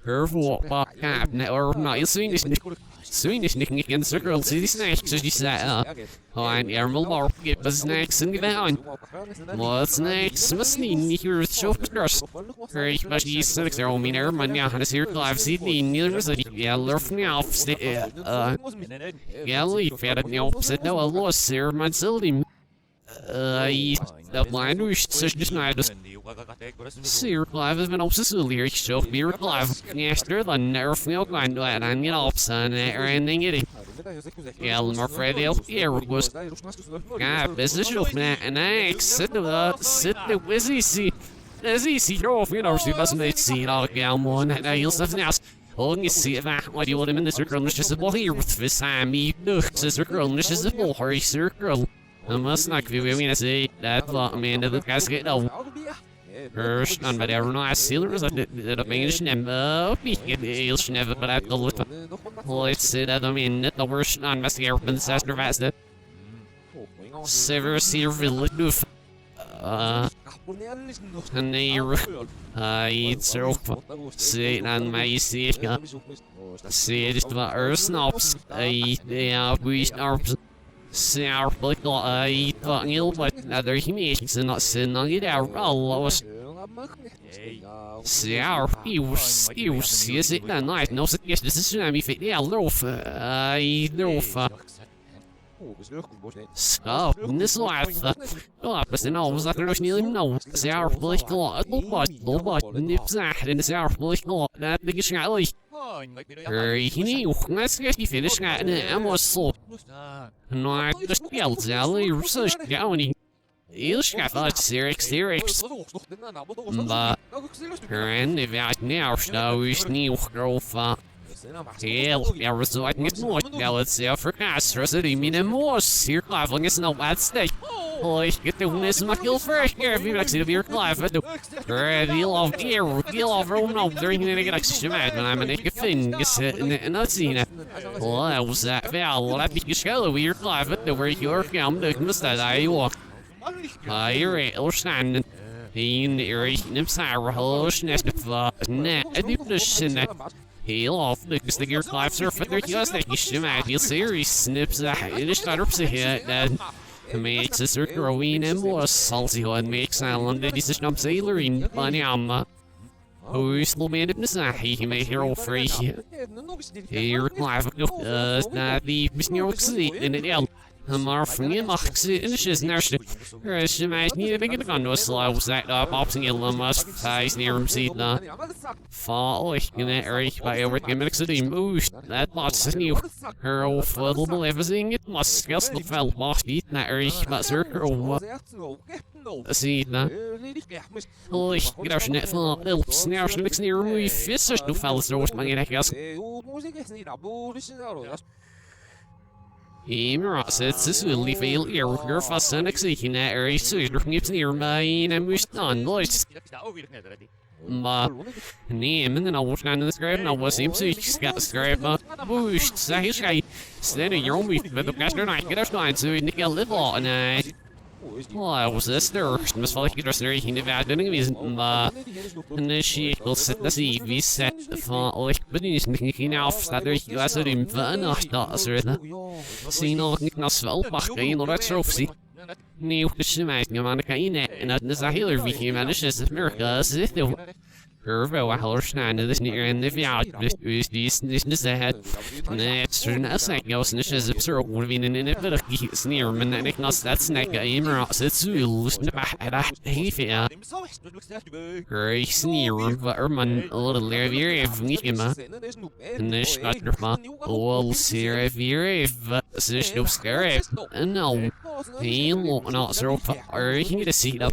careful pop cap or not you seen this nicking against the girl see snacks as you sat oh and Ermal bar get the snacks and get on what's next must need here show pictures very much these snacks are only near my now has here live Sydney neither is it yeah lurf me off yeah leave at the opposite no a loss here my silly that line was such a snipe. See, live has been obsessively here, so be live. Yesterday, the nerve milk line, and I'm getting off, son, and it. Yeah, I'm afraid they'll hear was. God, business of that, and I sit the wizzy see. As easy, drove, you know, she doesn't see it all, one, and you'll stuff else. Oh, you see that, what do you want him in this circle? It's just a ball here with this time, me, sister girl, it's just a ball, hurry, circle. I must not be willing to say that thought man to the casket. Oh, first, on but ever no, I see there's a English name. English never, but I call it. Let's say that I mean, the worst on my scarpin, Saster Vasta. Sever Seer Village. And it's so say on my see it about Earth Snobs. We snarps. Sour like I thought you but other humans and not sitting on it out all sour you see is it not nice no yes this is me fit yeah loaf I loaf stop this life but no was that there's nearly no sour like but nips in the sour like that big shot he knew let's get you finished and I'm was so no I just yelled Sally research going you got that serious but and if I now so is new growth hell I was like it's more galaxy for Castro City mean more here traveling is no bad state oh ich get the this my kill fresh here if you actually to be live but you love here you love no during the get actually mad when I'm a naked thing is and that's seen it well I was that well I be show we're live but the where you're come the that I walk you're or standing in the nips are hosh nest net I do the heel off because the gear lives are for their just like you should mad you series snips it is not up to hit that makes a circle growing and more salty and makes island that is not sailoring bunny Who's the man of Nazahi, my hero free? Here, live, the Bismarck in the L. Maar van je mag is nergens. Is je mij niet een beetje kan slow set up opting in Lamas size near him seat na. Fall ich in that area by over gimmicks of the moose. That lots new. Her old little everything it must guess the fell boss eat that area but circle. See na. Ich get our net full little snares mix near me fish no fellas throw my in I guess. It's really fail your fast and executing that area so you're near my and we stand boys. But name and then I was down in the scribe and I was him so you got the scribe bush say stand in your own week but the master night get us nine so you can live all night. Well, was this there? Must fall like you're in the bad doing is and then she will sit the sea we set the fall like but he's making off that there you as a rim van that's it. See no nasvel back in or trophy. New the meid your man in it and there's a healer we came manages America is it Curve while stand this near and if you is this ahead. Next turn a second goes and is absurd moving in a bit of sneer and it not that's neck a emerald it's rules at a heavy great sneer but man a little levier if Nikima and this got your man all see if you're if there's no scare and no he won't not so far you can get a seat up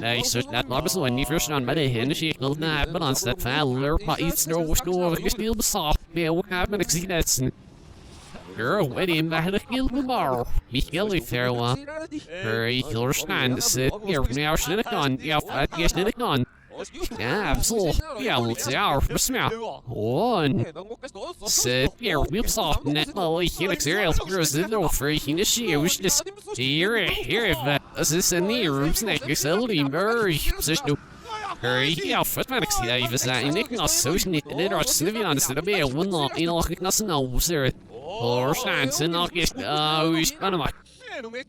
I search that lobby so when you first on by the hand she will but on that fowler, but it's no school, you still the soft, yeah, what happened to see that? Girl, waiting back to kill tomorrow. Be killy fair one. Hurry, killer stand, sit here, now should it gone, yeah, I guess it gone. Yeah, absolutely, yeah, let's see our smell. One. Sit here, we'll soft net, well, helix aerial, there's no freaking the shoes, just here, if this is in the room, snake, it's a little very, position. Hurry, ja, man, ik zie dat even zijn. Ik was zo niet. Dit was sniving aan de stad. Ben je wonder in al ik nas nou sir. Or chance en al is hoe is kan maar.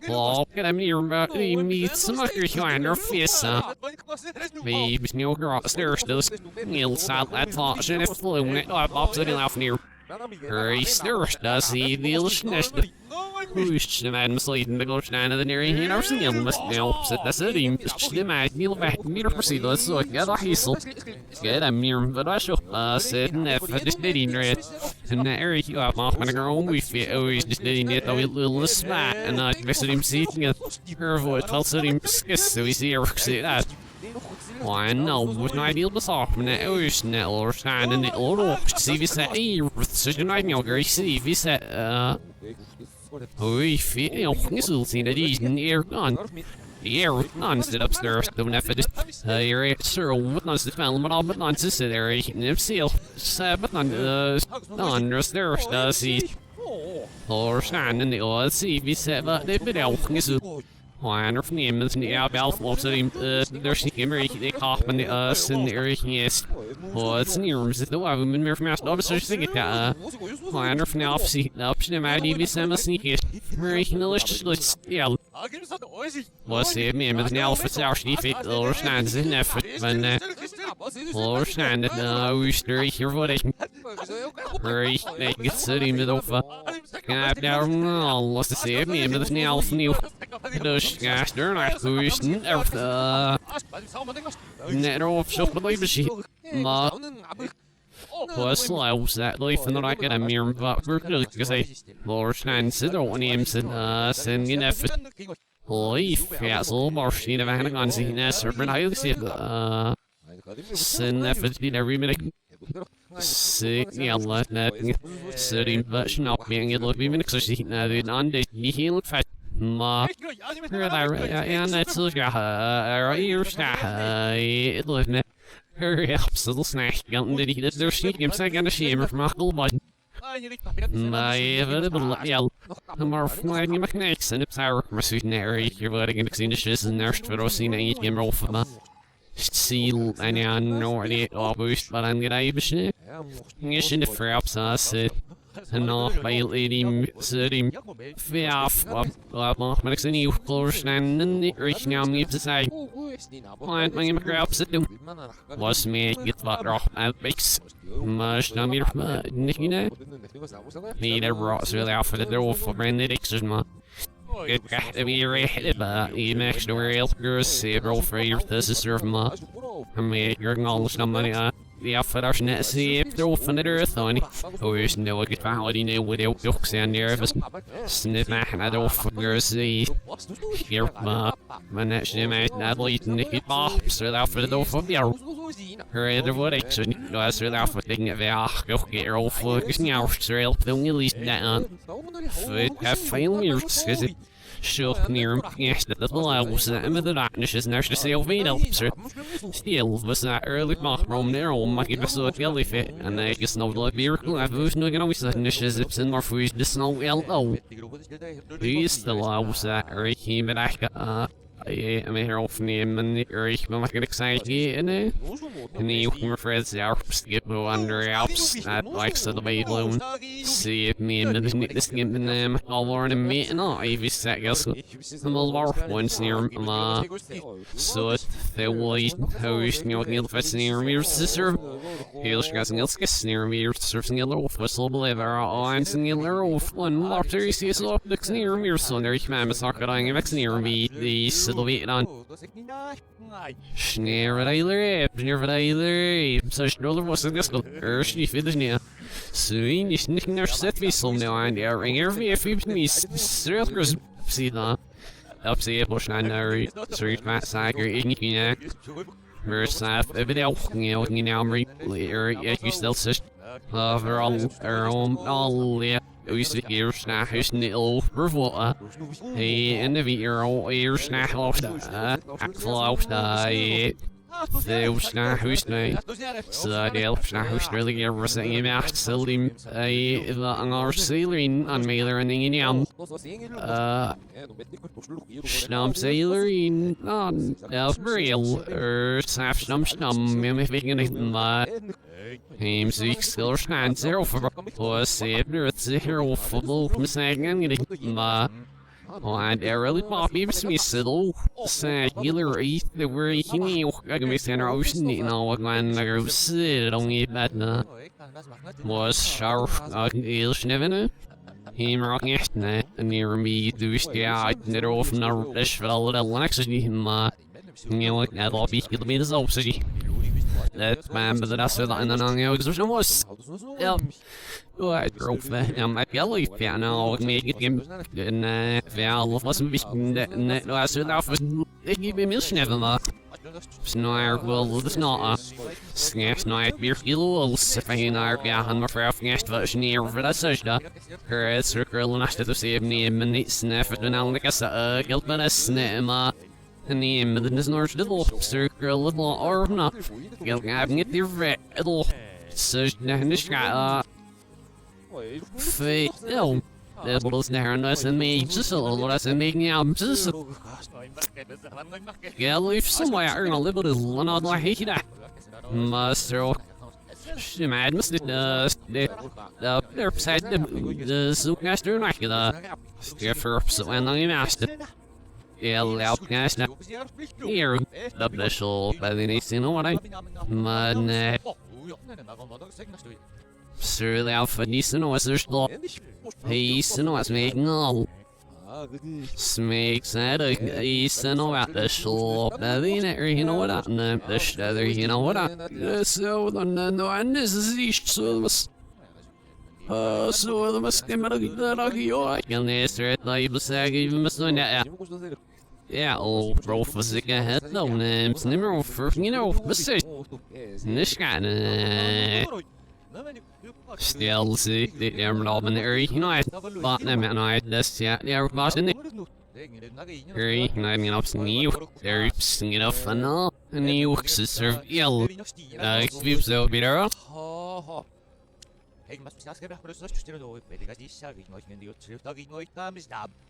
Oh, kan hem hier maar niet zo makkelijk gaan er vissen. We is nu ook stairs dus. Heel sad laat van. Zijn even flow net op zitten af neer. Hurry, stairs does he the illusionist. Who's the man misleading the ghost down to the near in our single must now sit the city. The man kneel back meter proceed. Let's look at a hazel. Get a mirror, but I shall sit and if this didn't read. And the area you have off my own we feel always just didn't get a little spot and I visited him seeing a her voice felt sitting so we see her see that. Why no, with no ideal besar from the ocean or stand in the old see if said such a night younger see if said we feel you'll see that he's in the air gone. The air none stood upstairs, don't have it. You're sir, what non's the film, but all but non's this there, and seal. But none, there's does he. Or stand in the old see if he said, but they've been out. Why, and from the image in the outbell floats at him, there's the Emery, the cop and the us and the Eric, yes. Oh, it's in the rooms, the woman, mere from master officers, think it, why, and from the office, the option of my DB Sam sneaky, very let's yell. Was it me, but now for our chief, or stands in effort, when, or stand at the rooster, your voice. Hurry, they get sitting with over. Can't down, lost to save me, but it's now from you. Gosh, they're not pushing net off shop the labor sheet. Plus, allows that life and I get a mere but we're good because I Lord Stan said, don't want him send in effort. Leaf, castle, marshy, never had a gun, see, Nasser, but I see send effort in every minute. Sick, yeah, let that sitting, but not being able to be minutes, so she nodded on the healing fat. Ma, and that's a you're it lived it. Hurry up, little snack, gotten to eat it. There's sneaking second a shimmer from Uncle Bud. My available yell. The more flying mechanics and it's our mercenary. You're letting it extinguishes and there's for us in a game roll for my seal and I know it all boost, but I'm gonna be shit. You shouldn't have perhaps I said. Nog bij Lady City. Fiaf, wat mag ik ze niet kloorstaan en ik richt nou niet te zijn. Want mijn grap zit doen. Was me get wat erop uitbeks. Maar dan weer niet ne. Niet er was really af voor de deur voor branded extras man. Ik krijg er weer recht, maar je merkt door heel girls several free this is serve ma. En me er alles dan maar ja, voor als net zie erop van de deur dan. Hoe is nou ik verhaal die nieuwe deel ook zijn nervous. Snip maar naar de voor girls zie. Hier maar net zie mij naar de lieten niet op. Zo daar voor de deur van jou. Er wordt ik zo niet als er daar voor dingen weer ook keer of focus nou streel dan je liest dat aan. Ik heb veel meer gezien. Shulk near yes, that allows them the darkness is nurse to sail officer. Still, was that early mock from there on my give us a jellyfish, and I guess no like miracle. I've was no going to nishes it's in more food, the snow LO. He still allows that, or he but I am here off name and ich bin like excited and he refers our skip under Alps that likes the way blown see if me and this game in them all learn and meet and I even set guess I'm a large ones near so they will host me with the near me sister heels gas and else near me surfing a little whistle believer on singing a little one after you see so near me so there you man socket on near me the the waiting on. Sneeuwrijler, zo sneller was het best wel eerst niet verder niet. Zo is niet naar zetwissel nou aan de ringer weer niet streelkers zie dan. Op zie je pas naar street maat zaker ik niet meer. Maar slaap even de ochtend niet nou meer leer je stelt zich overal al ja. We zitten hier s'nachts niet overvallen. En de weer al eerst s'nachts ik geloof dat de s'nachts nee. Zo deel s'nachts really hier was in je macht seldom de anger sailing aan mailer en dingen niet aan. Snam sailing aan Elfbreel snam me wegen niet maar. Hem ziek stil staan zero voor was zeker het zeker of voor zeggen niet maar and really pop even me siddle say healer eat the where he knew I can make center ocean you know what man I go sit on it but was sharp heel sneven hem rock echt net near me dus ja net of naar is wel de Linux niet maar you like that all be the me zo city that man but that's that and then you there's no was yeah I drove my belly now make it in well wasn't net was it off ik give me never maar Snoir will the not snap night beer kills if I naar ja han maar voor next was neer voor dat zo dat her circle and after the save name and it's snap and now like I guilt but a snap name the North little circle little or not guilt having it the red little so the Fate, no. Dat was daar en dat me just a little less and making out just yeah, leave somewhere in a little bit of not like hate that. Master, she mad must the their side the Zookmaster like the Skiffer so and I master. Yeah, loud gas now. Here, the special by the next thing what I man. Sir Alpha Nissen was their slot. He's no what's making all. Smakes that he's no at the slop. You know what I'm the shudder, you know what I'm so no and this is each so the must come out of the I can answer it like the sag even must know that. Yeah, old bro for sick ahead no names never for you know message. This guy Still see the emerald in the area, you know, I thought them and I just yeah, they're bossing it. Very, I mean, up new, they're singing up and all, and you serve yell. Keep so bitter.